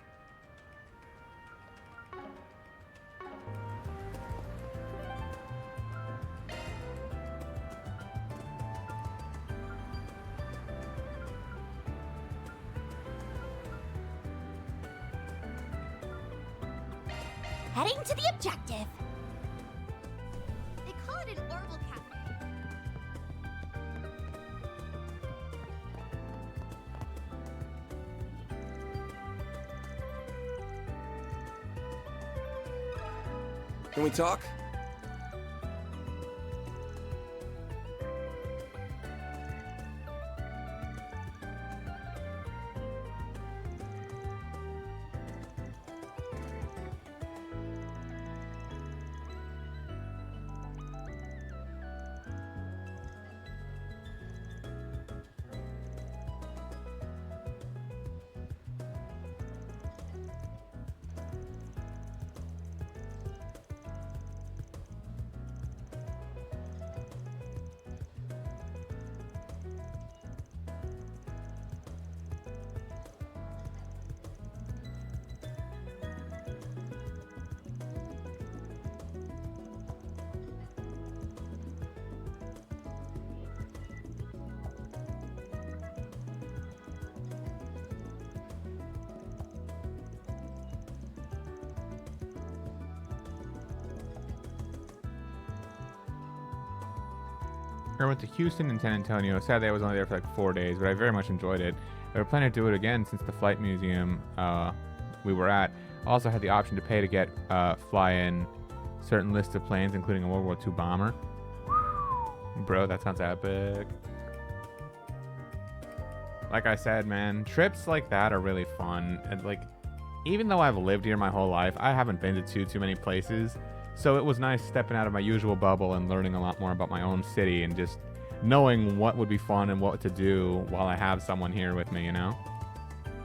Heading to the objective. They call it an Orville Cafe. Can we talk? I went to Houston and San Antonio. Sadly, I was only there for like 4 days, but I very much enjoyed it. I were planning to do it again since the flight museum we were at Also had the option to pay to get fly in certain lists of planes, including a World War II bomber. Bro, that sounds epic. Like I said, man, trips like that are really fun. And like, even though I've lived here my whole life, I haven't been to too many places. So it was nice stepping out of my usual bubble and learning a lot more about my own city and just knowing what would be fun and what to do while I have someone here with me, you know?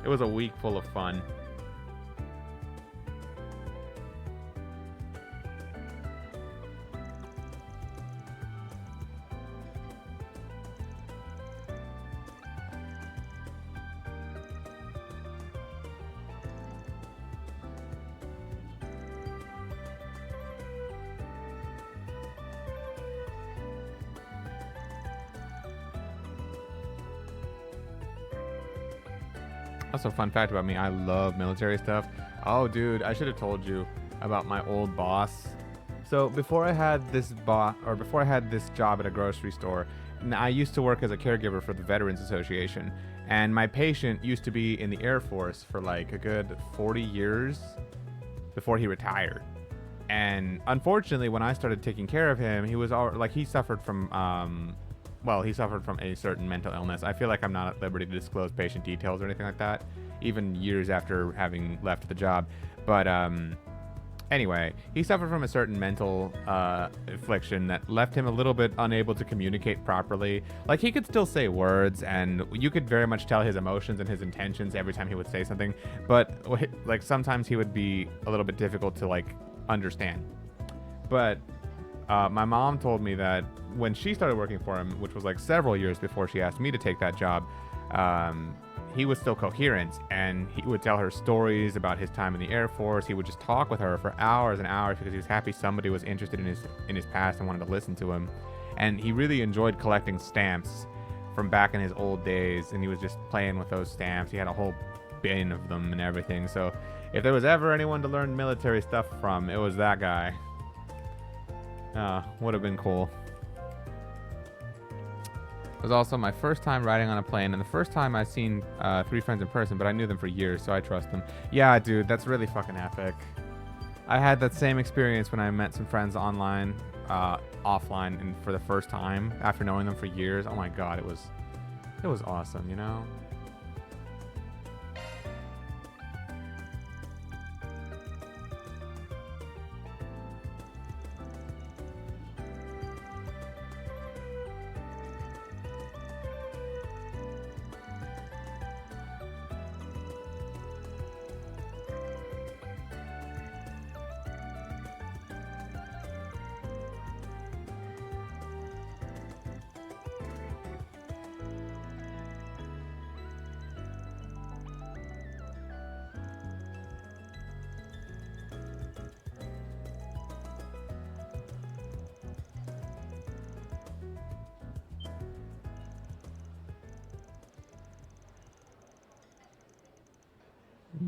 It was a week full of fun. Also, fun fact about me, I love military stuff. Oh, dude, I should have told you about my old boss. So before I had this job at a grocery store, I used to work as a caregiver for the Veterans Association. And my patient used to be in the Air Force for like a good 40 years before he retired. And unfortunately, when I started taking care of him, he suffered from he suffered from a certain mental illness. I feel like I'm not at liberty to disclose patient details or anything like that, even years after having left the job. But anyway, he suffered from a certain mental affliction that left him a little bit unable to communicate properly. Like, he could still say words, and you could very much tell his emotions and his intentions every time he would say something. But like, sometimes he would be a little bit difficult to like understand. But my mom told me that when she started working for him, which was like several years before she asked me to take that job, he was still coherent, and he would tell her stories about his time in the Air Force. He would just talk with her for hours and hours because he was happy somebody was interested in his past and wanted to listen to him. And he really enjoyed collecting stamps from back in his old days, and he was just playing with those stamps. He had a whole bin of them and everything. So if there was ever anyone to learn military stuff from, it was that guy. Would have been cool. It was also my first time riding on a plane, and the first time I've seen 3 friends in person, but I knew them for years, so I trust them. Yeah, dude, that's really fucking epic. I had that same experience when I met some friends online, offline, and for the first time after knowing them for years. Oh my god, it was awesome, you know?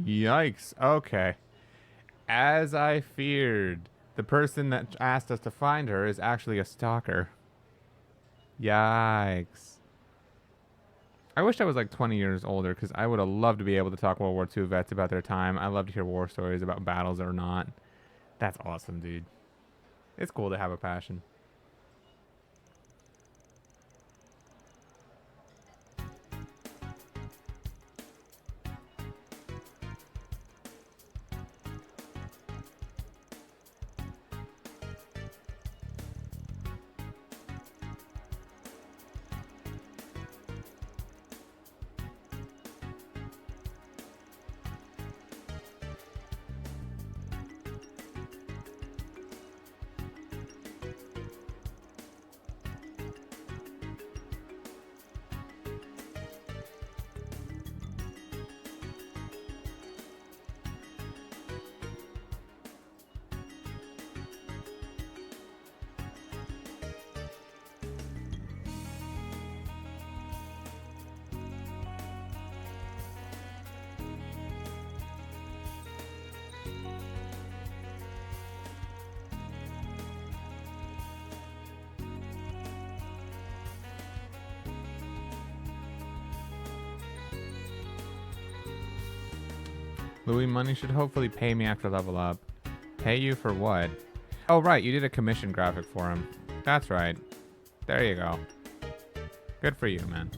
Yikes. Okay. As I feared, the person that asked us to find her is actually a stalker. Yikes. I wish I was like 20 years older, because I would have loved to be able to talk World War II vets about their time. I love to hear war stories about battles or not. That's awesome, dude. It's cool to have a passion. Louis money should hopefully pay me after level up. Pay you for what? Oh, right, you did a commission graphic for him. That's right. There you go. Good for you, man.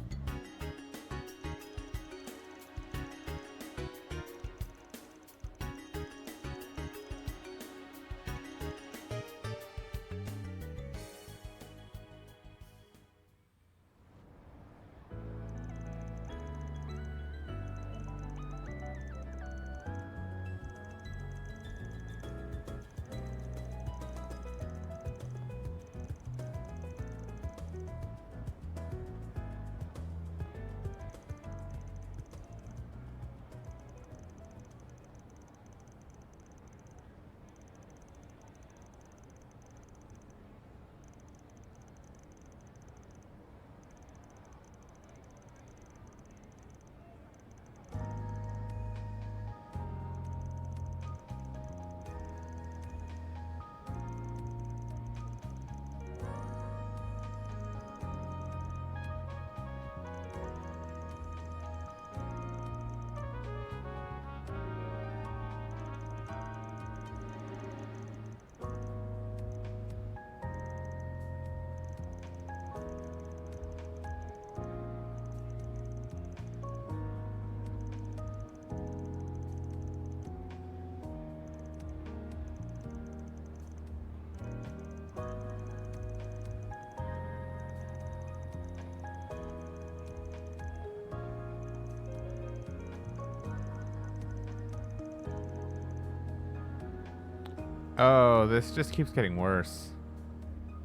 Oh, this just keeps getting worse.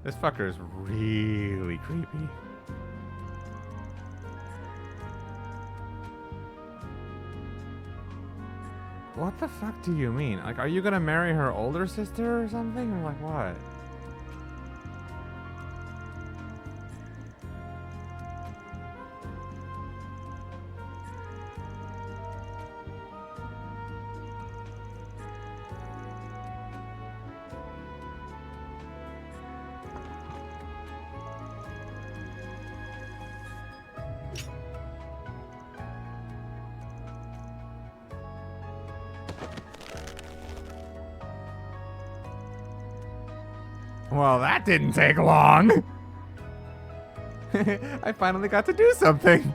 This fucker is really creepy. What the fuck do you mean? Like, are you gonna marry her older sister or something? Or like what? Well, that didn't take long. I finally got to do something.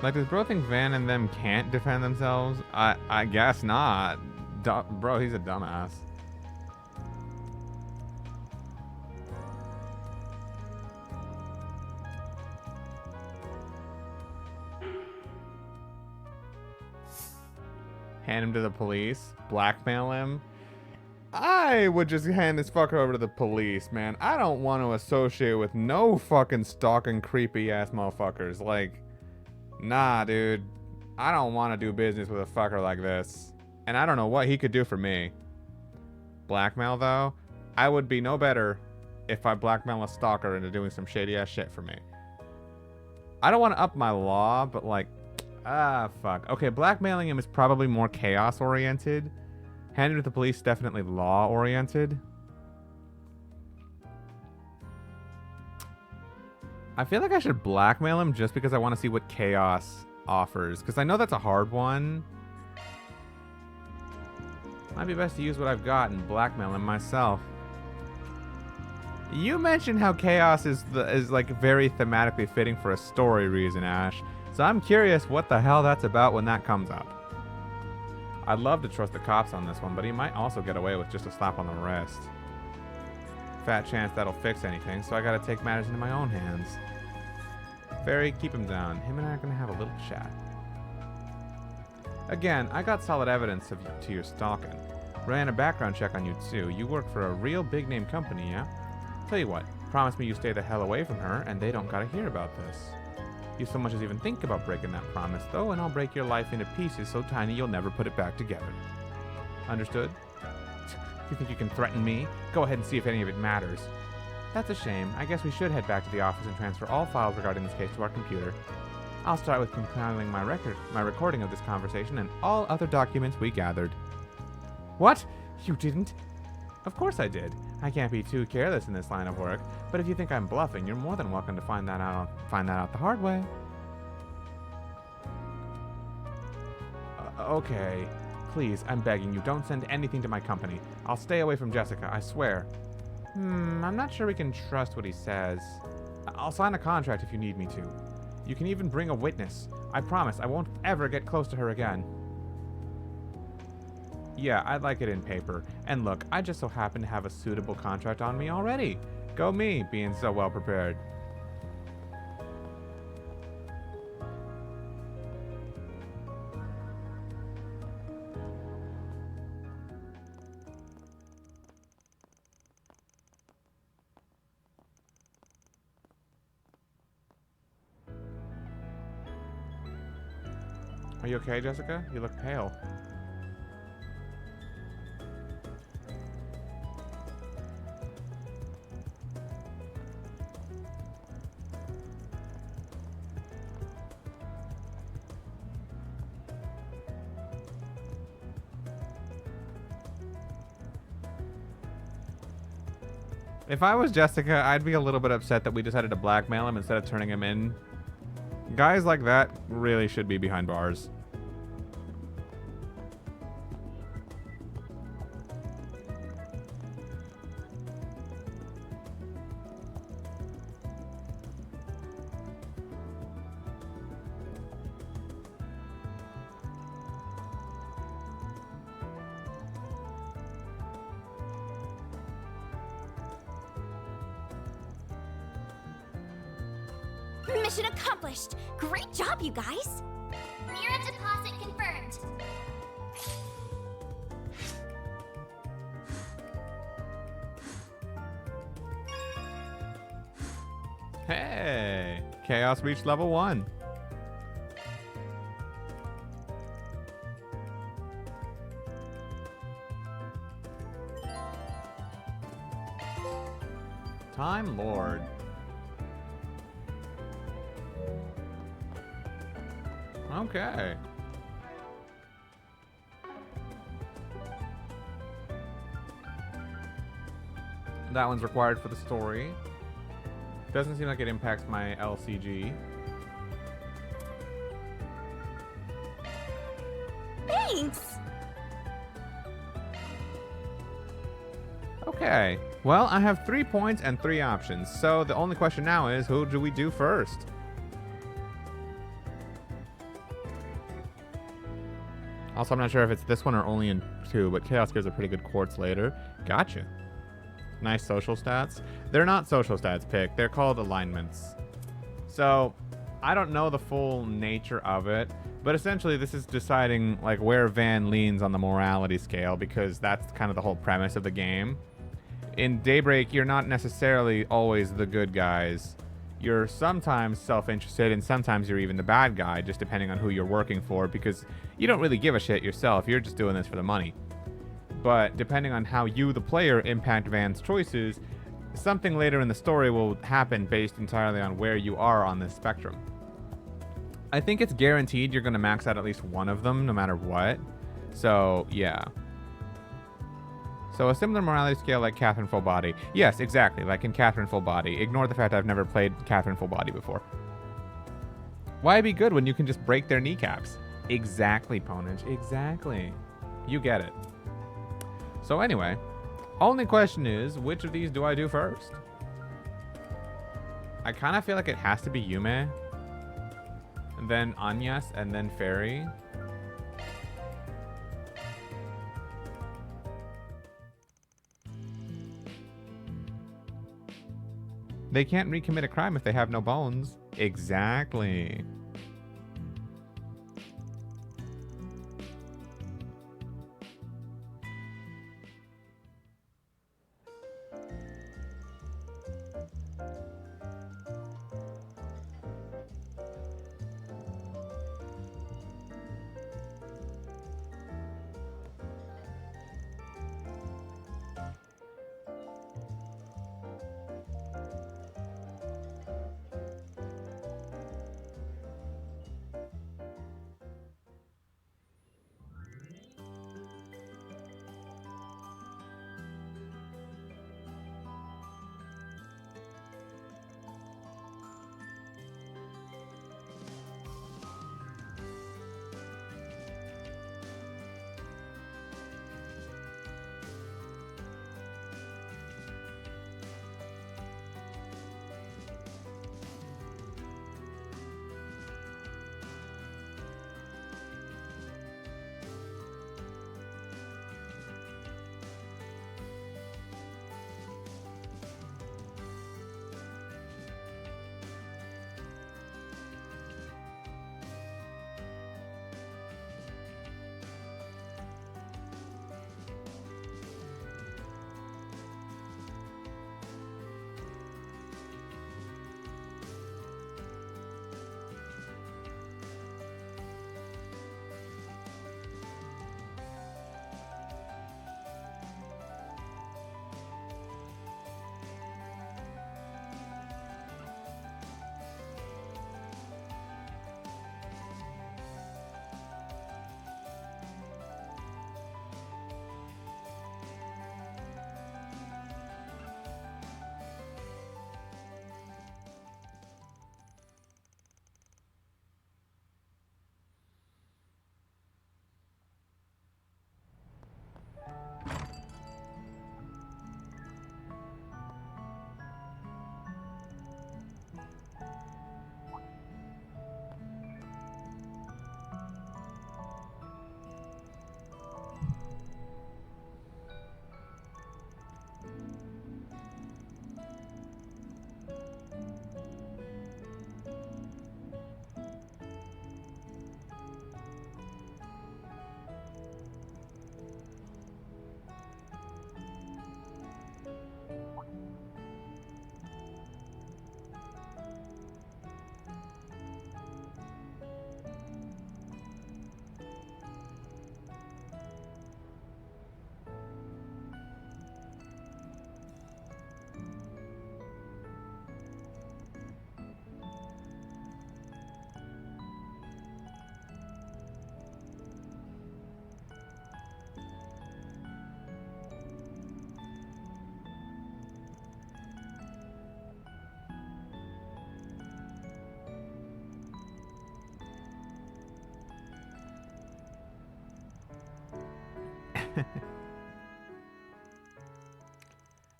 Like, does bro think Van and them can't defend themselves? I guess not. Bro, he's a dumbass. Hand him to the police, blackmail him. I would just hand this fucker over to the police, man. I don't want to associate with no fucking stalking creepy ass motherfuckers. Like, nah, dude. I don't want to do business with a fucker like this. And I don't know what he could do for me. Blackmail, though? I would be no better if I blackmail a stalker into doing some shady ass shit for me. I don't want to up my law, but like, fuck. Okay, blackmailing him is probably more chaos-oriented. Handing it to the police, definitely law-oriented. I feel like I should blackmail him just because I want to see what chaos offers. Because I know that's a hard one. Might be best to use what I've got and blackmail him myself. You mentioned how chaos is like very thematically fitting for a story reason, Ash. So I'm curious what the hell that's about when that comes up. I'd love to trust the cops on this one, but he might also get away with just a slap on the wrist. Fat chance that'll fix anything, so I gotta take matters into my own hands. Fairy, keep him down. Him and I are gonna have a little chat. Again, I got solid evidence to your stalking. Ran a background check on you too. You work for a real big name company, yeah? Tell you what, promise me you stay the hell away from her and they don't gotta hear about this. You so much as even think about breaking that promise, though, and I'll break your life into pieces so tiny you'll never put it back together. Understood? You think you can threaten me? Go ahead and see if any of it matters. That's a shame. I guess we should head back to the office and transfer all files regarding this case to our computer. I'll start with compiling my recording of this conversation and all other documents we gathered. What? You didn't? Of course I did. I can't be too careless in this line of work, but if you think I'm bluffing, you're more than welcome to find that out the hard way. Okay. Please, I'm begging you, don't send anything to my company. I'll stay away from Jessica, I swear. I'm not sure we can trust what he says. I'll sign a contract if you need me to. You can even bring a witness. I promise I won't ever get close to her again. Yeah, I'd like it in paper. And look, I just so happen to have a suitable contract on me already. Go me, being so well prepared. Are you okay, Jessica? You look pale. If I was Jessica, I'd be a little bit upset that we decided to blackmail him instead of turning him in. Guys like that really should be behind bars. Mission accomplished! Great job, you guys! Mira deposit confirmed. Hey! Chaos reached level 1. Time Lord. Okay. That one's required for the story. Doesn't seem like it impacts my LCG. Thanks! Okay. Well, I have 3 points and 3 options. So the only question now is, who do we do first? Also, I'm not sure if it's this one or only in 2, but Chaos gives a pretty good quartz later. Gotcha. Nice social stats. They're not social stats, Pick. They're called alignments. So, I don't know the full nature of it, but essentially this is deciding like where Van leans on the morality scale, because that's kind of the whole premise of the game. In Daybreak, you're not necessarily always the good guys. You're sometimes self-interested, and sometimes you're even the bad guy, just depending on who you're working for, because you don't really give a shit yourself. You're just doing this for the money. But depending on how you, the player, impact Van's choices, something later in the story will happen based entirely on where you are on this spectrum. I think it's guaranteed you're going to max out at least one of them, no matter what. So, yeah. So a similar morality scale like Catherine Full Body. Yes, exactly, like in Catherine Full Body. Ignore the fact I've never played Catherine Full Body before. Why be good when you can just break their kneecaps? Exactly, Ponage, exactly. You get it. So anyway, only question is, which of these do I do first? I kind of feel like it has to be Yume, and then Anyas, and then Fairy. They can't recommit a crime if they have no bones. Exactly.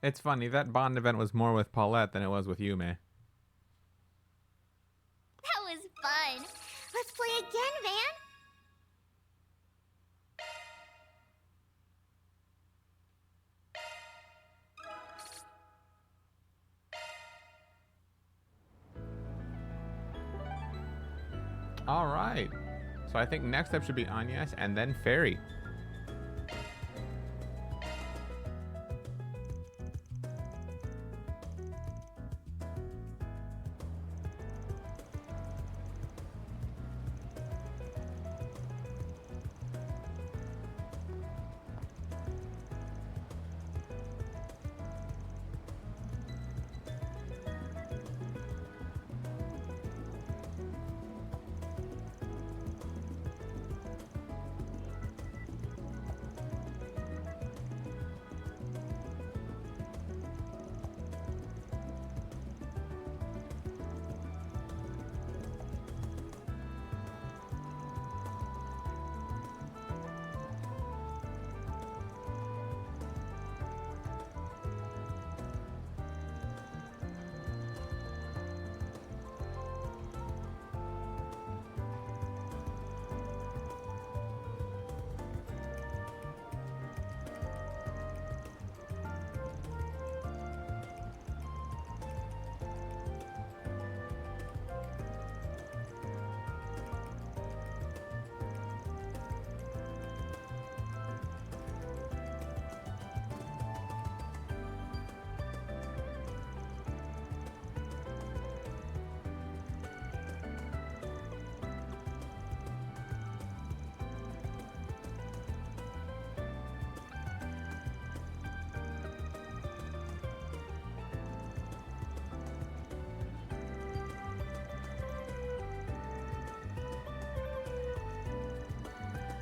It's funny, that Bond event was more with Paulette than it was with Yume. That was fun. Let's play again, Van. Alright. So I think next up should be Agnes and then Fairy.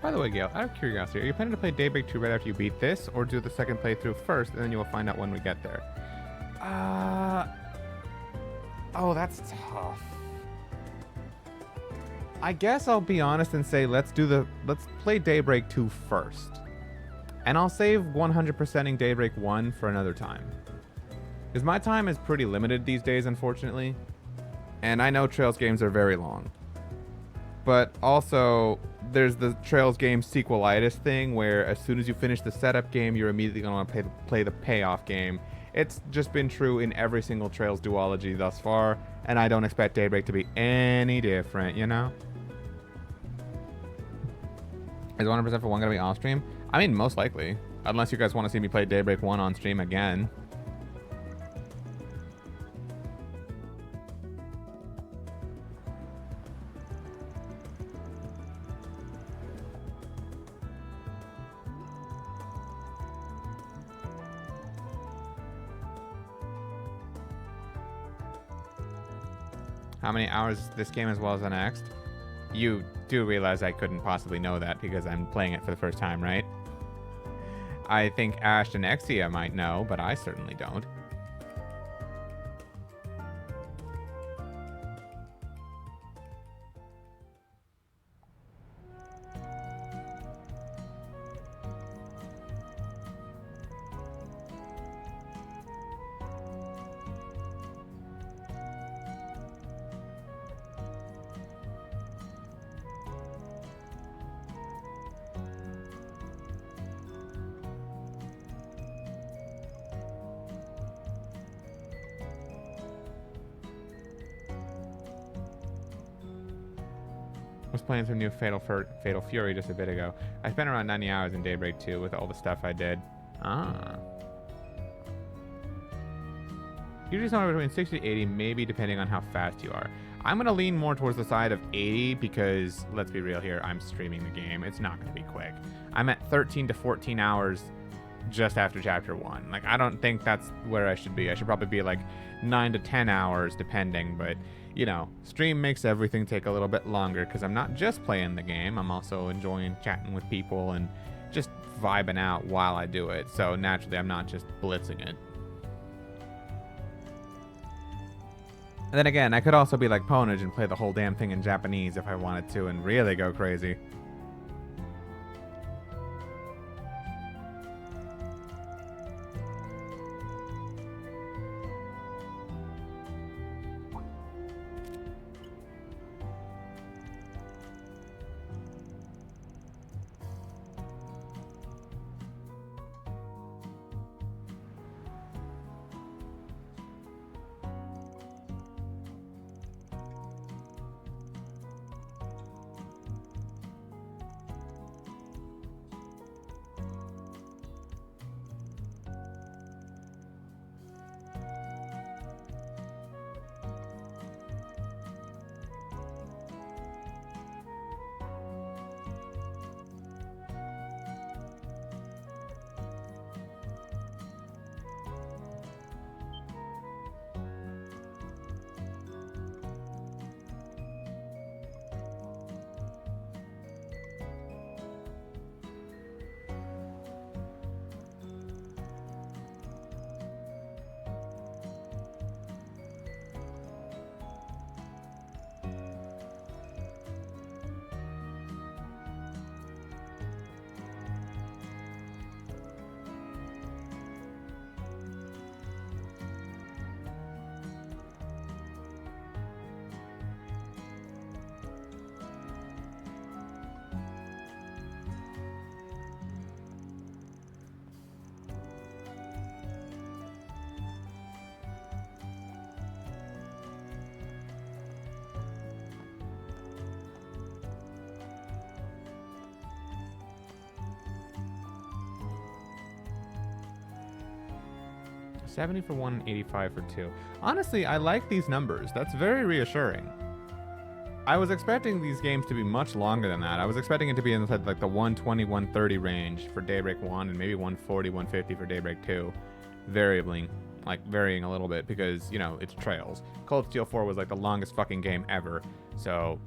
By the way, Gale, out of curiosity, are you planning to play Daybreak 2 right after you beat this, or do the second playthrough first, and then you will find out when we get there? Oh, that's tough. I guess I'll be honest and say let's play Daybreak 2 first. And I'll save 100%ing Daybreak 1 for another time. Because my time is pretty limited these days, unfortunately. And I know Trails games are very long. But also, there's the Trails game sequelitis thing, where as soon as you finish the setup game, you're immediately going to play the payoff game. It's just been true in every single Trails duology thus far, and I don't expect Daybreak to be any different, you know? Is 100% for 1 going to be off stream? I mean, most likely. Unless you guys want to see me play Daybreak 1 on stream again. How many hours this game as well as the next? You do realize I couldn't possibly know that because I'm playing it for the first time, right? I think Ash and Exia might know, but I certainly don't. Was playing some new Fatal Fury just a bit ago. I spent around 90 hours in Daybreak 2 with all the stuff I did. Usually somewhere between 60 to 80, maybe depending on how fast you are. I'm going to lean more towards the side of 80 because, let's be real here, I'm streaming the game. It's not going to be quick. I'm at 13 to 14 hours just after Chapter 1. Like, I don't think that's where I should be. I should probably be like 9 to 10 hours depending, but you know, stream makes everything take a little bit longer because I'm not just playing the game, I'm also enjoying chatting with people and just vibing out while I do it. So naturally, I'm not just blitzing it. And then again, I could also be like Ponage and play the whole damn thing in Japanese if I wanted to and really go crazy. 70 for 1, 85 for 2. Honestly, I like these numbers. That's very reassuring. I was expecting these games to be much longer than that. I was expecting it to be in like the 120, 130 range for Daybreak 1 and maybe 140, 150 for Daybreak 2. Varying a little bit because, you know, it's Trails. Cold Steel 4 was like the longest fucking game ever. So,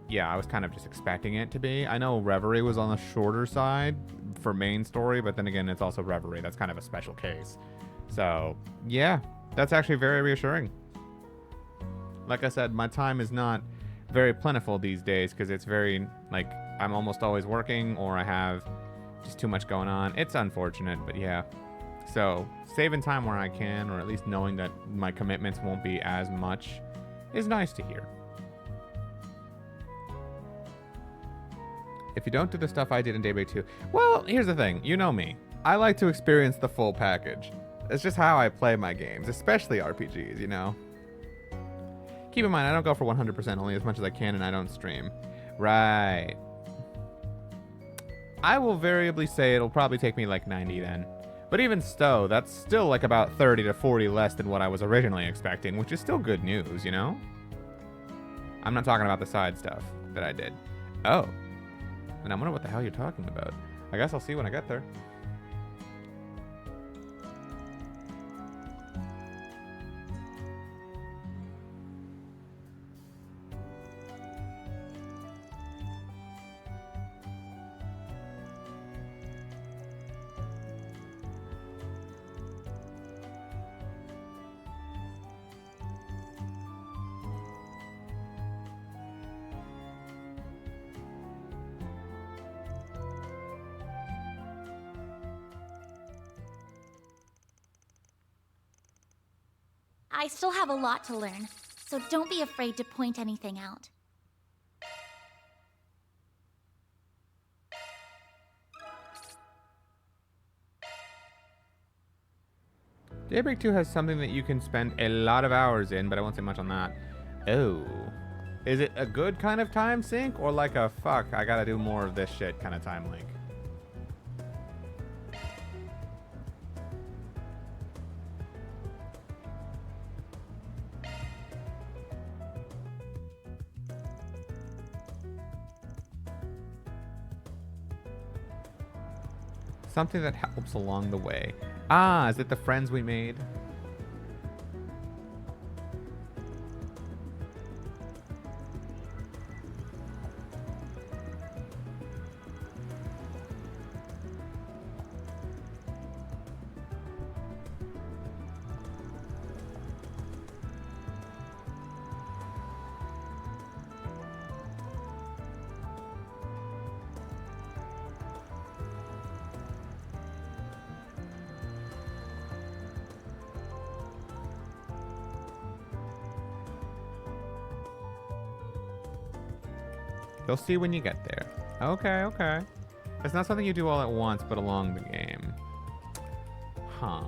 yeah, I was kind of just expecting it to be. I know Reverie was on the shorter side for main story, but then again, it's also Reverie. That's kind of a special case. So, yeah, that's actually very reassuring. Like I said, my time is not very plentiful these days because it's very, like, I'm almost always working or I have just too much going on. It's unfortunate, but yeah. So, saving time where I can, or at least knowing that my commitments won't be as much, is nice to hear. If you don't do the stuff I did in Daybreak 2, well, here's the thing. You know me. I like to experience the full package. It's just how I play my games, especially RPGs, you know? Keep in mind, I don't go for 100%, only as much as I can, and I don't stream. Right. I will variably say it'll probably take me like 90 then. But even so, that's still like about 30 to 40 less than what I was originally expecting, which is still good news, you know? I'm not talking about the side stuff that I did. Oh. And I wonder what the hell you're talking about. I guess I'll see when I get there. I still have a lot to learn, so don't be afraid to point anything out. Daybreak 2 has something that you can spend a lot of hours in, but I won't say much on that. Oh. Is it a good kind of time sink, or like a fuck, I gotta do more of this shit kind of time link? Something that helps along the way. Ah, is it the friends we made? You'll see when you get there. Okay, okay. It's not something you do all at once, but along the game. Huh.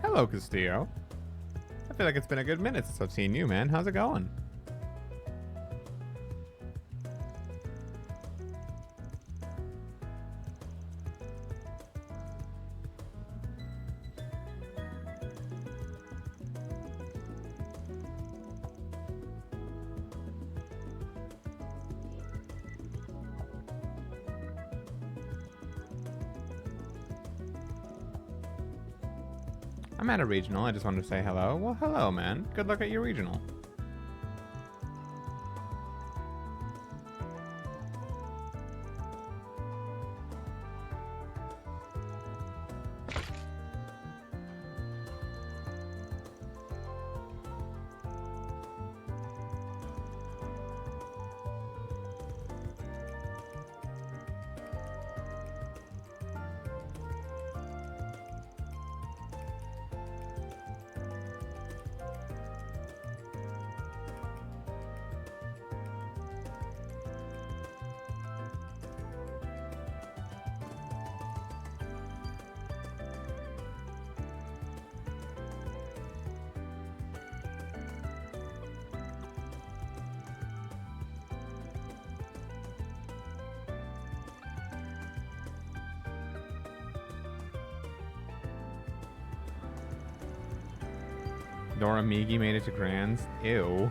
Hello, Castillo. I feel like it's been a good minute since I've seen you, man. How's it going? I'm at a regional. I just wanted to say hello. Well, hello, man. Good luck at your regional. Dora Migi made it to Grands. Ew.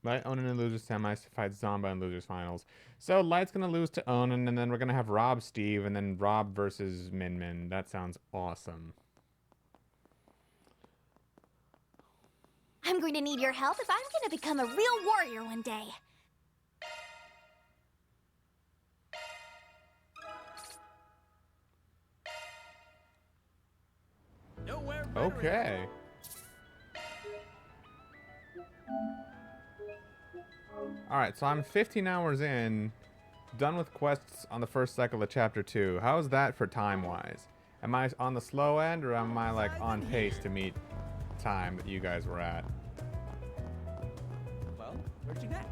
Light, Onan, and Losers semis to fight Zomba in Losers finals. So Light's gonna lose to Onan, and then we're gonna have Rob Steve, and then Rob versus Min Min. That sounds awesome. I'm going to need your help if I'm going to become a real warrior one day. Okay. Alright, so I'm 15 hours in, done with quests on the first cycle of Chapter 2. How's that for time-wise? Am I on the slow end, or am I, like, on pace to meet time that you guys were at? Well, where'd you next?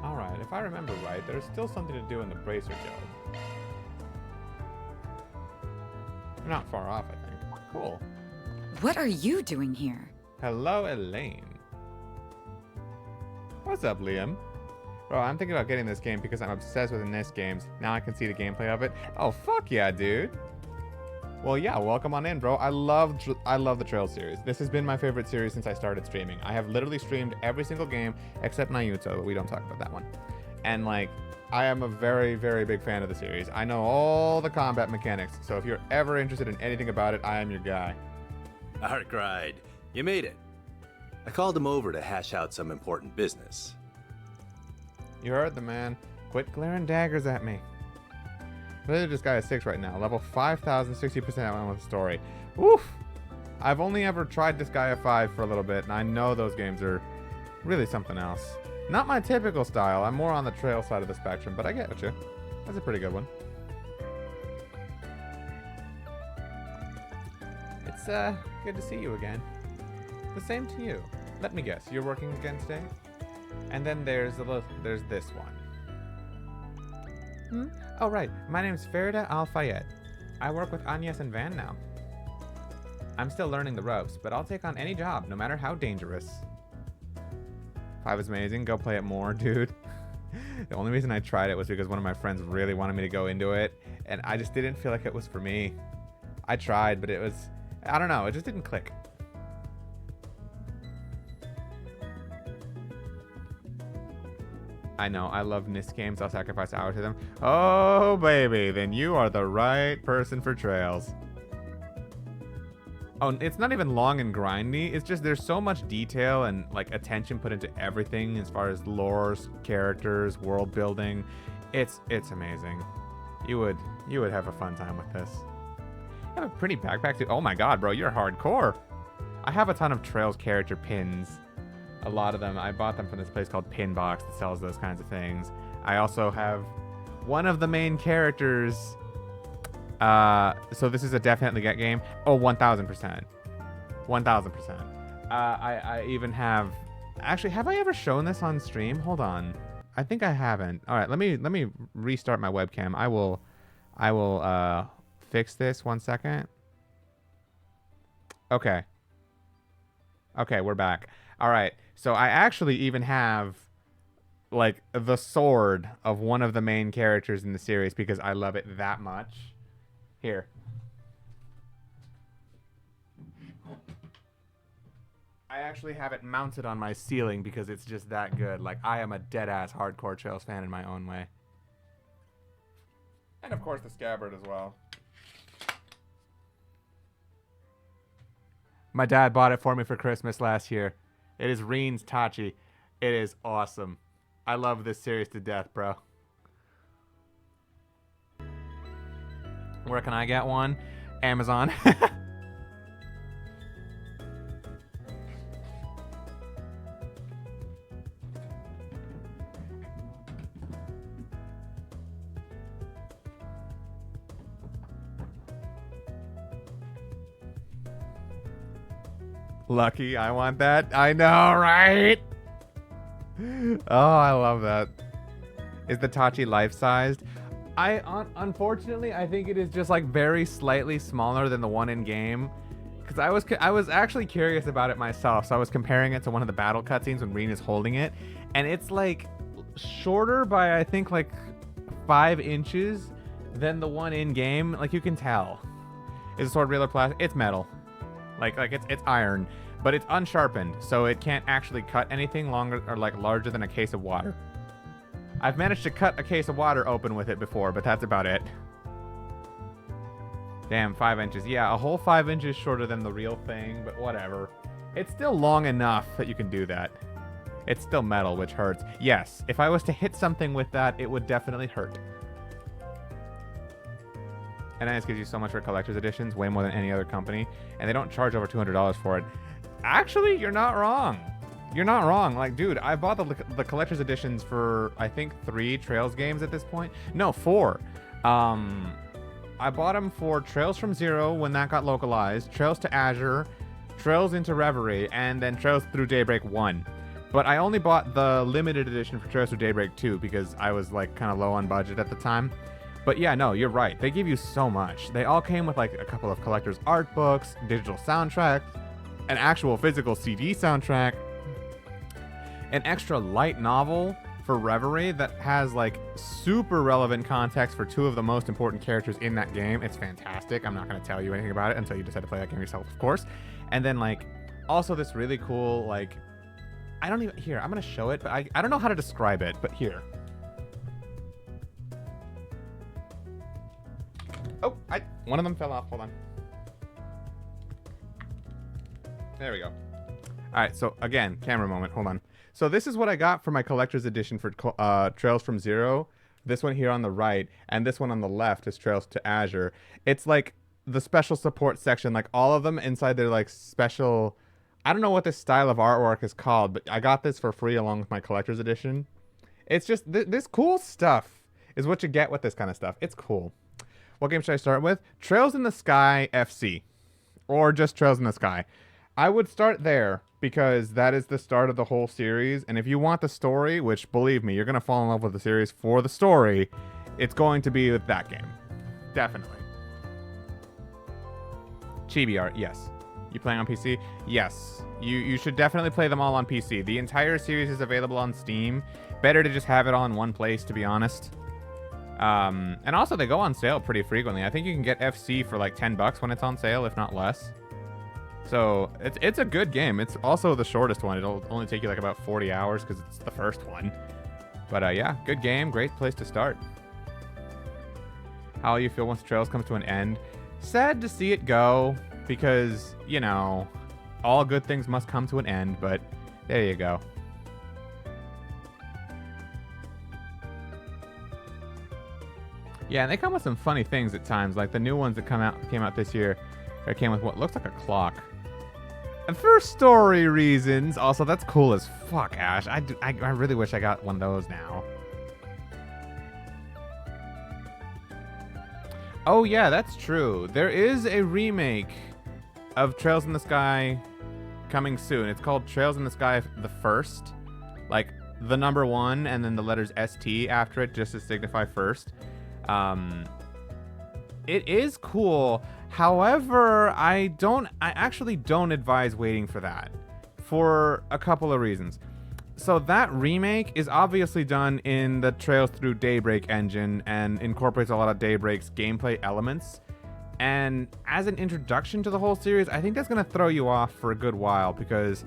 Alright, if I remember right, there's still something to do in the Bracer Guild. Not far off, I think. Cool. What are you doing here? Hello, Elaine. What's up, Liam? Bro, I'm thinking about getting this game because I'm obsessed with the NES games. Now I can see the gameplay of it. Oh, fuck yeah, dude. Well, yeah, welcome on in, bro. I love the Trails series. This has been my favorite series since I started streaming. I have literally streamed every single game except Naruto, but we don't talk about that one. And, like, I am a very, very big fan of the series. I know all the combat mechanics, so if you're ever interested in anything about it, I am your guy. Arkride, you made it. I called him over to hash out some important business. You heard the man. Quit glaring daggers at me. Literally this guy is 6 right now. Level 5,000, 60% outline with the story. Oof! I've only ever tried this guy at 5 for a little bit, and I know those games are really something else. Not my typical style. I'm more on the trail side of the spectrum, but I get what you. That's a pretty good one. It's good to see you again. The same to you. Let me guess, you're working again today? And then there's this one. Oh, right. My name's Farida Al-Fayed. I work with Agnes and Van now. I'm still learning the ropes, but I'll take on any job, no matter how dangerous. 5 is amazing. Go play it more, dude. The only reason I tried it was because one of my friends really wanted me to go into it, and I just didn't feel like it was for me. I tried, but it was... I don't know. It just didn't click. I know, I love NIS games. I'll sacrifice hours to them. Oh, baby, then you are the right person for Trails. Oh, it's not even long and grindy. It's just there's so much detail and like attention put into everything as far as lore, characters, world building. It's amazing. You would have a fun time with this. You have a pretty backpack too. Oh my god, bro, you're hardcore. I have a ton of Trails character pins. A lot of them. I bought them from this place called Pinbox that sells those kinds of things. I also have one of the main characters. So this is a definitely get game. Oh, 1000%. 1000%. I even have... Actually, have I ever shown this on stream? Hold on. I think I haven't. All right, let me restart my webcam. I will fix this 1 second. Okay. Okay, we're back. All right. So I actually even have like the sword of one of the main characters in the series because I love it that much. Here. I actually have it mounted on my ceiling because it's just that good. Like, I am a dead-ass hardcore Trails fan in my own way. And, of course, the scabbard as well. My dad bought it for me for Christmas last year. It is Reen's Tachi. It is awesome. I love this series to death, bro. Where can I get one? Amazon. Lucky, I want that. I know, right? Oh, I love that. Is the Tachi life-sized? Unfortunately, I think it is just like very slightly smaller than the one in game. Because I was actually curious about it myself, so I was comparing it to one of the battle cutscenes when Reen is holding it, and it's like shorter by I think like 5 inches than the one in game. Like you can tell. Is the sword real or plastic? It's metal. Like it's iron, but it's unsharpened, so it can't actually cut anything longer or like larger than a case of water. I've managed to cut a case of water open with it before, but that's about it. Damn, 5 inches. Yeah, a whole 5 inches shorter than the real thing, but whatever. It's still long enough that you can do that. It's still metal, which hurts. Yes, if I was to hit something with that, it would definitely hurt. NIS gives you so much for collector's editions, way more than any other company, and they don't charge over $200 for it. Actually, you're not wrong. You're not wrong. Like, dude, I bought the collector's editions for, I think, 3 Trails games at this point. No, 4. I bought them for Trails from Zero when that got localized, Trails to Azure, Trails into Reverie, and then Trails through Daybreak 1. But I only bought the limited edition for Trails through Daybreak 2 because I was, like, kind of low on budget at the time. But yeah, no, you're right. They give you so much. They all came with like a couple of collector's art books, digital soundtracks, an actual physical CD soundtrack, an extra light novel for Reverie that has like super relevant context for 2 of the most important characters in that game. It's fantastic. I'm not going to tell you anything about it until you decide to play that game yourself, of course. And then like also this really cool like, I don't even, here, I'm going to show it, but I don't know how to describe it, but here. Oh, one of them fell off. Hold on. There we go. All right, so again, camera moment. Hold on. So this is what I got for my collector's edition for Trails from Zero. This one here on the right, and this one on the left is Trails to Azure. It's like the special support section, like all of them inside their like special... I don't know what this style of artwork is called, but I got this for free along with my collector's edition. It's just, this cool stuff is what you get with this kind of stuff. It's cool. What game should I start with? Trails in the Sky FC. Or just Trails in the Sky. I would start there because that is the start of the whole series. And if you want the story, which believe me, you're going to fall in love with the series for the story, it's going to be with that game. Definitely. Chibi art, yes. You playing on PC? Yes. You should definitely play them all on PC. The entire series is available on Steam. Better to just have it all in one place, to be honest. And also they go on sale pretty frequently. I think you can get FC for like $10 when it's on sale, if not less. So it's a good game. It's also the shortest one. It'll only take you like about 40 hours because it's the first one. But yeah, good game. Great place to start. How will you feel once Trails comes to an end? Sad to see it go because, you know, all good things must come to an end, but there you go. Yeah, and they come with some funny things at times, like the new ones that came out this year, or came with what looks like a clock. And for story reasons, also that's cool as fuck, Ash. I really wish I got one of those now. Oh yeah, that's true. There is a remake of Trails in the Sky coming soon. It's called Trails in the Sky the First, like the number 1 and then the letters ST after it just to signify first. It is cool. However, I actually don't advise waiting for that for a couple of reasons. So that remake is obviously done in the Trails Through Daybreak engine and incorporates a lot of Daybreak's gameplay elements. And as an introduction to the whole series, I think that's going to throw you off for a good while because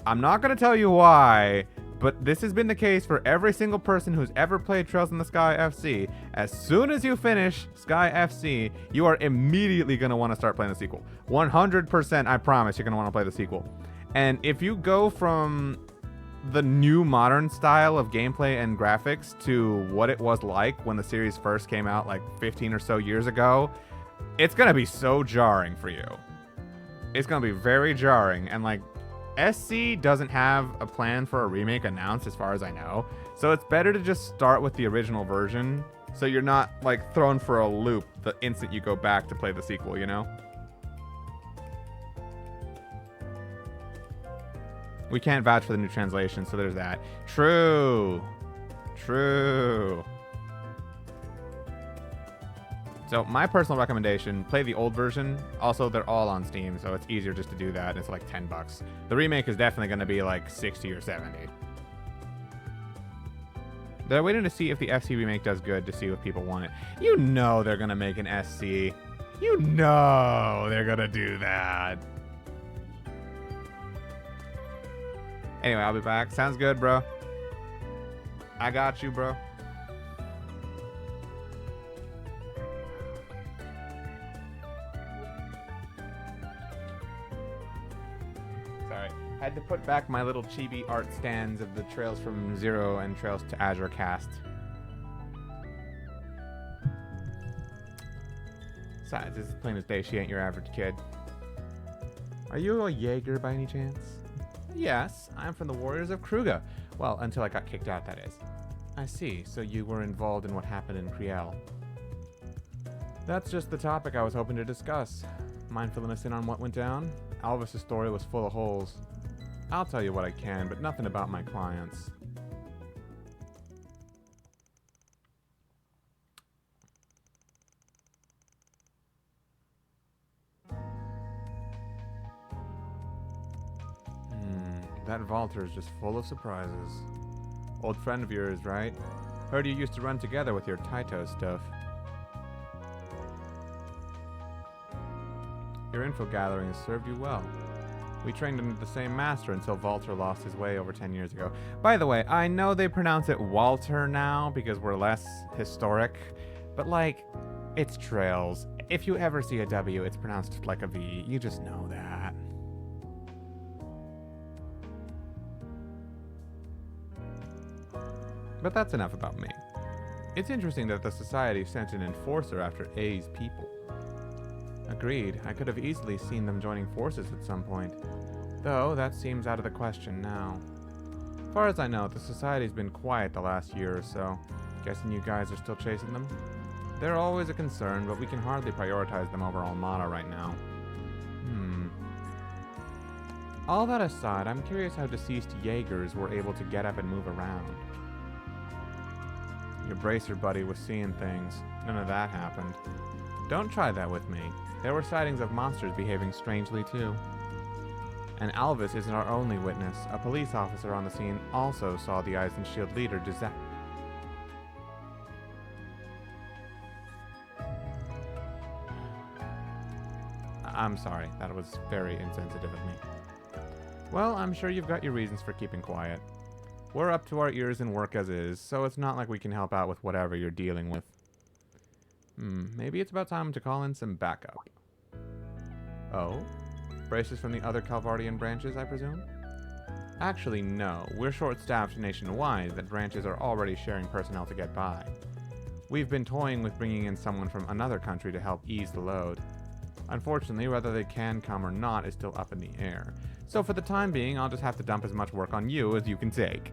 I'm not going to tell you why, but this has been the case for every single person who's ever played Trails in the Sky FC. As soon as you finish Sky FC, you are immediately going to want to start playing the sequel. 100%, I promise, you're going to want to play the sequel. And if you go from the new modern style of gameplay and graphics to what it was like when the series first came out like 15 or so years ago, it's going to be so jarring for you. It's going to be very jarring. And like, SC doesn't have a plan for a remake announced as far as I know. So it's better to just start with the original version so you're not like thrown for a loop the instant you go back to play the sequel, you know? We can't vouch for the new translation, so there's that. True. True. So my personal recommendation, play the old version. Also, they're all on Steam, so it's easier just to do that. It's like $10. The remake is definitely going to be like 60 or 70. They're waiting to see if the FC remake does good to see if people want it. You know they're going to make an SC. You know they're going to do that. Anyway, I'll be back. Sounds good, bro. I got you, bro. Sorry. Had to put back my little chibi art stands of the Trails from Zero and Trails to Azure cast. Besides, this is plain as day, she ain't your average kid. Are you a Jaeger by any chance? Yes, I'm from the Warriors of Kruga. Well, until I got kicked out, that is. I see, so you were involved in what happened in Kriel. That's just the topic I was hoping to discuss. Mind filling us in on what went down? Alvis' story was full of holes. I'll tell you what I can, but nothing about my clients. That Walter is just full of surprises. Old friend of yours, right? Heard you used to run together with your Taito stuff. Your info gathering has served you well. We trained under the same master until Walter lost his way over 10 years ago. By the way, I know they pronounce it Walter now because we're less historic, but like, it's Trails. If you ever see a W, it's pronounced like a V. You just know that. But that's enough about me. It's interesting that the Society sent an enforcer after A's people. Agreed, I could have easily seen them joining forces at some point. Though, that seems out of the question now. As far as I know, the Society's been quiet the last year or so. Guessing you guys are still chasing them? They're always a concern, but we can hardly prioritize them over Almada right now. All that aside, I'm curious how deceased Jaegers were able to get up and move around. Your bracer buddy was seeing things. None of that happened. Don't try that with me. There were sightings of monsters behaving strangely too. And Alvis isn't our only witness. A police officer on the scene also saw the Eyes and Shield leader disaster. I'm sorry, that was very insensitive of me. Well, I'm sure you've got your reasons for keeping quiet. We're up to our ears in work as is, so it's not like we can help out with whatever you're dealing with. Maybe it's about time to call in some backup. Oh? Braces from the other Calvardian branches, I presume? Actually, no. We're short-staffed nationwide, that branches are already sharing personnel to get by. We've been toying with bringing in someone from another country to help ease the load. Unfortunately, whether they can come or not is still up in the air. So for the time being, I'll just have to dump as much work on you as you can take.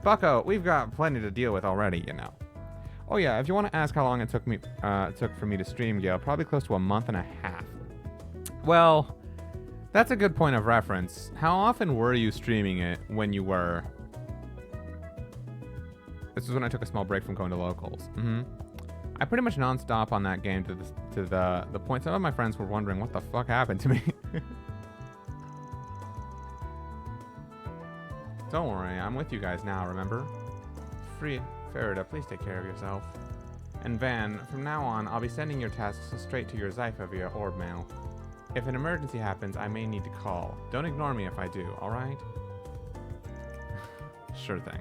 Bucko, we've got plenty to deal with already, you know. Oh yeah, if you want to ask how long it took for me to stream, Gale, probably close to a month and a half. Well, that's a good point of reference. How often were you streaming it when you were? This was when I took a small break from going to locals. I pretty much non-stop on that game to the point some of my friends were wondering what the fuck happened to me. Don't worry, I'm with you guys now, remember? Farida, please take care of yourself. And Van, from now on, I'll be sending your tasks straight to your Zypha via orb mail. If an emergency happens, I may need to call. Don't ignore me if I do, alright? Sure thing.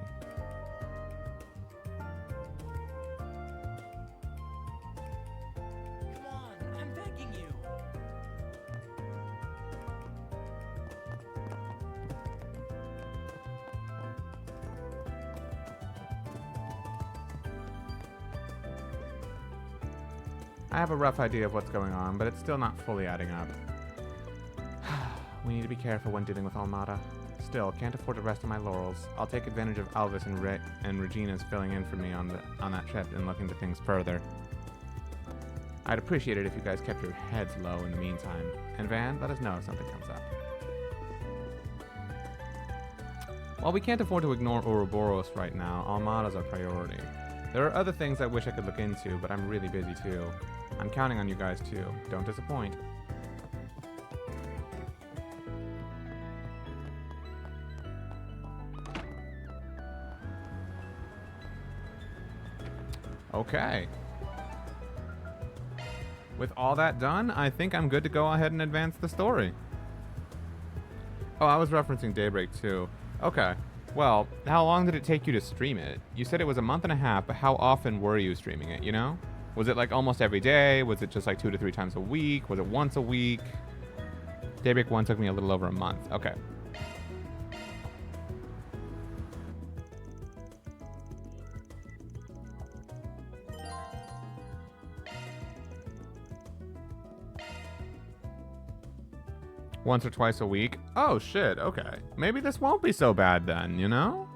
Come on, I'm begging you. I have a rough idea of what's going on, but it's still not fully adding up. We need to be careful when dealing with Almada. Still, can't afford to rest on my laurels. I'll take advantage of Elvis and Regina's filling in for me on that trip and look into things further. I'd appreciate it if you guys kept your heads low in the meantime. And Van, let us know if something comes up. While we can't afford to ignore Ouroboros right now, Almada's our priority. There are other things I wish I could look into, but I'm really busy too. I'm counting on you guys too. Don't disappoint. Okay. With all that done, I think I'm good to go ahead and advance the story. Oh, I was referencing Daybreak too. Okay. Well, how long did it take you to stream it? You said it was a month and a half, but how often were you streaming it, you know? Was it like almost every day? Was it just like 2 to 3 times a week? Was it once a week? Daybreak 1 took me a little over a month. Okay. Once or twice a week? Oh shit, okay. Maybe this won't be so bad then, you know?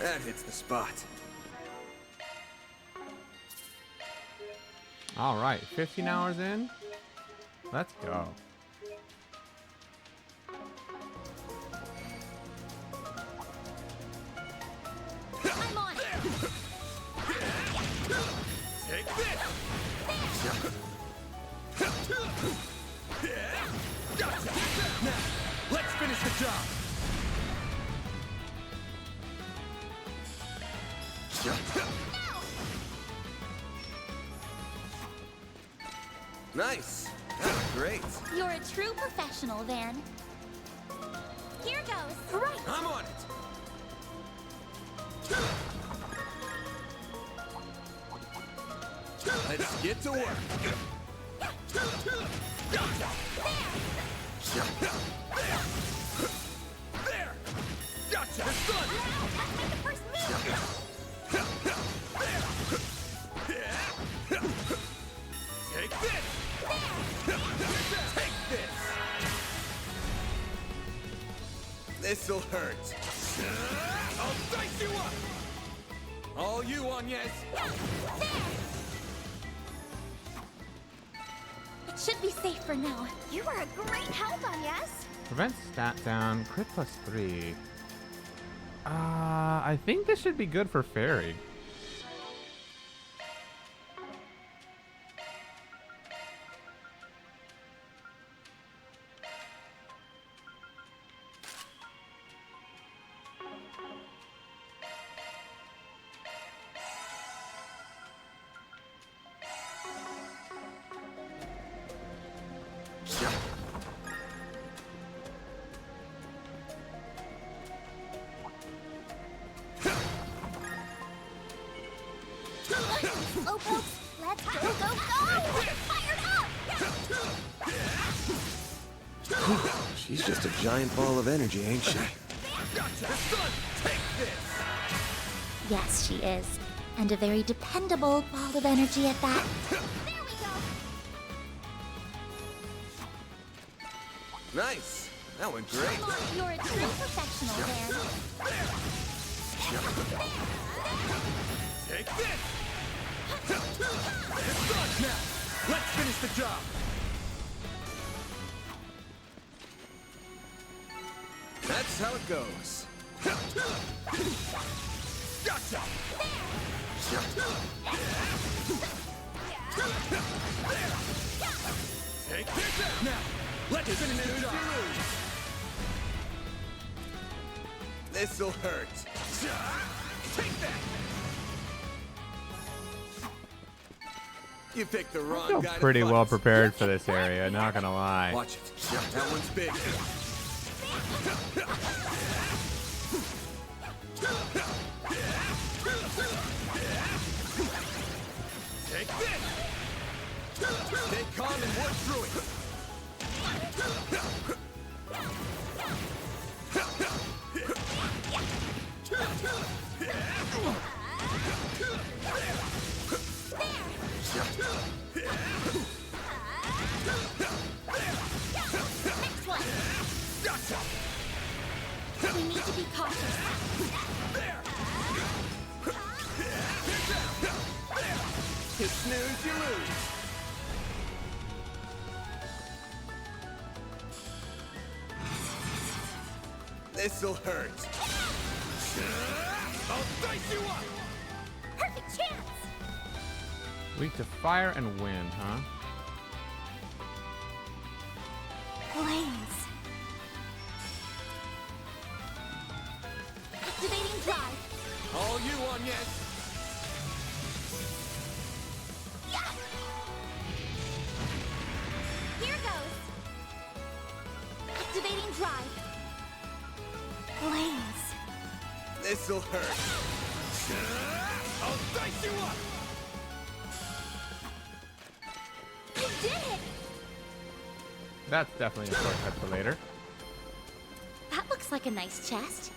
That hits the spot. All right, 15 hours in. Let's go. I'm on it. Take this! Gotcha! Now, let's finish the job! Nice! That's great! You're a true professional, Van. Here goes. Right. I'm on it! Let's get to work! Gotcha! There! Gotcha! It's done! Take this! Take this! This'll hurt. I'll dice you up! All you, Agnes! It should be safe for now. You were a great help, Agnes. Prevent stat down, crit +3. I think this should be good for Fairy. Slowpokes, let's go, go, go! Fired up! She's just a giant ball of energy, ain't she? Yes, she is. And a very dependable ball of energy at that. There we go! Nice! That went great! You're a true professional, Van. Take this! It's done now! Let's finish the job! That's how it goes. Gotcha! Take this out! Now, let's finish the job! This'll hurt. Take that! You picked the I wrong feel guy pretty to well fight. prepared for this area, not gonna lie. Watch it. That one's big. Take this! Stay calm and work through it. Next one! Gotcha! We need to be cautious. You snooze, you lose. This'll hurt. I'll dice you up! Perfect chance! Weak to fire and wind, huh? Blaze. Activating drive. All you, Agnes. Here goes. Activating drive. Blaze. This'll hurt. I'll dice you up! You did it! That's definitely a shortcut for later. That looks like a nice chest.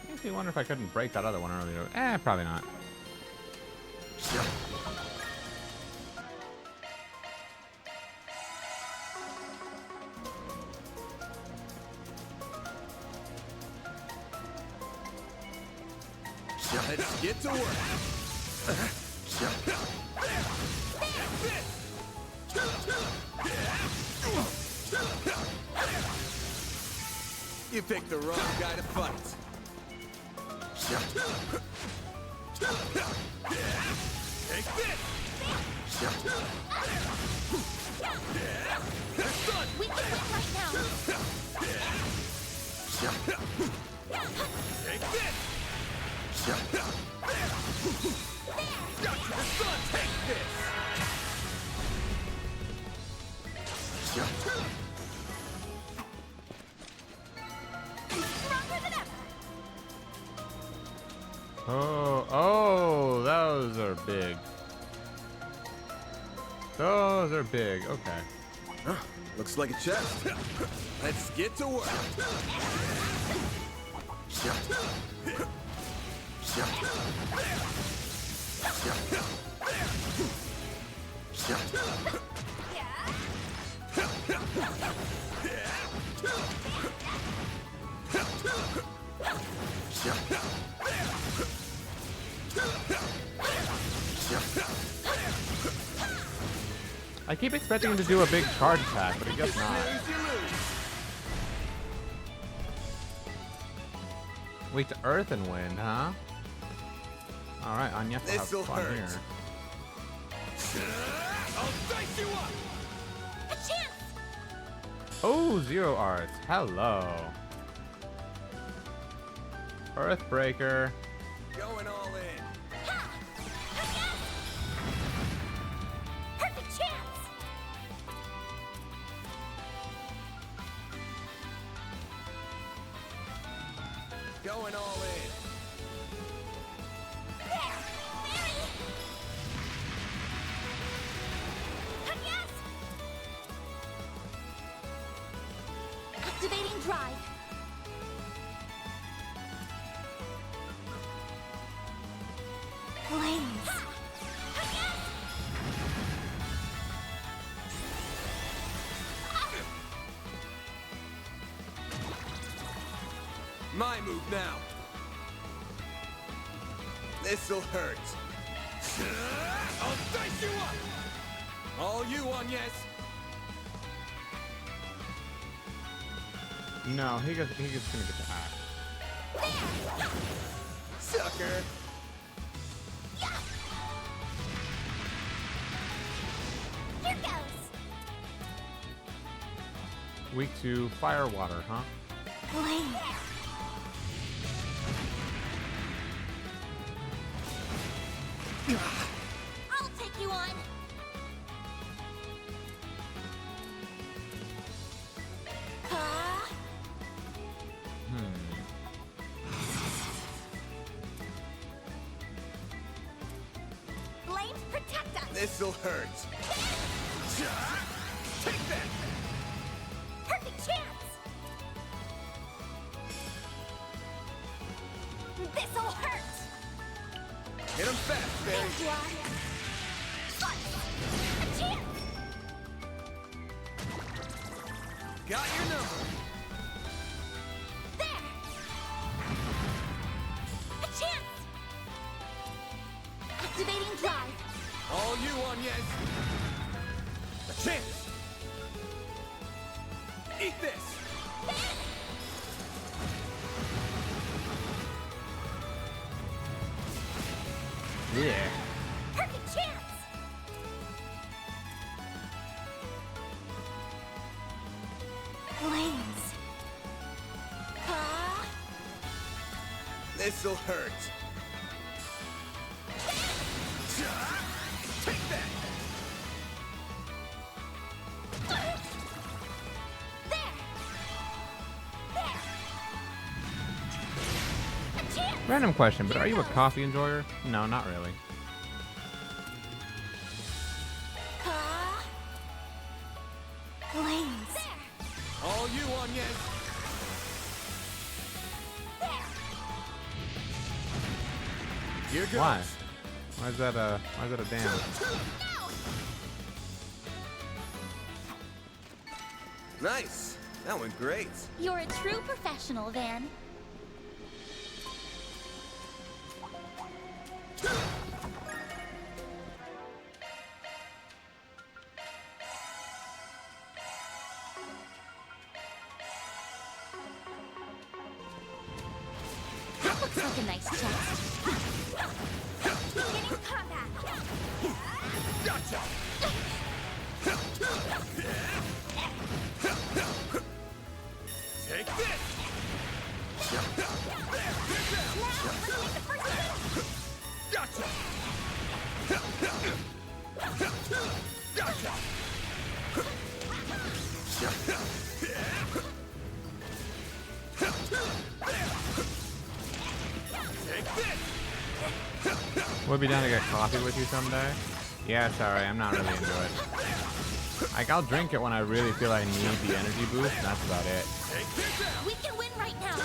Makes me wonder if I couldn't break that other one earlier. Probably not. Let's get to work. You picked the wrong guy to fight. Take this! We can win right now. Take this! Got you, son! Take this! Stronger than ever. Oh, those are big. Those are big. Okay. Huh, looks like a chest. Let's get to work. I keep expecting him to do a big charge attack, but he does not. Weak to earth and wind, huh? Alright, Anya, have This'll fun hurt. here. I'll dice you up. A chance. Oh, Zero Arts. Hello. Earthbreaker. Going all in. Perfect chance. Going all in. There. Mary. Yes. Activating drive. Flames. My move now. This'll hurt. I'll dice you up. All you on, yes. No, he's just gonna get the axe. Sucker. Here goes. Weak to fire water, huh? Flames. I'll take you on. Ah. Flames protect us. This'll hurt. Take that. Perfect chance. This'll hurt. Hit him fast, Barry. Thank you, Arya. A chance. Got your number. There. A chance. Activating drive. All you on, yes. A chance. Eat this. Yeah. Perfect chance. Flames. Ah. This'll hurt. Take that. There. There. A chance. Random question, but are you a coffee enjoyer? No, not really. Ah. Flames. All you on, yes. Here goes. Why? Why is that a dam? Nice. That went great. You're a true professional, Van. Looks like a nice chest. Beginning combat. Gotcha! Take this! Gotcha! Gotcha! Take this! We'll be down to get coffee with you someday. Yeah, sorry, I'm not really into it. Like, I'll drink it when I really feel I need the energy boost, and that's about it. We can win right now.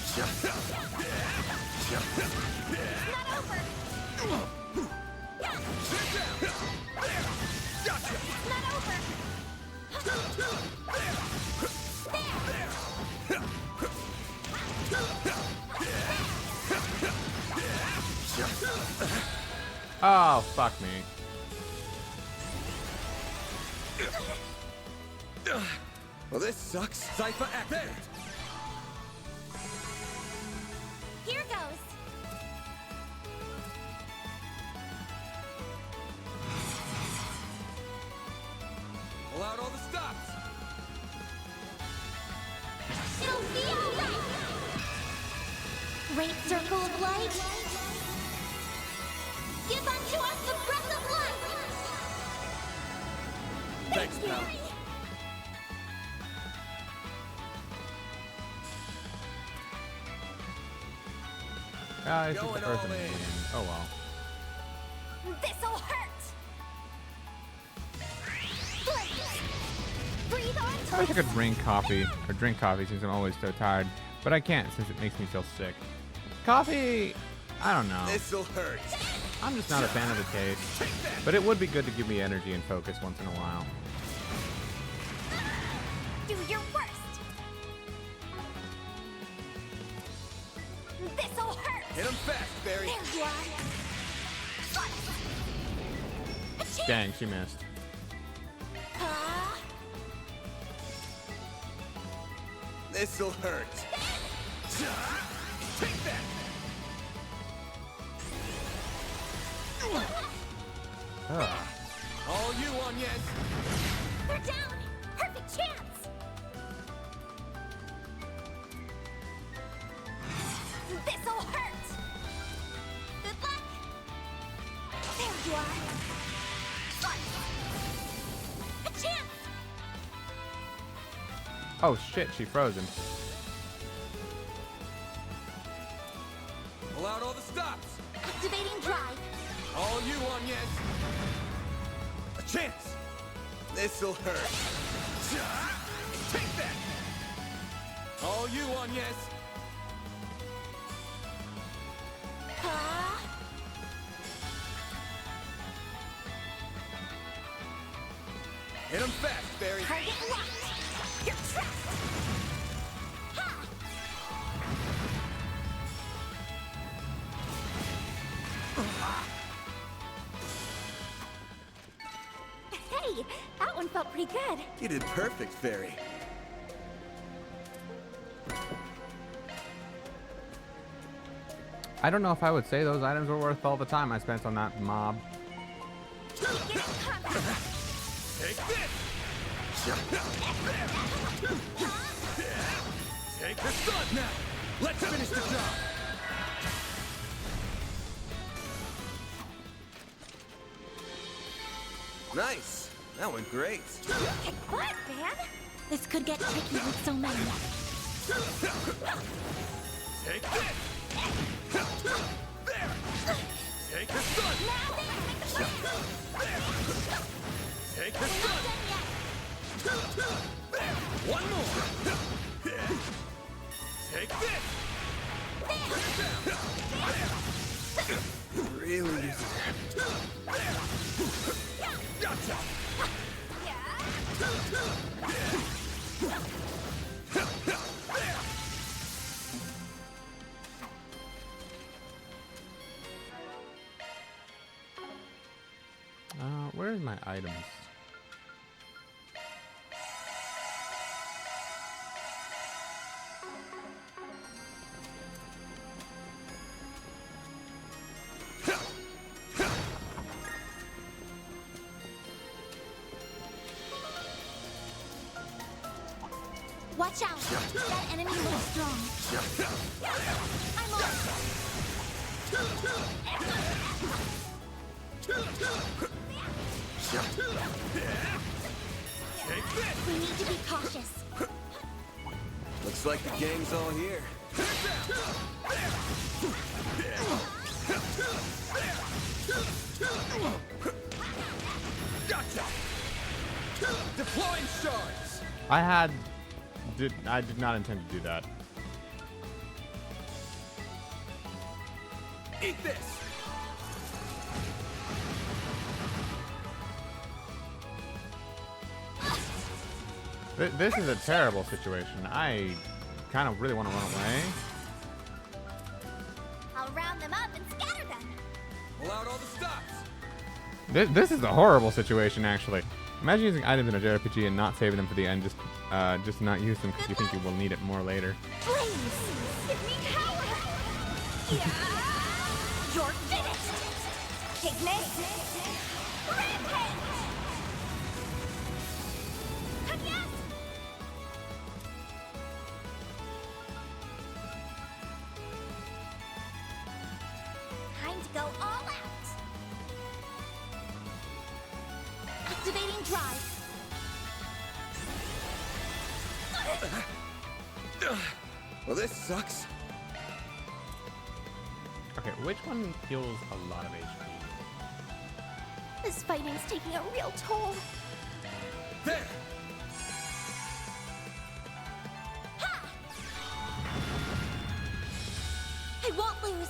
It's not over. It's not over. Oh, fuck me. Well, this sucks. Cypher activate. Here goes. Pull out all the stops. It'll be alright. Great circle of light. Give unto us the breath of life. Thanks, pal. It's just the person in the game. Oh well. This'll hurt. Blaze. Breathe on. I wish I could drink coffee since I'm always so tired, but I can't since it makes me feel sick. Coffee, I don't know. This'll hurt. I'm just not a fan of the taste, but it would be good to give me energy and focus once in a while. Do your worst. This'll hurt. Hit him fast, Barry. There you are. Dang, she missed. This'll hurt. Take that. All you on, yes. They're down. Perfect chance. This'll hurt. Good luck. There you are. A chance. Oh shit, she frozen. Pull out all the stops. Activating drive. All you on, yes. A chance. This'll hurt. Take that. All you on, yes. Hit him fast, Barry. Target locked. You're trapped. Ha! Hey, that one felt pretty good. You did perfect, Fairy. I don't know if I would say those items were worth all the time I spent on that mob. Take this! Take the sun now! Let's finish the job! Nice! That went great. Kick butt, man. This could get tricky with so many. Take this! There! Take the sun! Take the sun! There! One more! Take this! Really easy. Gotcha! Where's my items? Watch out! That enemy looks strong. I'm on! We need to be cautious. Looks like the gang's all here. Gotcha! Deploying shards! I did not intend to do that. Eat this! This is a terrible situation. I kind of really want to run away. I'll round them up and scatter them. Pull out all the stops! This is a horrible situation, actually. Imagine using items in a JRPG and not saving them for the end, just not use them because you think you will need it more later. Please, give me power. Yeah. You're finished. Pigment. Rampage. Yes. Time to go all out. Activating drive. Well, this sucks. Okay, which one heals a lot of HP? This fighting's taking a real toll. There! Ha! I won't lose.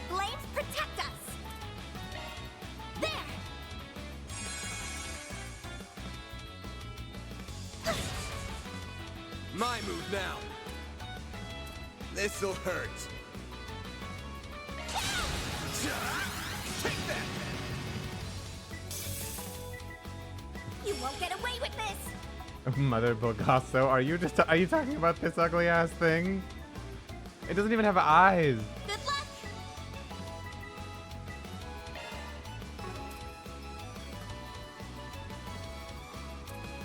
Flames protect us. There. My move now. This'll hurt. Take that! You won't get away with this. Mother Bogasso, are you talking about this ugly ass thing? It doesn't even have eyes. Good luck.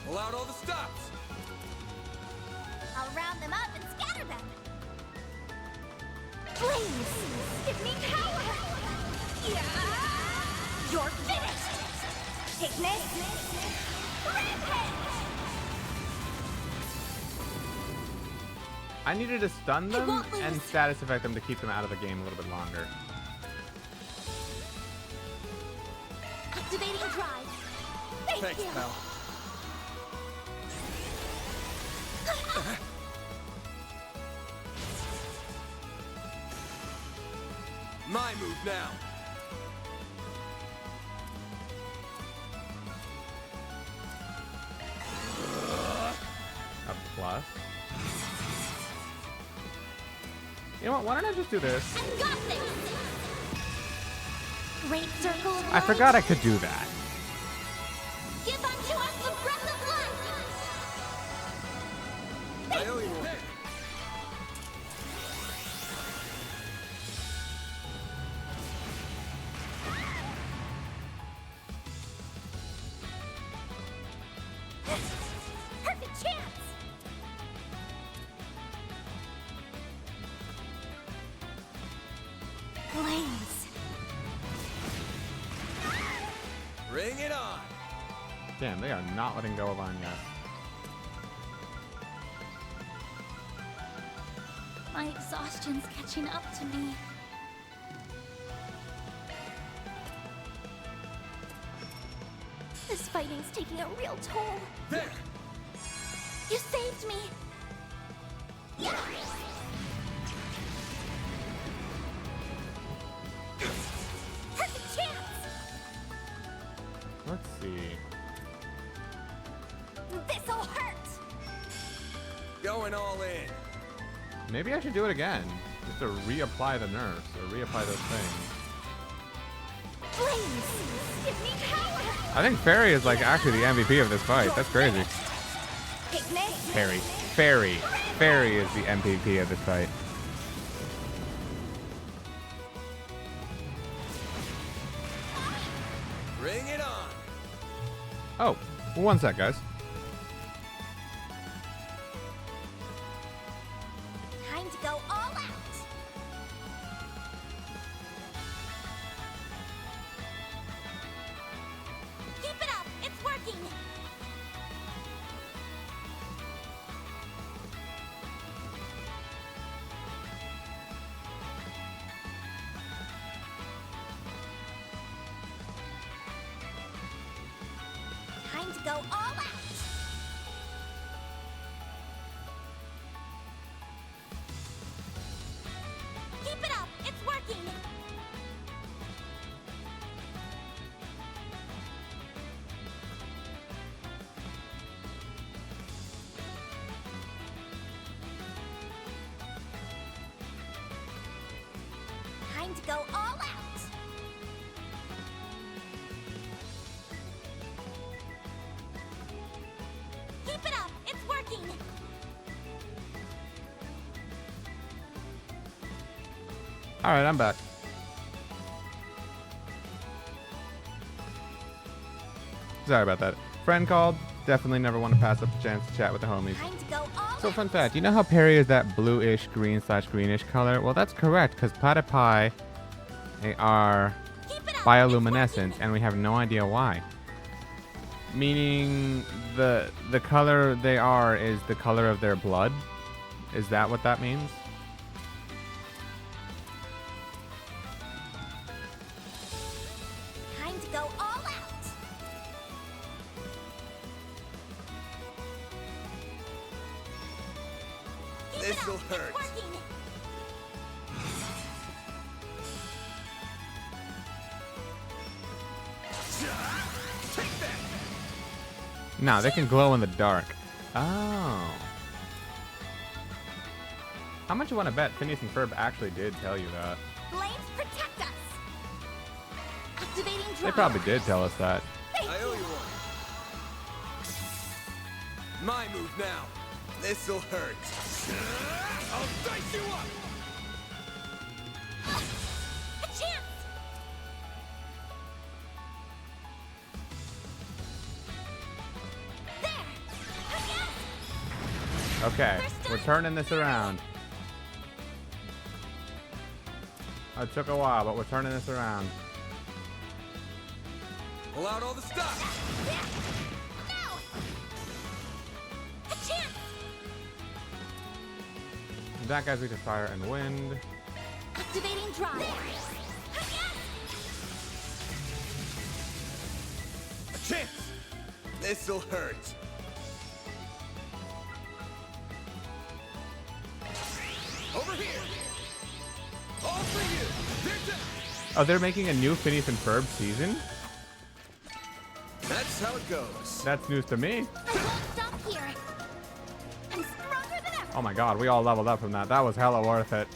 Pull out all the stops! I'll round them up and scatter them. Please, give me power. Yeah. You're finished. Pigment. Rampage. I needed to stun them and status effect them to keep them out of the game a little bit longer. Activating drive. Thanks, you. Pal. My move now. A plus. You know what? Why don't I just do this? I've got this. Great circle of I light. forgot I could do that. Give unto us the breath of life. I owe you one. Perfect chance. Flames. Bring it on. Damn, they are not letting go of Anya. My exhaustion's catching up to me. This fighting's taking a real toll. There! You saved me. Yeah. Perfect chance. Let's see. This'll hurt. Going all in. Maybe I should do it again. Just to reapply the nerfs or reapply those things. Flames, give me power. I think Fairy is like actually the MVP of this fight. That's crazy. Pigment. Fairy is the MVP of this fight. Bring it on. Oh, one sec, guys. Time to go all out. Keep it up. It's working. Time to go all out. Keep it up. It's working. Time to go all out. Keep it up. It's working. All right, I'm back. Sorry about that. Friend called. Definitely never want to pass up a chance to chat with the homies. Time to go all So fun fact, you know how Perry is that bluish green/greenish color? Well, that's correct, because platypi, they are bioluminescent, and we have no idea why. Meaning the color they are is the color of their blood? Is that what that means? Time to go all out. This'll hurt. Take that. No, they can glow in the dark. Oh. How much you want to bet Phineas and Ferb actually did tell you that? Flames protect us. Activating drive. They probably did tell us that. I owe you one. My move now. This'll hurt. I'll dice you up. A chance. Okay, we're turning this around. It took a while, but we're turning this around. Pull out all the stuff. A chance. That guy's weak to fire and wind. Activating drive. A chance. This'll hurt. Over here. All for you. There's Oh, they're making a new Phineas and Ferb season? That's how it goes. That's news to me. I won't stop here. I'm stronger than ever. Oh my god, we all leveled up from that. That was hella worth it.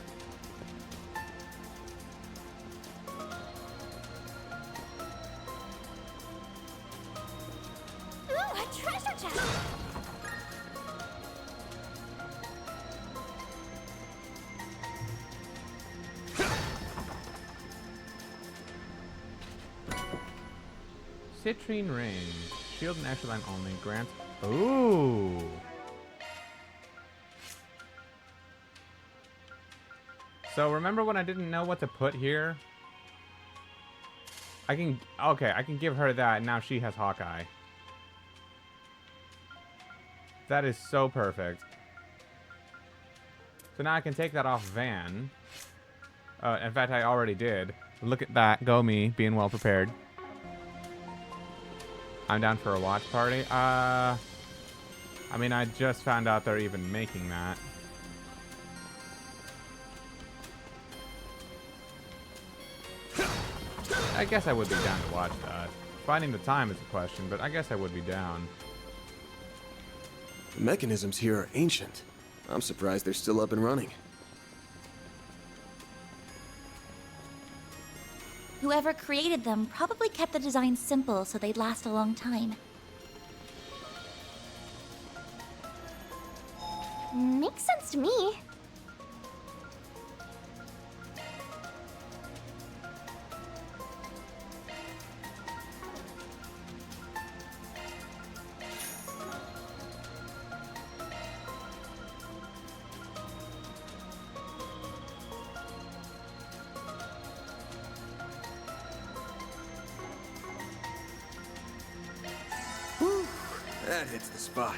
Ooh, a treasure chest. Citrine Ring. Shield and extra line only. Grants. Ooh. So remember when I didn't know what to put here? I can give her that, and now she has Hawkeye. That is so perfect. So now I can take that off Van. In fact, I already did. Look at that. Go me, being well prepared. I'm down for a watch party. I mean, I just found out they're even making that. I guess I would be down to watch that. Finding the time is a question, but I guess I would be down. The mechanisms here are ancient. I'm surprised they're still up and running. Whoever created them probably kept the design simple so they'd last a long time. Makes sense to me. That hits the spot.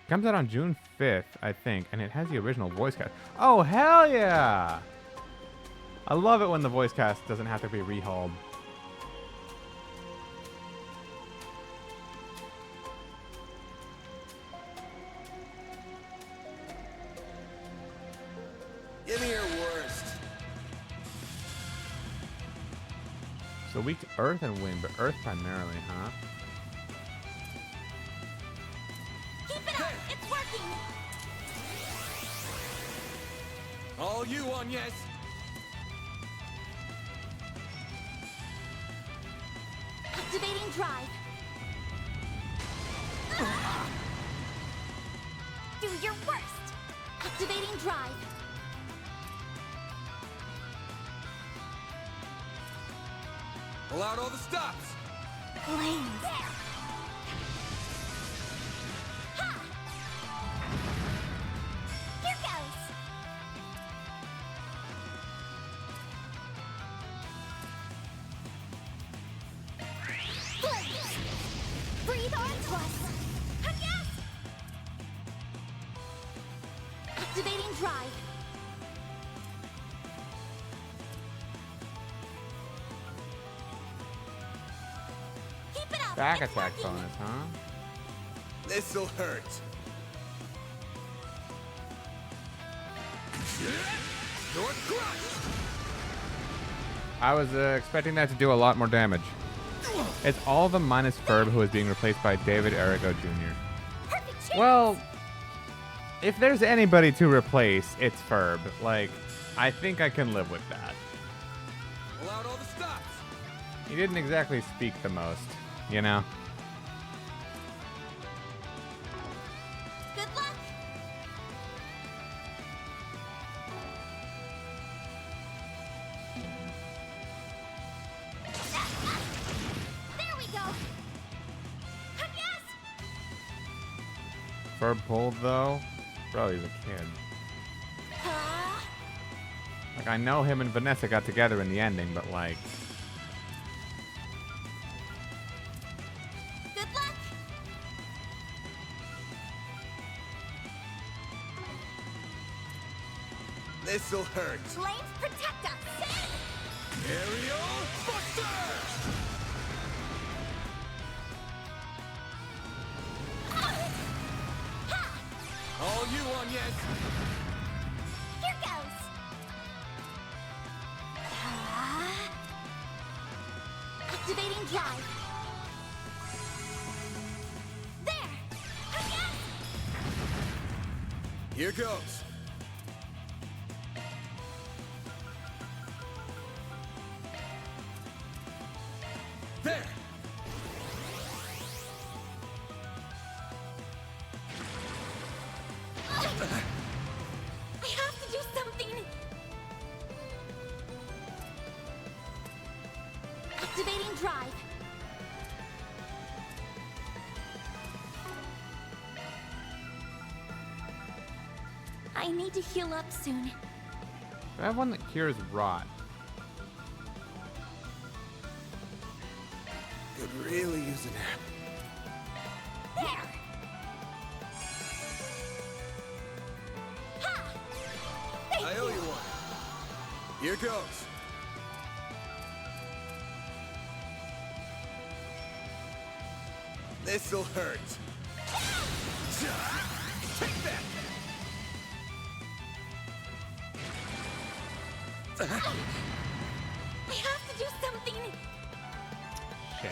Comes out on June 5th, I think, and it has the original voice cast. Oh, hell yeah! I love it when the voice cast doesn't have to be rehauled. Give me your worst. So weak to earth and wind, but earth primarily, huh? Keep it up! It's working! All you, Agnes. Activating drive. Do your worst! Activating drive. Pull out all the stops. Flames. Ha! Here goes. Flames. Breathe on us. Yes. Activating drive. Back attack bonus, huh? This'll hurt. Your crush. I was expecting that to do a lot more damage. It's all of them minus Ferb, who is being replaced by David Errico Jr. Well, if there's anybody to replace, it's Ferb. Like, I think I can live with that. Pull out all the stops. He didn't exactly speak the most, you know? Good luck. There we go. Yes. Ferb pulled, though? Bro, he's a kid. Like, I know him and Vanessa got together in the ending, but like... Good luck. This'll hurt. Flames protect us. Aerial Buster! All you, Agnes. Here goes. Activating drive. There. Yes. Here goes. There. I have to do something. Activating drive. I need to heal up soon. I have one that cures rot. Could really use a nap. There. Ha! Thank I owe you. you one. Here goes. This'll hurt. Take that! I have to do something. Shit.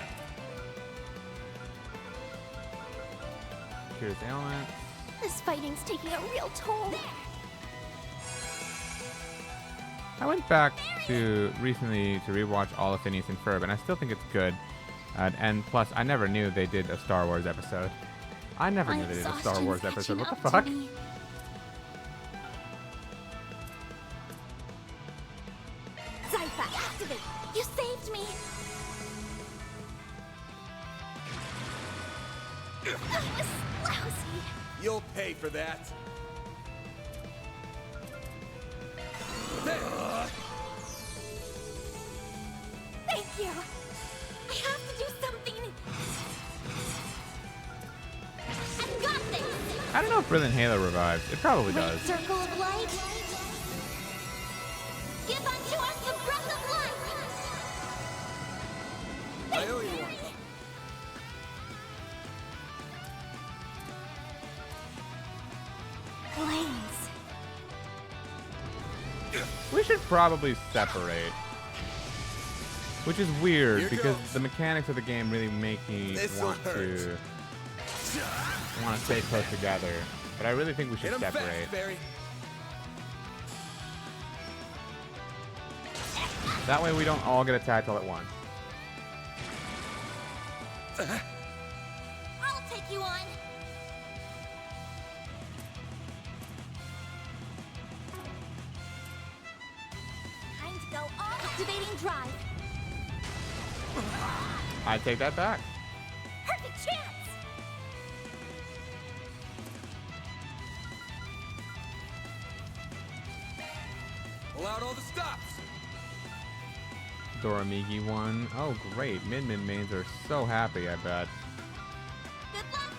Cures ailments. This fighting's taking a real toll. I went back to recently to rewatch all of Phineas and Ferb, and I still think it's good. And plus, I never knew they did a Star Wars episode. I never knew they did a Star Wars episode. What the fuck? Zypha, activate! You saved me! That was lousy. You'll pay for that. There. Brilliant Halo revives. It probably does. Circle of light. Give unto us the breath of life. I owe you one. Flames. We should probably separate. Which is weird Here because goes. the mechanics of the game really make me This'll want hurt. to stay close together. But I really think we should Hit 'em separate. fast, Barry. That way we don't all get attacked all at once. I'll take you on. Time to go all activating drive. I take that back. Perfect chance. Pull out all the stops. Doramigi won. Oh, great. Min mains are so happy, I bet. Good luck.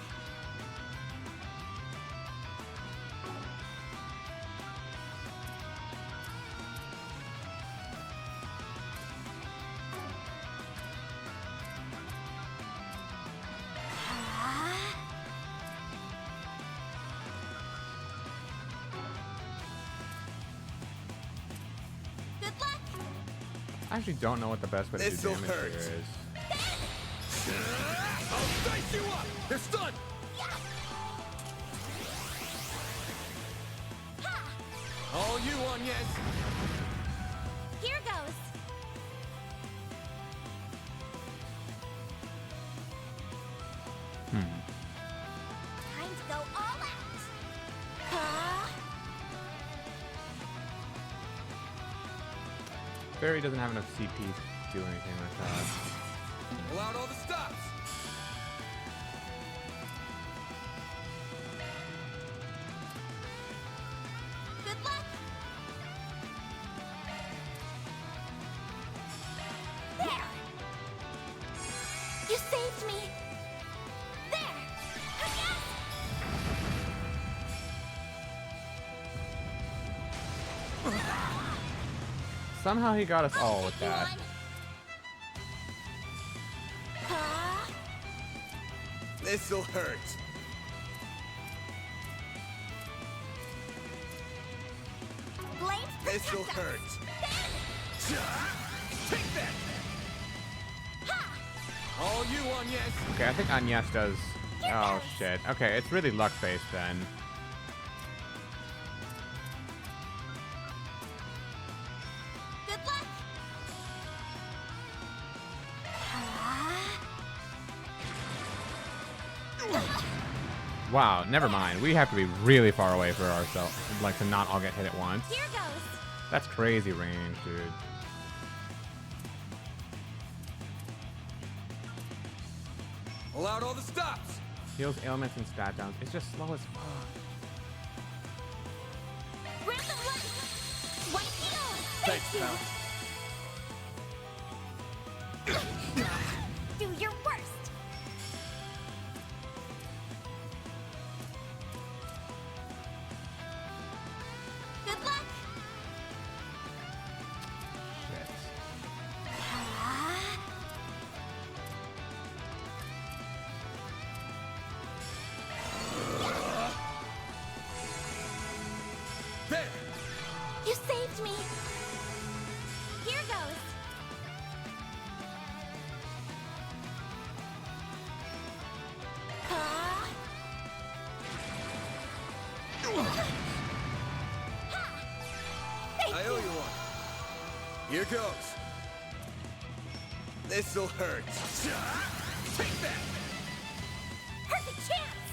Good luck. I actually don't know what the best way to do This'll damage hurt. here is. I'll dice you up. They're stunned. All you on, yes. Here goes. Time to go all out. Barry doesn't have enough CP to do anything like that. Pull out all the stops. Good luck. There. You saved me. There. Somehow he got us all with that. This'll hurt. Flames This'll hurt. Take that. All you on, yes. Okay, I think Agnes does. Oh shit. Okay, it's really luck based then. Good luck. Wow, never mind. We have to be really far away for ourselves, like to not all get hit at once. Here goes. That's crazy range, dude. Pull out all the stops. Heals ailments and stat downs. It's just slow as fuck. Breath of life. White heal. Thanks, pal. Do your worst. Good luck. Shit. There. You saved me. Here goes. I owe you one. Here goes. This'll hurt. Take that. Perfect chance.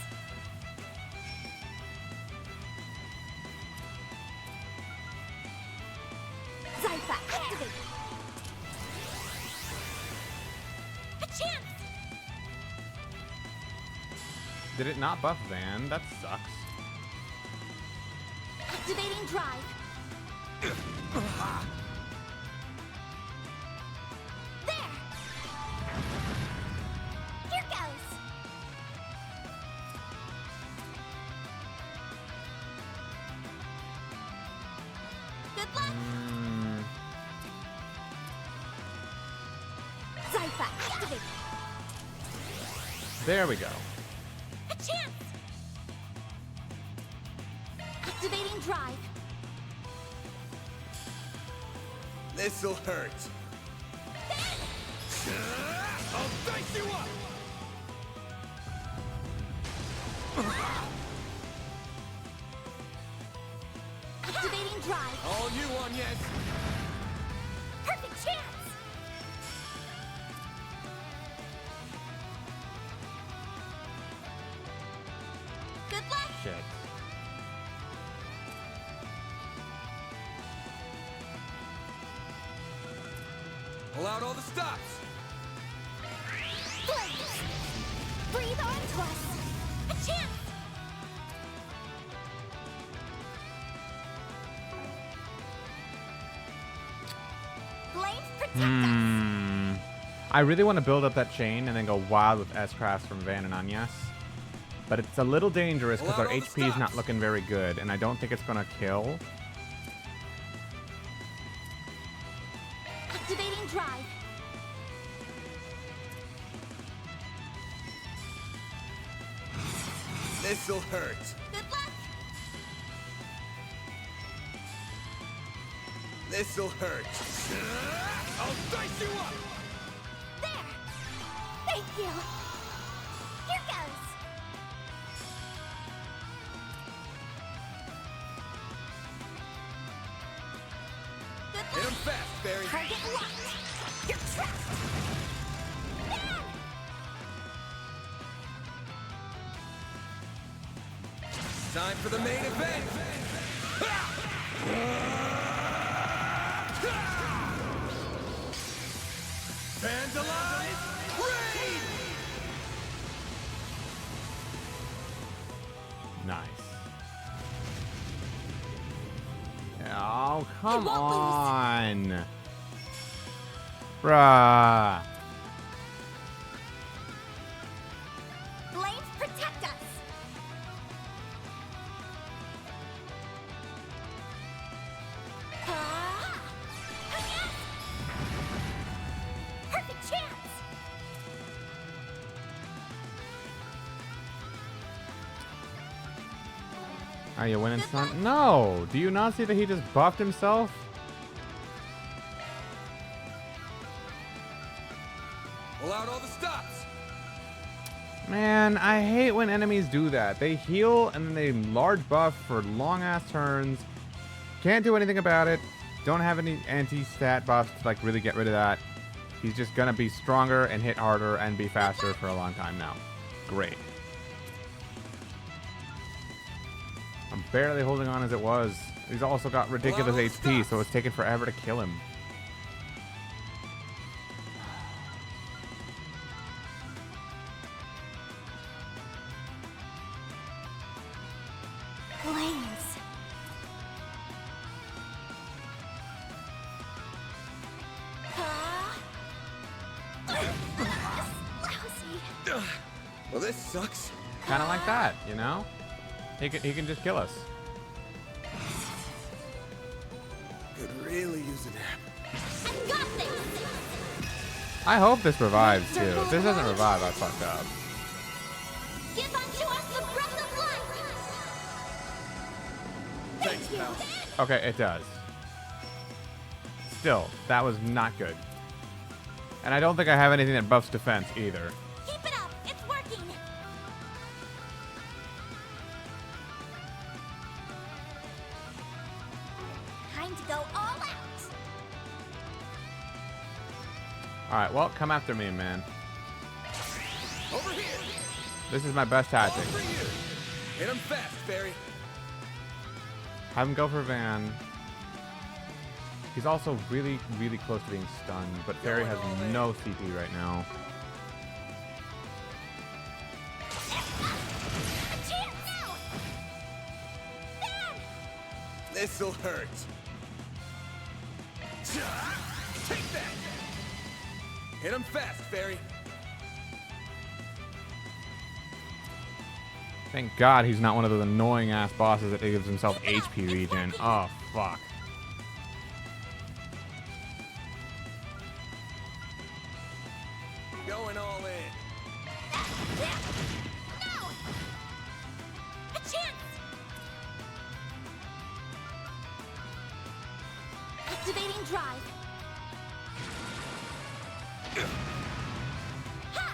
Zypha, activate. A chance. Did it not buff Van? That sucks. Activating drive. There. Here goes. Alpha, activate. There we go. A chance! Activating drive. This'll hurt. I'll dice you up! Activating drive. All you on, yes. Perfect chance! Good luck! Shit. Pull out all the stops. Flames! Breathe on to us! A chance! Flames protect us! I really want to build up that chain and then go wild with S-Crafts from Van and Anyas. But it's a little dangerous because our HP is not looking very good, and I don't think it's going to kill. Activating drive. This'll hurt. Good luck! This'll hurt. I'll dice you up! There! Thank you! Here goes! Good luck! Hit him fast, Barry. Target locked! You're trapped! There! Time for the main event! Vandalize! Raid! Nice. Oh, come on. Bruh. Flames protect us! Ah! Yes! Perfect chance! Are you winning, son? No! Do you not see that he just buffed himself? Pull out all the stops! Man, I hate when enemies do that. They heal and then they large buff for long ass turns. Can't do anything about it. Don't have any anti-stat buffs to like really get rid of that. He's just gonna be stronger and hit harder and be faster for a long time now. Great. I'm barely holding on as it was. He's also got ridiculous HP, so it's taken forever to kill him. Flames. Lousy. Well, this sucks. Kind of like that, you know? He can just kill us. Could really use a nap. I got this! I hope this revives too. If this doesn't revive, I fucked up. Give unto us the breath of life! Thank you! Okay, it does. Still, that was not good. And I don't think I have anything that buffs defense either. Keep it up! It's working! Time to go all out! Alright, well, come after me, man. Over here! This is my best tactic. For you. Hit him fast, Barry. Have him go for Van. He's also really, really close to being stunned, but Fairy has no CP right now. This'll hurt. Take that! Hit him fast, Barry. Thank God he's not one of those annoying ass bosses that gives himself HP regen. Oh, fuck. Going all in. No! A chance! Activating drive. Ha!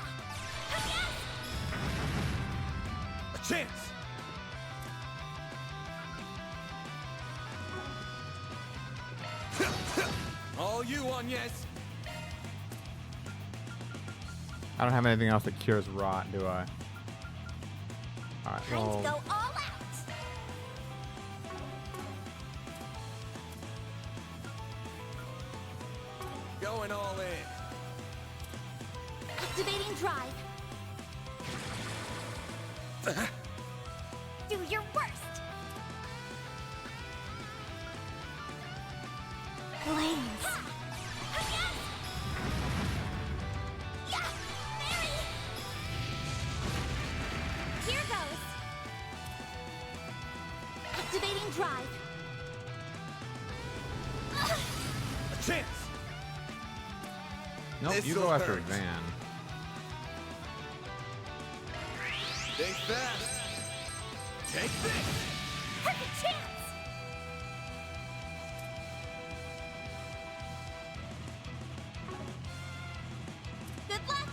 A chance! All you on yes. I don't have anything else that cures rot, do I? Alright, Time well, to go all out. Going all in. Activating drive. Do your worst. Flames. Yeah, Mary. Here goes. Activating drive. A chance. nope, you This'll go after hurt. Van. Stay fast. Take this. Perfect chance. Good luck.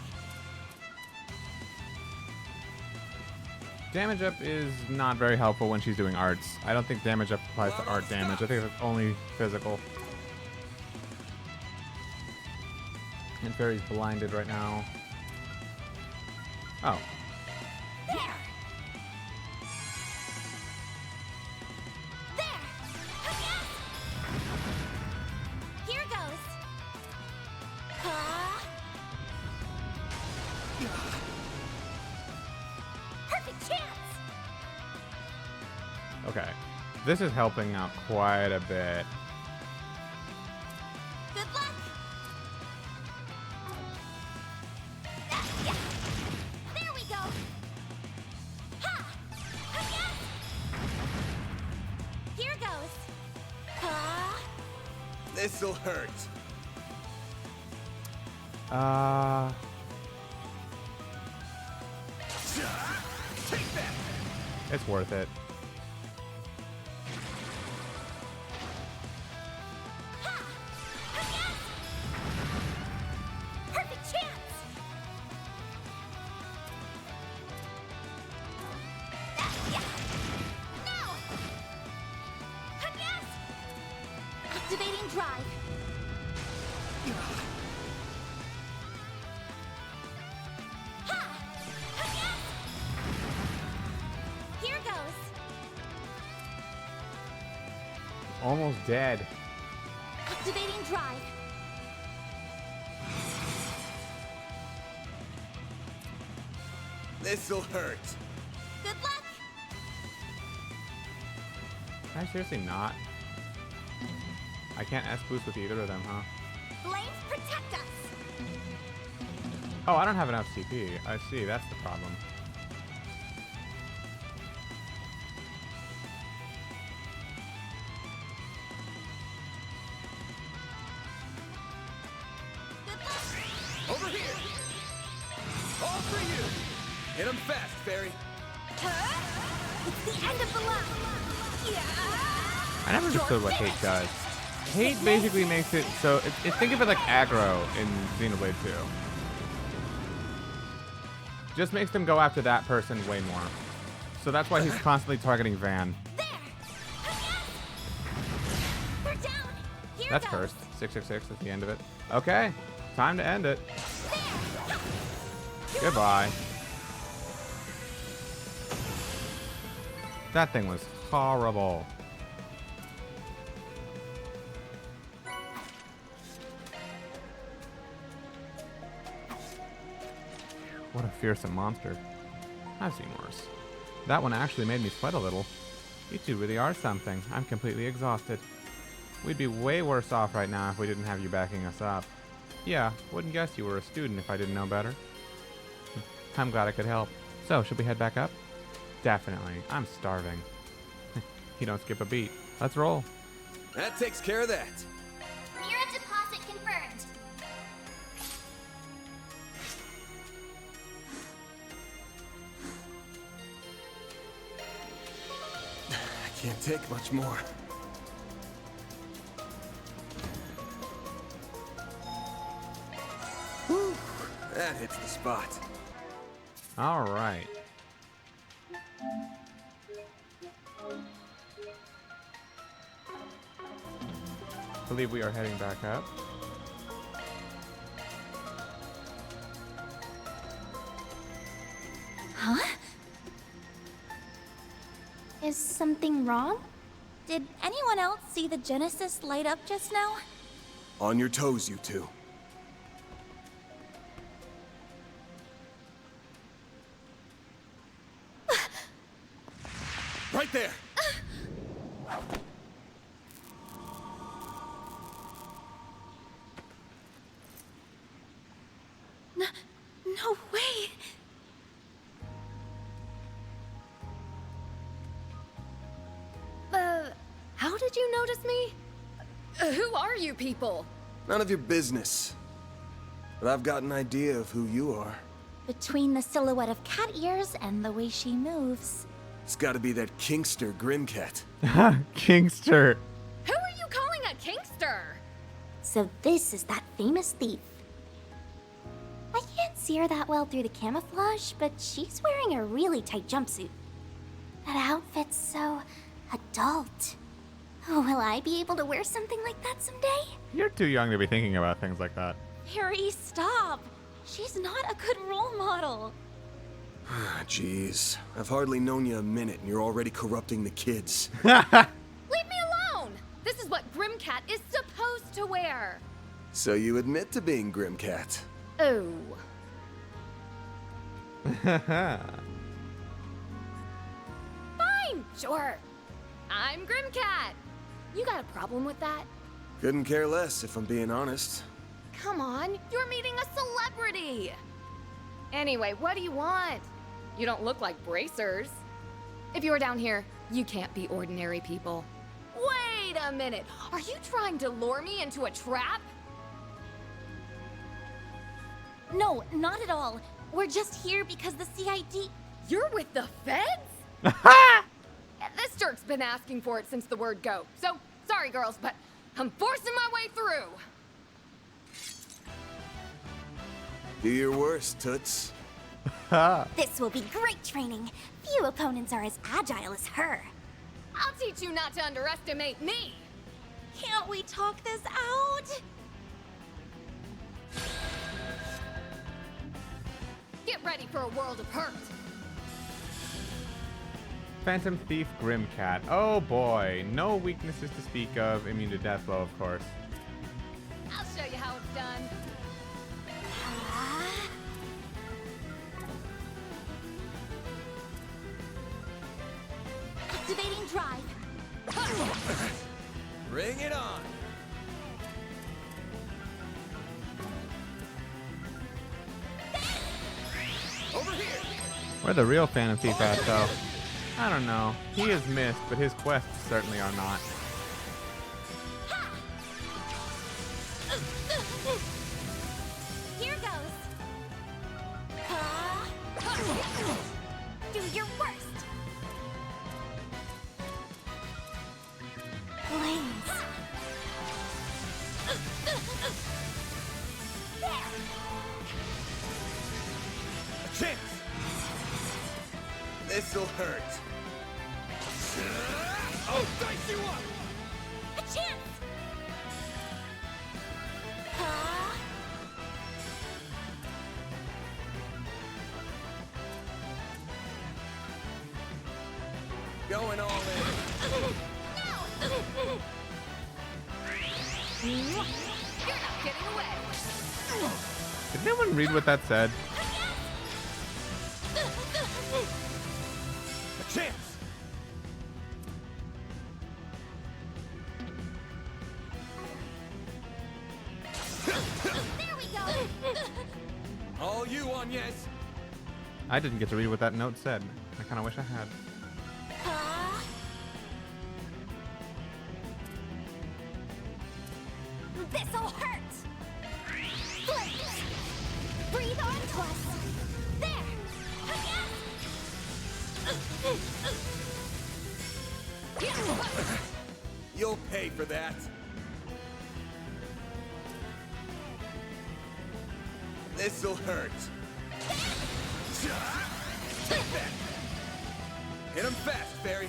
Damage up is not very helpful when she's doing arts. I don't think damage up applies to art damage. I think it's only physical. And Fairy's blinded right now. Oh. There. There. Here goes. Perfect chance. Okay. This is helping out quite a bit. Good luck. Yeah. There we go. Ha! Here goes. This'll hurt. Take that. It's worth it. Perfect chance. Yeah. No. Yes. Activating drive. Here goes. Almost dead. Activating drive. This'll hurt. Good luck. Can I seriously not? I can't S boost with either of them, huh? Flames protect us. Oh, I don't have enough CP. I see, that's the problem. Over here. All for you. Hit him fast, Fairy. It's the end of the line. Yeah. I never understood what hate does. Hate basically makes it so, think of it like aggro in Xenoblade 2. Just makes them go after that person way more. So that's why he's constantly targeting Van. They're down. Here That's goes. cursed. 666 at the end of it. Okay, time to end it. Goodbye. That thing was horrible. What a fearsome monster. I've seen worse. That one actually made me sweat a little. You two really are something. I'm completely exhausted. We'd be way worse off right now if we didn't have you backing us up. Yeah, wouldn't guess you were a student if I didn't know better. I'm glad I could help. So, should we head back up? Definitely. I'm starving. You don't skip a beat. Let's roll. That takes care of that. Mirror deposit confirmed. Can't take much more. Whew, that hits the spot. All right. I believe we are heading back up. Huh? Is something wrong? Did anyone else see the Genesis light up just now? On your toes, you two. Right there! No way! How did you notice me? Who are you people? None of your business. But I've got an idea of who you are. Between the silhouette of cat ears and the way she moves. It's gotta be that Kingster Grimcat. Kingster. Who are you calling a Kingster? So this is that famous thief. I can't see her that well through the camouflage, but she's wearing a really tight jumpsuit. That outfit's so adult. Will I be able to wear something like that someday? You're too young to be thinking about things like that. Harry, stop! She's not a good role model. Jeez, I've hardly known you a minute and you're already corrupting the kids. Leave me alone! This is what Grimcat is supposed to wear. So you admit to being Grimcat? Oh. Fine, sure. I'm Grimcat. You got a problem with that? Couldn't care less, if I'm being honest. Come on, you're meeting a celebrity. Anyway, what do you want? You don't look like bracers. If you were down here, you can't be ordinary people. Wait a minute. Are you trying to lure me into a trap? No, not at all. We're just here because the CID... You're with the feds? This jerk's been asking for it since the word go. So, sorry girls, but I'm forcing my way through. Do your worst, Toots. This will be great training. Few opponents are as agile as her. I'll teach you not to underestimate me. Can't we talk this out? Get ready for a world of hurt. Phantom Thief Grimcat. Oh boy. No weaknesses to speak of. Immune to death blow, of course. I'll show you how it's done. Activating drive. Bring it on. Over here. Where the real Phantom Thief at, though? I don't know. He is missed, but his quests certainly are not. Here goes. Do your worst. Flames. A chance. This'll hurt. Oh, dice you up! A chance. Going all in. You're not getting away. Did anyone read what that said? A chance. There we go. All you on, yes. I didn't get to read what that note said. I kind of wish I had. This'll hurt. Flames. Breathe on to us. There. You'll pay for that. This'll hurt. Take that. Hit him fast, Fairy.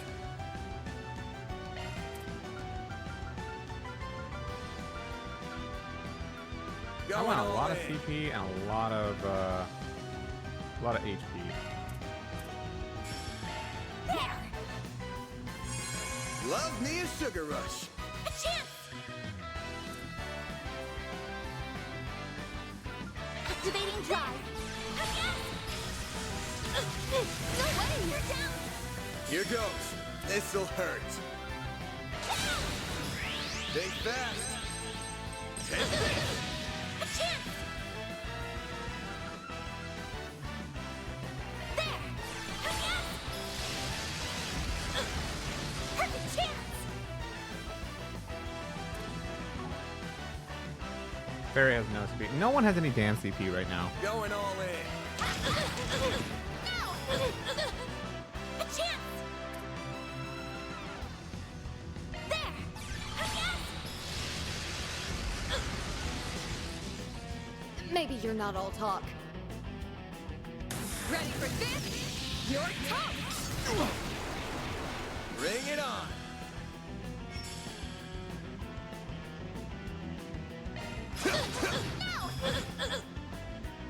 I want a lot of CP and a lot of HP. There! Love me a sugar rush. A chance! Activating drive. Yes! No way! You're down! Here goes. This'll hurt. Stay fast. Take this. A chance! There! Yes! Perfect chance! Fairy has no speed. No one has any damn CP right now. Going all in. No! A chance! There! Yes! Maybe you're not all talk. Ready for this? You're toast! Bring it on. No!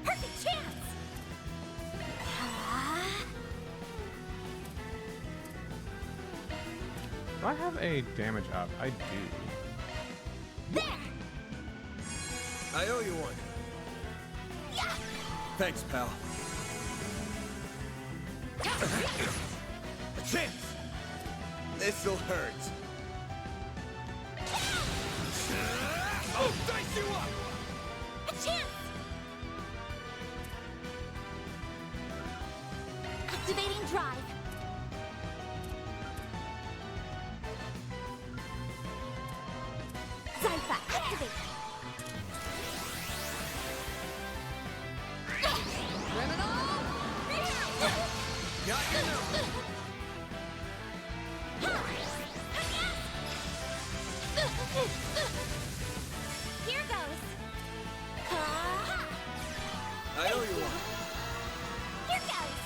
Perfect chance! Do I have a damage up? I do. There! I owe you one. Yeah! Thanks, pal. A chance. This'll hurt. Oh, dice you up! A chance! Activating drive. Zypha, activate. Got your number. Here goes. I owe you one. Here goes.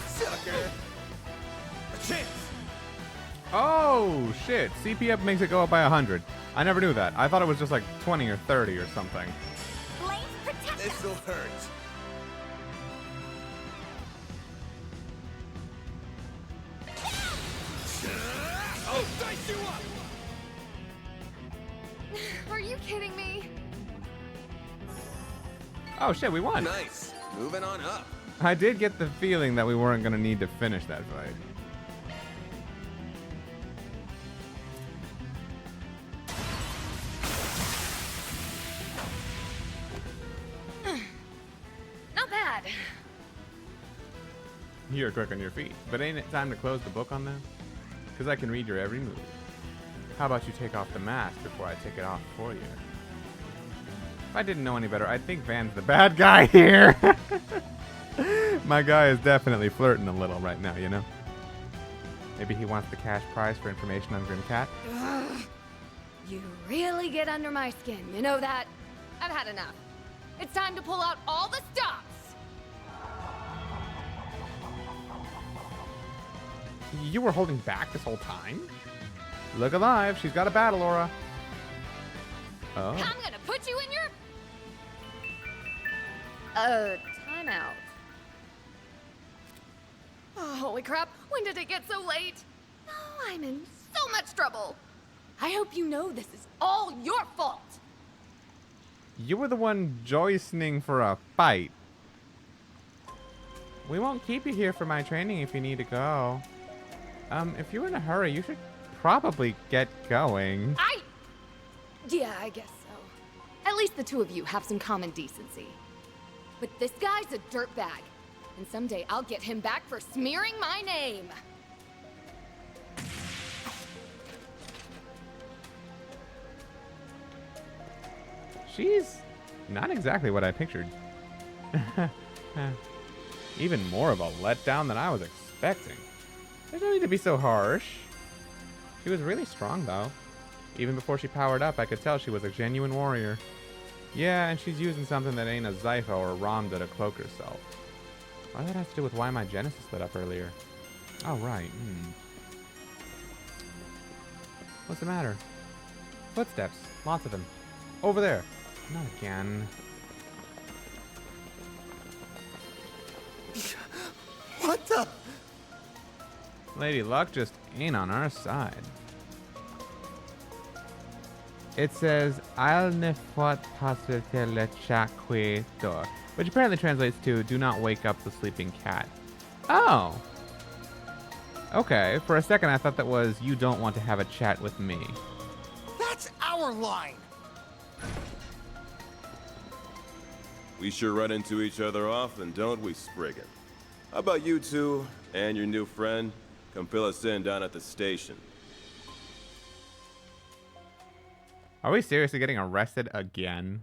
Sucker. A chance. Oh shit! CP up makes it go up by 100. I never knew that. I thought it was just like 20 or 30 or something. Blaze protect us. This'll hurt. Oh, dice you up! Are you kidding me? Oh shit, we won. Nice. Moving on up. I did get the feeling that we weren't gonna need to finish that fight. Not bad. You're quick on your feet, but ain't it time to close the book on them? Because I can read your every move. How about you take off the mask before I take it off for you? If I didn't know any better, I'd think Van's the bad guy here. My guy is definitely flirting a little right now, you know? Maybe he wants the cash prize for information on Grim Cat? Ugh. You really get under my skin, you know that? I've had enough. It's time to pull out all the stops! You were holding back this whole time? Look alive, she's got a battle aura. Oh. I'm gonna put you in your... timeout. Oh, holy crap, when did it get so late? Oh, I'm in so much trouble. I hope you know this is all your fault. You were the one joistening for a fight. We won't keep you here for my training if you need to go. If you're in a hurry, you should probably get going. Yeah, I guess so. At least the two of you have some common decency. But this guy's a dirtbag, and someday I'll get him back for smearing my name. She's not exactly what I pictured. Even more of a letdown than I was expecting. There's no need to be so harsh. She was really strong, though. Even before she powered up, I could tell she was a genuine warrior. Yeah, and she's using something that ain't a Zypha or a Ramda to cloak herself. What does that have to do with why my Genesis lit up earlier? Oh, right. What's the matter? Footsteps. Lots of them. Over there. Not again. What the? Lady Luck just ain't on our side. It says, I'll ne faut pas le chat dor, which apparently translates to, do not wake up the sleeping cat. Oh. Okay, for a second I thought that was, you don't want to have a chat with me. That's our line. We sure run into each other often, don't we, Spriggan? How about you two and your new friend come fill us in down at the station? Are we seriously getting arrested again?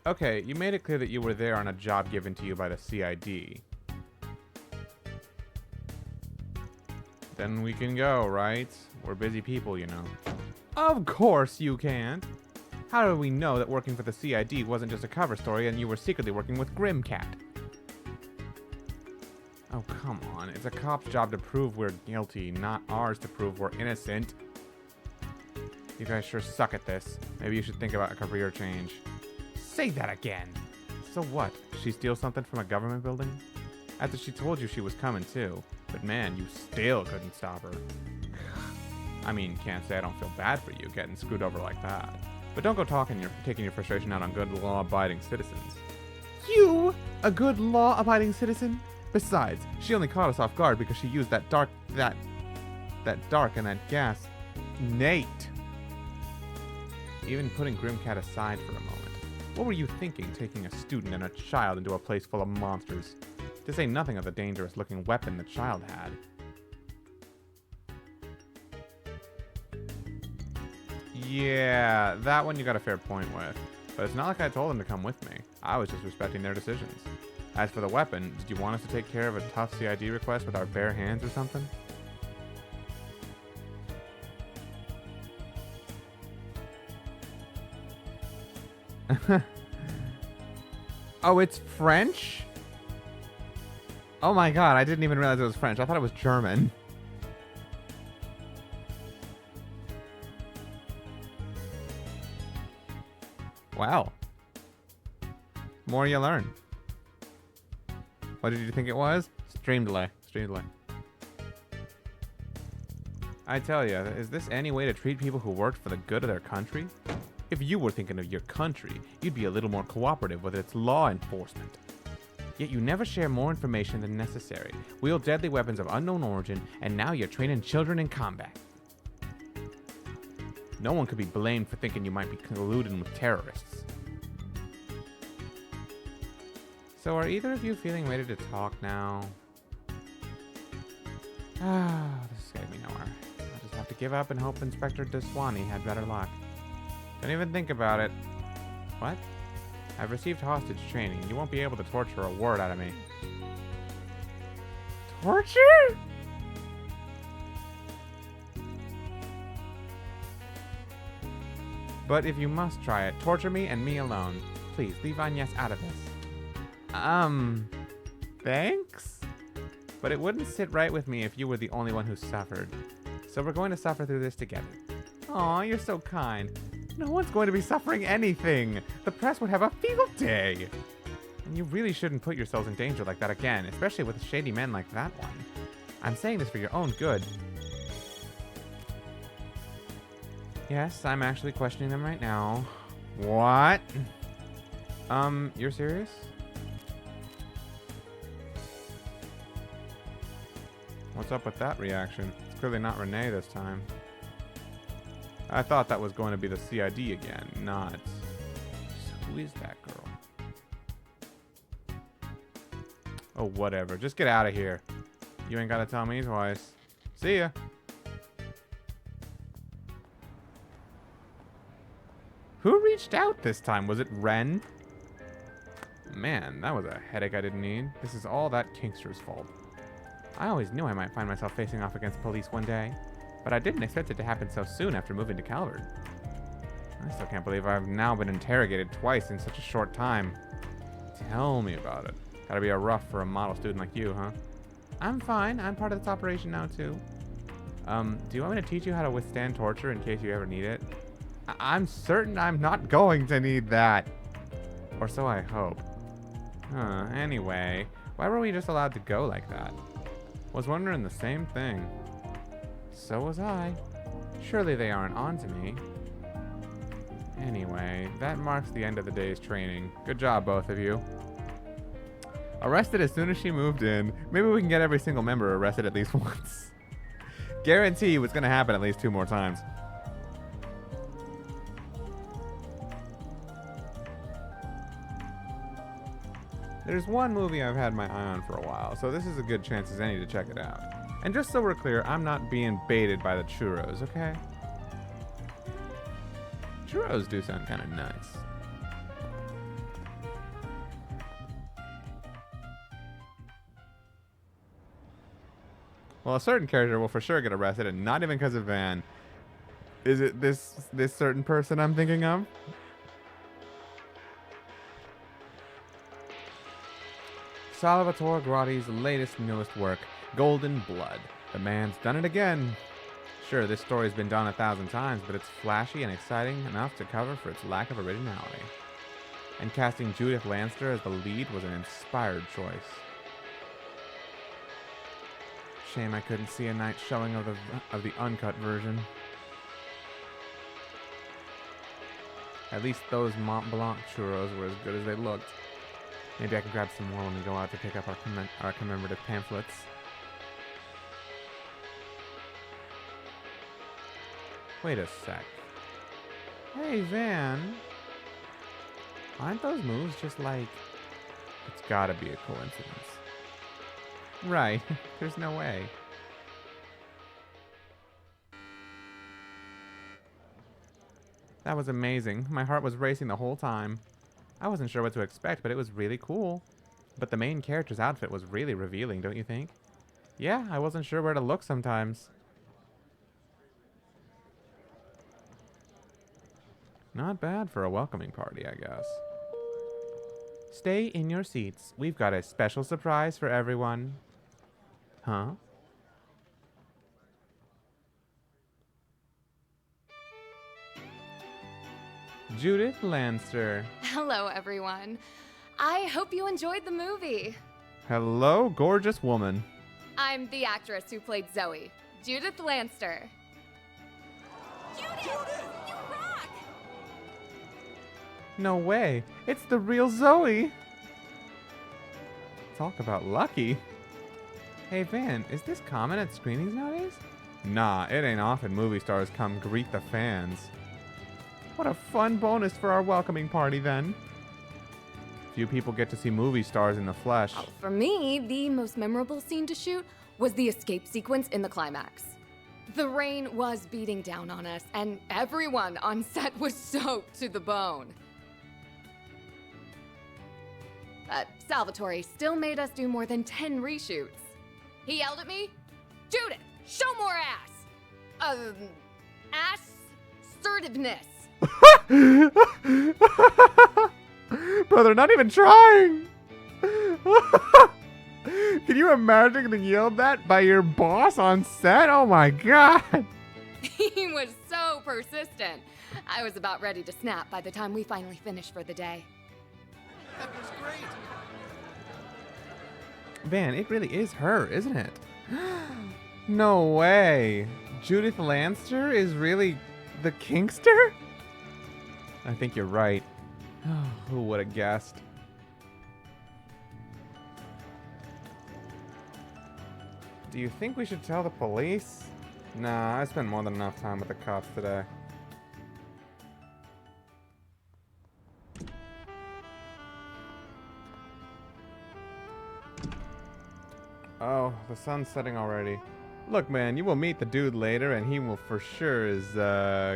Okay, you made it clear that you were there on a job given to you by the CID. Then we can go, right? We're busy people, you know. Of course you can't! How do we know that working for the CID wasn't just a cover story and you were secretly working with Grimcat? Oh, come on. It's a cop's job to prove we're guilty, not ours to prove we're innocent. You guys sure suck at this. Maybe you should think about a career change. Say that again! So what? Did she steal something from a government building? After she told you she was coming too. But man, you still couldn't stop her. I mean, can't say I don't feel bad for you getting screwed over like that. But don't go taking your frustration out on good law-abiding citizens. You? A good law-abiding citizen? Besides, she only caught us off guard because she used that dark and that gas. Nate! Even putting Grimcat aside for a moment. What were you thinking taking a student and a child into a place full of monsters? To say nothing of the dangerous-looking weapon the child had. Yeah, that one you got a fair point with. But it's not like I told them to come with me. I was just respecting their decisions. As for the weapon, did you want us to take care of a tough CID request with our bare hands or something? Oh, it's French? Oh my god, I didn't even realize it was French. I thought it was German. Wow. More you learn. What did you think it was? Stream delay. Stream delay. I tell you, is this any way to treat people who worked for the good of their country? If you were thinking of your country, you'd be a little more cooperative with its law enforcement. Yet you never share more information than necessary, wield deadly weapons of unknown origin, and now you're training children in combat. No one could be blamed for thinking you might be colluding with terrorists. So are either of you feeling ready to talk now? Ah, this is getting me nowhere. I'll just have to give up and hope Inspector Deswani had better luck. Don't even think about it. What? I've received hostage training. You won't be able to torture a word out of me. Torture? But if you must try it, torture me and me alone. Please, leave Agnes out of this. Thanks? But it wouldn't sit right with me if you were the only one who suffered. So we're going to suffer through this together. Aw, you're so kind. No one's going to be suffering anything. The press would have a field day. And you really shouldn't put yourselves in danger like that again, especially with shady men like that one. I'm saying this for your own good. Yes, I'm actually questioning them right now. What? You're serious? What's up with that reaction? It's clearly not Renee this time. I thought that was going to be the CID again, not... So who is that girl? Oh, whatever. Just get out of here. You ain't gotta tell me twice. See ya. Who reached out this time? Was it Ren? Man, that was a headache I didn't need. This is all that Kingster's fault. I always knew I might find myself facing off against police one day, but I didn't expect it to happen so soon after moving to Calvert. I still can't believe I've now been interrogated twice in such a short time. Tell me about it. Gotta be a rough for a model student like you, huh? I'm fine. I'm part of this operation now, too. Do you want me to teach you how to withstand torture in case you ever need it? I'm certain I'm not going to need that. Or so I hope. Anyway, why were we just allowed to go like that? Was wondering the same thing. So was I. Surely they aren't on to me. Anyway, that marks the end of the day's training. Good job, both of you. Arrested as soon as she moved in. Maybe we can get every single member arrested at least once. Guarantee what's gonna happen at least 2 more times. There's one movie I've had my eye on for a while, so this is a good chance as any to check it out. And just so we're clear, I'm not being baited by the churros, okay? Churros do sound kind of nice. Well, a certain character will for sure get arrested, and not even because of Van. Is it this certain person I'm thinking of? Salvatore Grotti's latest, newest work, Golden Blood. The man's done it again. Sure, this story's been done 1,000 times, but it's flashy and exciting enough to cover for its lack of originality. And casting Judith Lanster as the lead was an inspired choice. Shame I couldn't see a night showing of the uncut version. At least those Mont Blanc churros were as good as they looked. Maybe I can grab some more when we go out to pick up our commemorative pamphlets. Wait a sec. Hey, Van. Aren't those moves just like... It's gotta be a coincidence. Right. There's no way. That was amazing. My heart was racing the whole time. I wasn't sure what to expect, but it was really cool. But the main character's outfit was really revealing, don't you think? Yeah, I wasn't sure where to look sometimes. Not bad for a welcoming party, I guess. Stay in your seats. We've got a special surprise for everyone. Huh? Judith Lanster. Hello, everyone. I hope you enjoyed the movie. Hello, gorgeous woman. I'm the actress who played Zoe, Judith Lanster. Judith! You rock! No way. It's the real Zoe. Talk about lucky. Hey, Van, is this common at screenings nowadays? Nah, it ain't often movie stars come greet the fans. What a fun bonus for our welcoming party, then. Few people get to see movie stars in the flesh. For me, the most memorable scene to shoot was the escape sequence in the climax. The rain was beating down on us, and everyone on set was soaked to the bone. Salvatore still made us do more than 10 reshoots. He yelled at me, "Judith, show more ass! Assertiveness." Bro, they're not even trying. Can you imagine getting yelled at by your boss on set? Oh my god. He was so persistent. I was about ready to snap by the time we finally finished for the day. That was great. Van, it really is her, isn't it? No way. Judith Lanster is really the Kingster? I think you're right. Who would have guessed? Do you think we should tell the police? Nah, I spent more than enough time with the cops today. Oh, the sun's setting already. Look, man, you will meet the dude later, and he will for sure is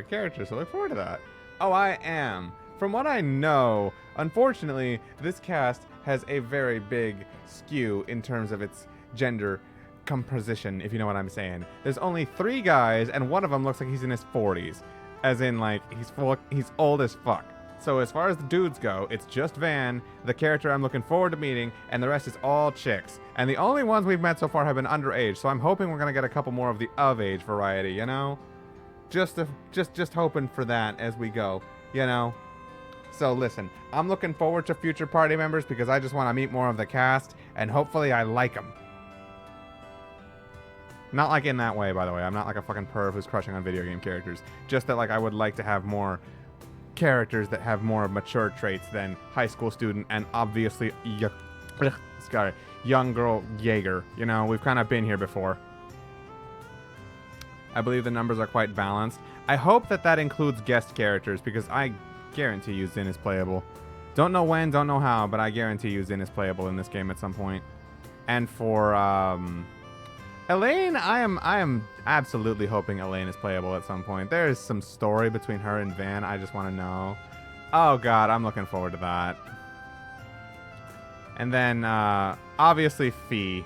character, so look forward to that. Oh, I am. from what I know, unfortunately, this cast has a very big skew in terms of its gender composition, if you know what I'm saying. There's only 3 guys, and one of them looks like he's in his 40s. As in, like, he's old as fuck. So as far as the dudes go, it's just Van, the character I'm looking forward to meeting, and the rest is all chicks. And the only ones we've met so far have been underage, so I'm hoping we're gonna get a couple more of the of-age variety, you know? Just hoping for that as we go, you know? So listen, I'm looking forward to future party members because I just want to meet more of the cast, and hopefully I like them. Not like in that way, by the way. I'm not like a fucking perv who's crushing on video game characters. Just that, like, I would like to have more characters that have more mature traits than high school student and obviously young girl Jaeger. You know, we've kind of been here before. I believe the numbers are quite balanced. I hope that that includes guest characters because I guarantee you Zin is playable. Don't know when, don't know how, but I guarantee you Zin is playable in this game at some point. And for Elaine, I am absolutely hoping Elaine is playable at some point. There is some story between her and Van I just want to know. Oh god, I'm looking forward to that. And then, obviously Fee.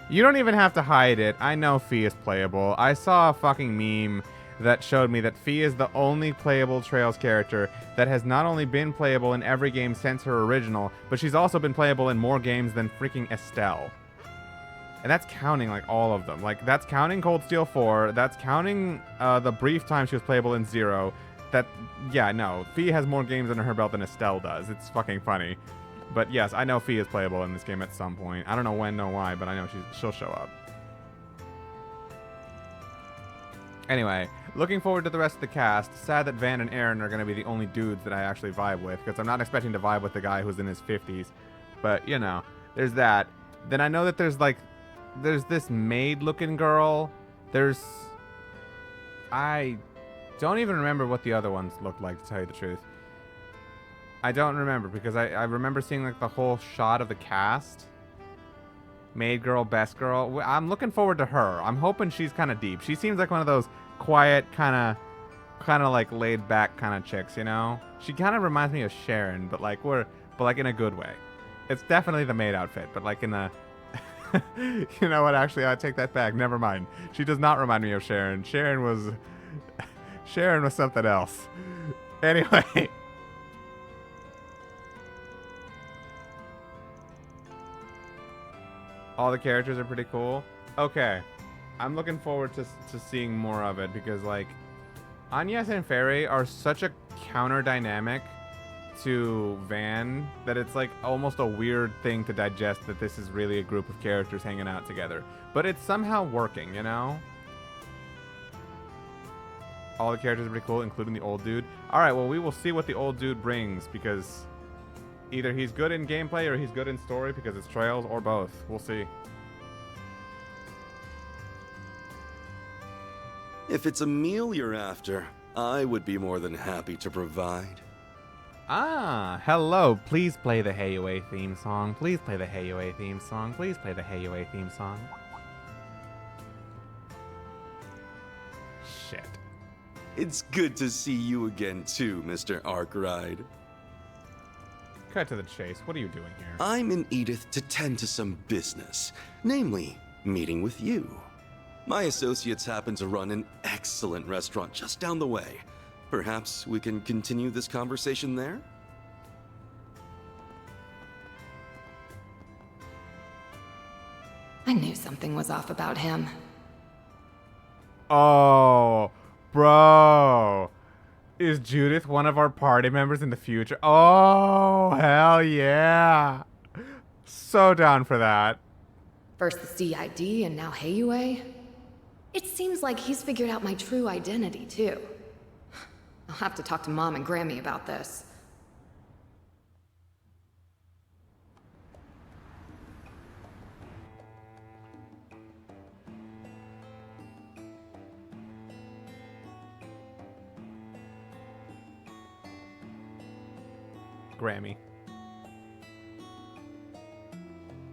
You don't even have to hide it. I know Fee is playable. I saw a fucking meme that showed me that Fee is the only playable Trails character that has not only been playable in every game since her original, but she's also been playable in more games than freaking Estelle. And that's counting, like, all of them. Like, that's counting Cold Steel 4. That's counting the brief time she was playable in 0. Yeah, no. Fee has more games under her belt than Estelle does. It's fucking funny. But yes, I know Fee is playable in this game at some point. I don't know when, no why, but I know she'll show up. Anyway, looking forward to the rest of the cast. Sad that Van and Aaron are going to be the only dudes that I actually vibe with, because I'm not expecting to vibe with the guy who's in his 50s. But, you know, there's that. Then I know that there's this maid-looking girl. I don't even remember what the other ones looked like, to tell you the truth. I don't remember, because I remember seeing, like, the whole shot of the cast. Maid girl, best girl. I'm looking forward to her. I'm hoping she's kind of deep. She seems like one of those quiet, kind of like laid-back kind of chicks, you know? She kind of reminds me of Sharon, but like in a good way. It's definitely the maid outfit, but like in a... You know what? Actually, I take that back. Never mind. She does not remind me of Sharon. Sharon was something else. Anyway. All the characters are pretty cool. Okay. I'm looking forward to seeing more of it because, like, Agnes and Fairy are such a counter dynamic to Van that it's like almost a weird thing to digest that this is really a group of characters hanging out together. But it's somehow working, you know? All the characters are pretty cool, including the old dude. Alright, well, we will see what the old dude brings because either he's good in gameplay or he's good in story because it's Trails or both. We'll see. If it's a meal you're after, I would be more than happy to provide. Ah, hello. Please play the Hey Away theme song. Please play the Hey Away theme song. Please play the Hey Away theme song. Shit. It's good to see you again too, Mr. Arkwright. Cut to the chase. What are you doing here? I'm in Edith to tend to some business, namely, meeting with you. My associates happen to run an excellent restaurant just down the way. Perhaps we can continue this conversation there? I knew something was off about him. Oh, bro. Is Judith one of our party members in the future? Oh, hell yeah. So down for that. First the CID and now Heiyue? It seems like he's figured out my true identity, too. I'll have to talk to Mom and Grammy about this. Grammy.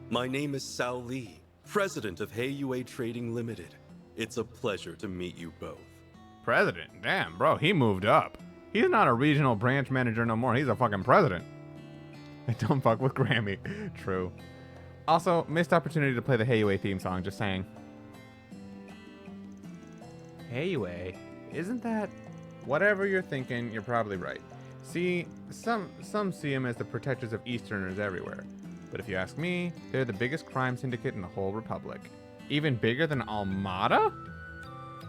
My name is Sao Lee, president of Heiyue Trading Limited. It's a pleasure to meet you both. President? Damn, bro, he moved up. He's not a regional branch manager no more. He's a fucking president. Don't fuck with Grammy. True. Also, missed opportunity to play the Hey Yue theme song, just saying. Hey Yue, isn't that... Whatever you're thinking, you're probably right. See, some see them as the protectors of Easterners everywhere. But if you ask me, they're the biggest crime syndicate in the whole Republic. Even bigger than Almada?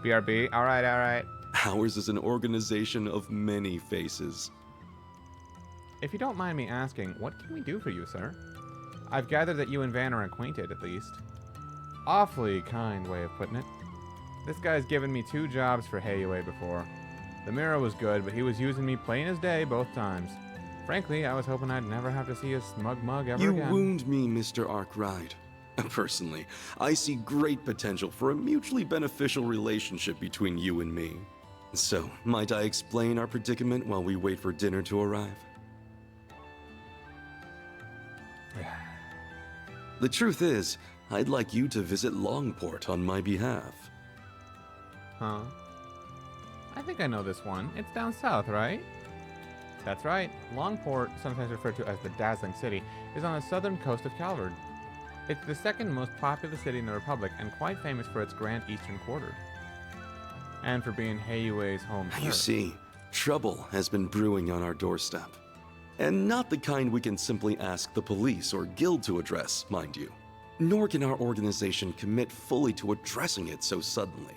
BRB, alright. Ours is an organization of many faces. If you don't mind me asking, what can we do for you, sir? I've gathered that you and Van are acquainted, at least. Awfully kind way of putting it. This guy's given me 2 jobs for Hey Yue before. The mirror was good, but he was using me plain as day both times. Frankly, I was hoping I'd never have to see a smug mug ever again. You wound me, Mr. Arkwright. Personally, I see great potential for a mutually beneficial relationship between you and me. So, might I explain our predicament while we wait for dinner to arrive? The truth is, I'd like you to visit Longport on my behalf. Huh? I think I know this one. It's down south, right? That's right. Longport, sometimes referred to as the Dazzling City, is on the southern coast of Calvard. It's the second most populous city in the Republic and quite famous for its grand eastern quarter. And for being Hey Yue's home turf. You see, trouble has been brewing on our doorstep. And not the kind we can simply ask the police or guild to address, mind you. Nor can our organization commit fully to addressing it so suddenly.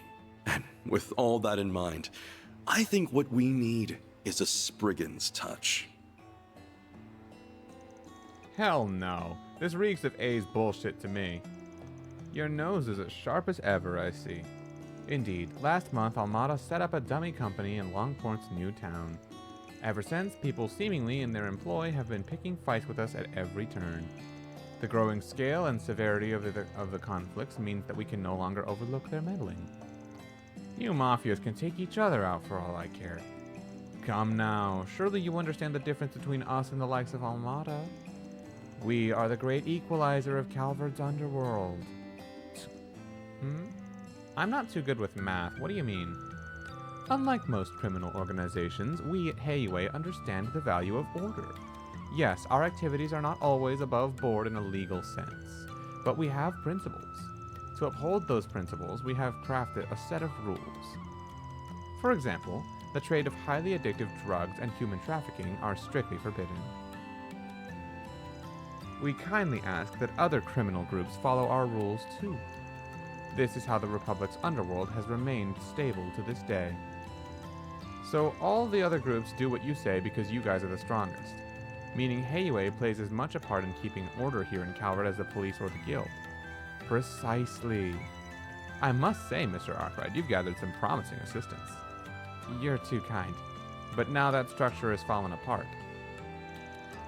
And with all that in mind, I think what we need is a Spriggan's touch. Hell no. This reeks of A's bullshit to me. Your nose is as sharp as ever, I see. Indeed, last month Almada set up a dummy company in Longport's new town. Ever since, people seemingly in their employ have been picking fights with us at every turn. The growing scale and severity of the conflicts means that we can no longer overlook their meddling. You mafias can take each other out for all I care. Come now, surely you understand the difference between us and the likes of Almada? We are the great equalizer of Calvard's underworld. I'm not too good with math. What do you mean? Unlike most criminal organizations, we at Hey Yue understand the value of order. Yes, our activities are not always above board in a legal sense, but we have principles. To uphold those principles, we have crafted a set of rules. For example, the trade of highly addictive drugs and human trafficking are strictly forbidden. We kindly ask that other criminal groups follow our rules too. This is how the Republic's underworld has remained stable to this day. So all the other groups do what you say because you guys are the strongest. Meaning Hey Yue plays as much a part in keeping order here in Calvard as the police or the guild. Precisely. I must say, Mr. Arkwright, you've gathered some promising assistants. You're too kind. But now that structure has fallen apart.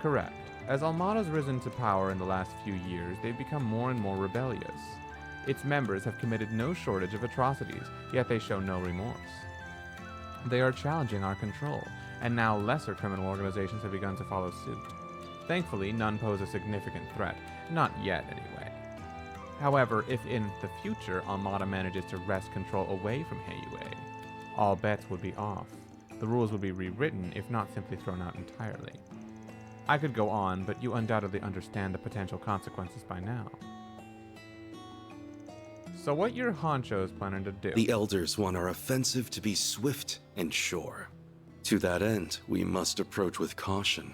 Correct. As Almada's risen to power in the last few years, they've become more and more rebellious. Its members have committed no shortage of atrocities, yet they show no remorse. They are challenging our control, and now lesser criminal organizations have begun to follow suit. Thankfully, none pose a significant threat. Not yet, anyway. However, if in the future Almada manages to wrest control away from Hey Yue, all bets would be off. The rules would be rewritten, if not simply thrown out entirely. I could go on, but you undoubtedly understand the potential consequences by now. So what your honchos planning to do? The elders want our offensive to be swift and sure. To that end, we must approach with caution.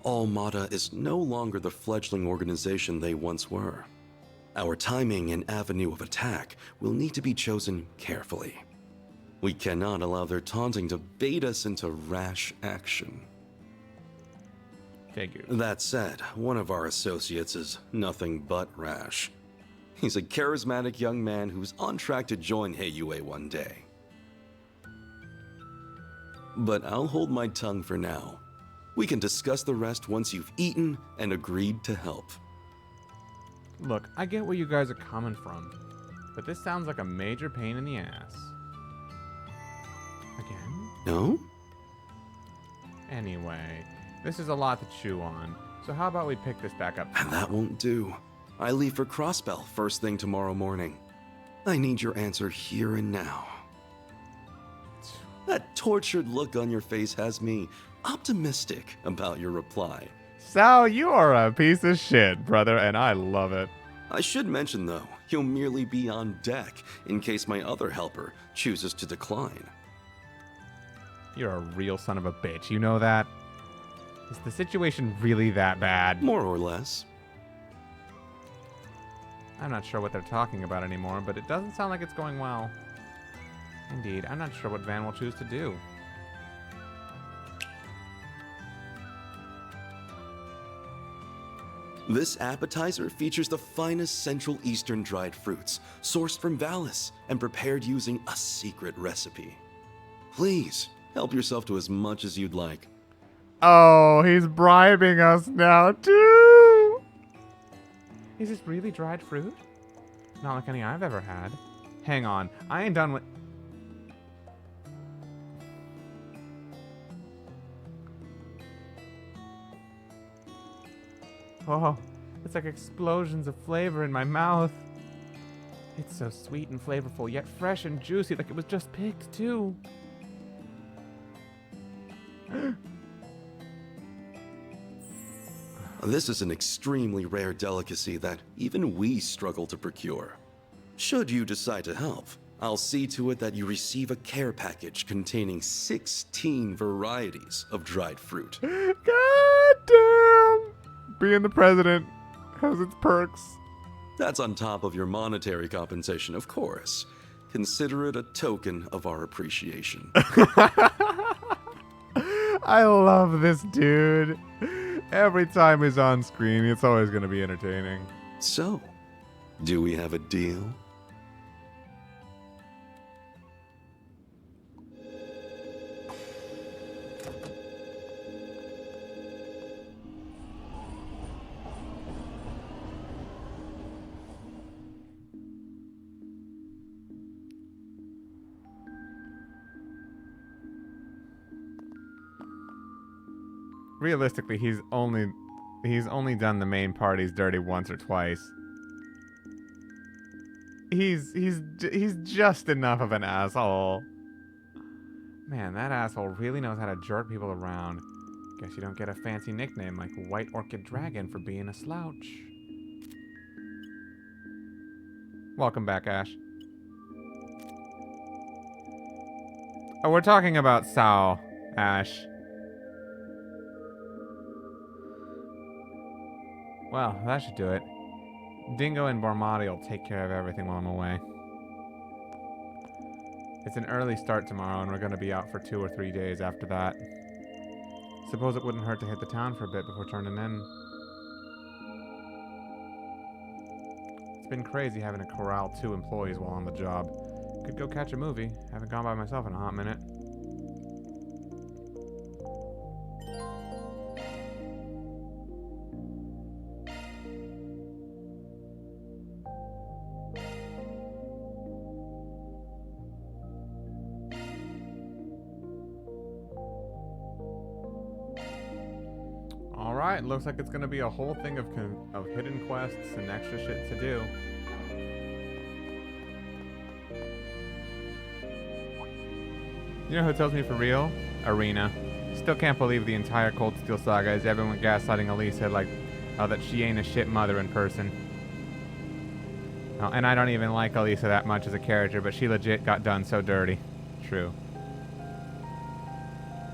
Almada is no longer the fledgling organization they once were. Our timing and avenue of attack will need to be chosen carefully. We cannot allow their taunting to bait us into rash action. Thank you. That said, one of our associates is nothing but rash. He's a charismatic young man who's on track to join Hey Yue one day. But I'll hold my tongue for now. We can discuss the rest once you've eaten and agreed to help. Look, I get where you guys are coming from, but this sounds like a major pain in the ass. Again? No? Anyway, this is a lot to chew on, so how about we pick this back up tomorrow? That won't do. I leave for Crossbell first thing tomorrow morning. I need your answer here and now. That tortured look on your face has me optimistic about your reply. Sal, you are a piece of shit, brother, and I love it. I should mention, though, he'll merely be on deck in case my other helper chooses to decline. You're a real son of a bitch, you know that? Is the situation really that bad? More or less. I'm not sure what they're talking about anymore, but it doesn't sound like it's going well. Indeed, I'm not sure what Van will choose to do. This appetizer features the finest Central Eastern dried fruits, sourced from Valis and prepared using a secret recipe. Please, help yourself to as much as you'd like. Oh, he's bribing us now, too! Is this really dried fruit? Not like any I've ever had. Hang on, I ain't done with... Oh, it's like explosions of flavor in my mouth. It's so sweet and flavorful, yet fresh and juicy, like it was just picked, too. This is an extremely rare delicacy that even we struggle to procure. Should you decide to help, I'll see to it that you receive a care package containing 16 varieties of dried fruit. God damn! Being the president has its perks. That's on top of your monetary compensation, of course. Consider it a token of our appreciation. I love this dude. Every time he's on screen, it's always going to be entertaining. So, do we have a deal? Realistically, he's only done the main parties dirty once or twice. He's just enough of an asshole. Man, that asshole really knows how to jerk people around. Guess you don't get a fancy nickname like White Orchid Dragon for being a slouch. Welcome back, Ash. Oh, we're talking about Sao, Ash. Well, that should do it. Dingo and Bormati will take care of everything while I'm away. It's an early start tomorrow, and we're going to be out for 2 or 3 days after that. Suppose it wouldn't hurt to hit the town for a bit before turning in. It's been crazy having to corral 2 employees while on the job. Could go catch a movie. Haven't gone by myself in a hot minute. Alright, looks like it's gonna be a whole thing of hidden quests and extra shit to do. You know who tells me for real? Arena. Still can't believe the entire Cold Steel saga is everyone gaslighting Elisa like that she ain't a shit mother in person. Oh, and I don't even like Elisa that much as a character, but she legit got done so dirty. True.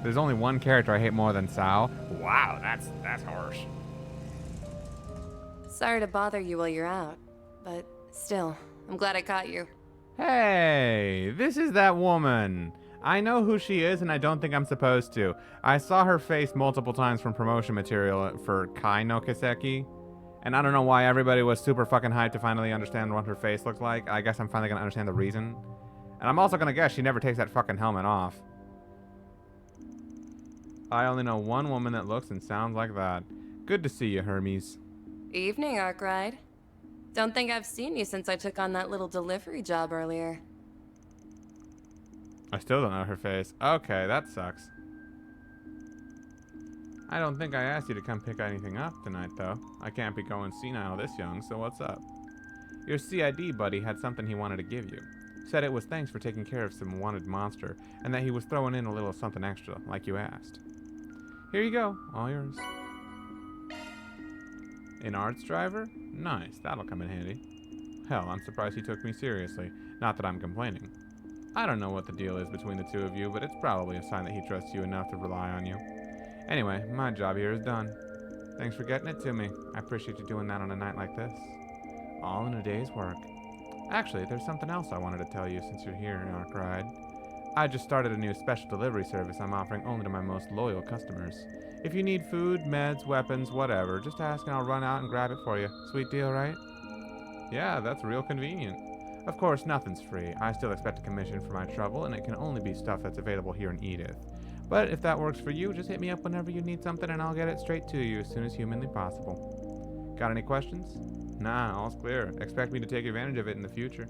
There's only one character I hate more than Sao. Wow, that's harsh. Sorry to bother you while you're out, but still, I'm glad I caught you. Hey, this is that woman. I know who she is, and I don't think I'm supposed to. I saw her face multiple times from promotion material for Kai no Kiseki, and I don't know why everybody was super fucking hyped to finally understand what her face looked like. I guess I'm finally gonna understand the reason. And I'm also gonna guess she never takes that fucking helmet off. I only know one woman that looks and sounds like that. Good to see you, Hermes. Evening, Arkride. Don't think I've seen you since I took on that little delivery job earlier. I still don't know her face. Okay, that sucks. I don't think I asked you to come pick anything up tonight, though. I can't be going senile this young, so what's up? Your CID buddy had something he wanted to give you. Said it was thanks for taking care of some wanted monster, and that he was throwing in a little something extra, like you asked. Here you go, all yours. An arts driver? Nice, that'll come in handy. Hell, I'm surprised he took me seriously. Not that I'm complaining. I don't know what the deal is between the two of you, but it's probably a sign that he trusts you enough to rely on you. Anyway, my job here is done. Thanks for getting it to me. I appreciate you doing that on a night like this. All in a day's work. Actually, there's something else I wanted to tell you since you're here, Arkwright. I just started a new special delivery service I'm offering only to my most loyal customers. If you need food, meds, weapons, whatever, just ask and I'll run out and grab it for you. Sweet deal, right? Yeah, that's real convenient. Of course, nothing's free. I still expect a commission for my trouble, and it can only be stuff that's available here in Edith. But if that works for you, just hit me up whenever you need something and I'll get it straight to you as soon as humanly possible. Got any questions? Nah, all's clear. Expect me to take advantage of it in the future.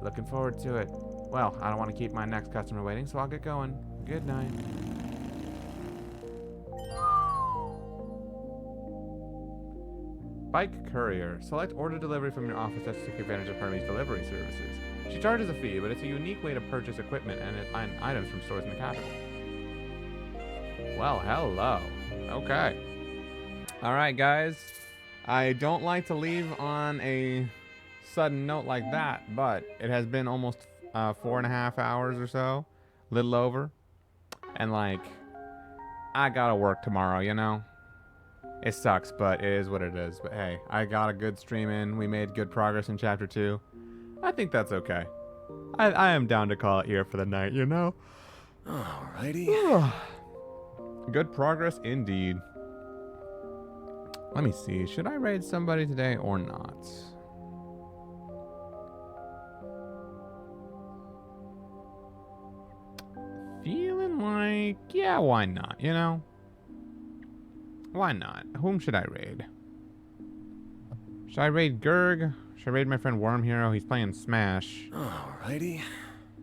Looking forward to it. Well, I don't want to keep my next customer waiting, so I'll get going. Good night. Bike Courier. Select order delivery from your office to take advantage of Hermes delivery services. She charges a fee, but it's a unique way to purchase equipment and items from stores in the capital. Well, hello. Okay. Alright, guys. I don't like to leave on a sudden note like that, but it has been almost 4.5 hours or so. Little over. And, like, I gotta work tomorrow, you know? It sucks, but it is what it is. But hey, I got a good stream in. We made good progress in Chapter 2. I think that's okay. I am down to call it here for the night, you know? Alrighty. Good progress indeed. Let me see. Should I raid somebody today or not? Feeling like, yeah, why not, you know? Why not? Whom should I raid? Should I raid Gurg? Should I raid my friend Worm Hero? He's playing Smash. Alrighty.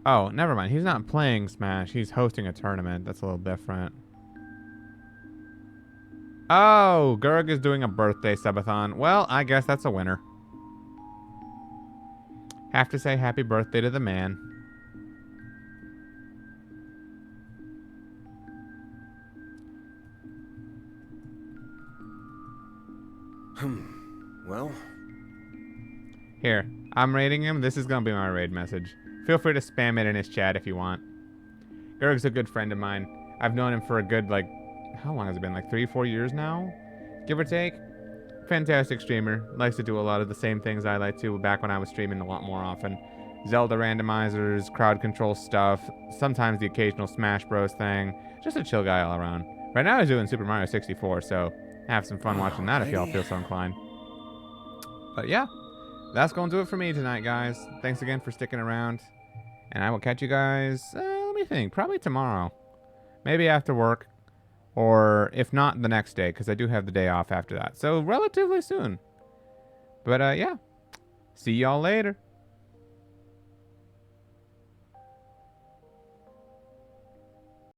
Oh, never mind. He's not playing Smash. He's hosting a tournament. That's a little different. Oh, Gurg is doing a birthday subathon. Well, I guess that's a winner. Have to say happy birthday to the man. Well. Here, I'm raiding him. This is gonna be my raid message. Feel free to spam it in his chat if you want. Gurg's a good friend of mine. I've known him for a good, like, how long has it been? Like 3-4 years now? Give or take? Fantastic streamer. Likes to do a lot of the same things I like to back when I was streaming a lot more often. Zelda randomizers, crowd control stuff, sometimes the occasional Smash Bros thing. Just a chill guy all around. Right now he's doing Super Mario 64, so have some fun watching that if y'all feel so inclined. But yeah, that's going to do it for me tonight, guys. Thanks again for sticking around. And I will catch you guys, let me think, probably tomorrow. Maybe after work. Or if not, the next day, because I do have the day off after that. So relatively soon. But yeah, see y'all later.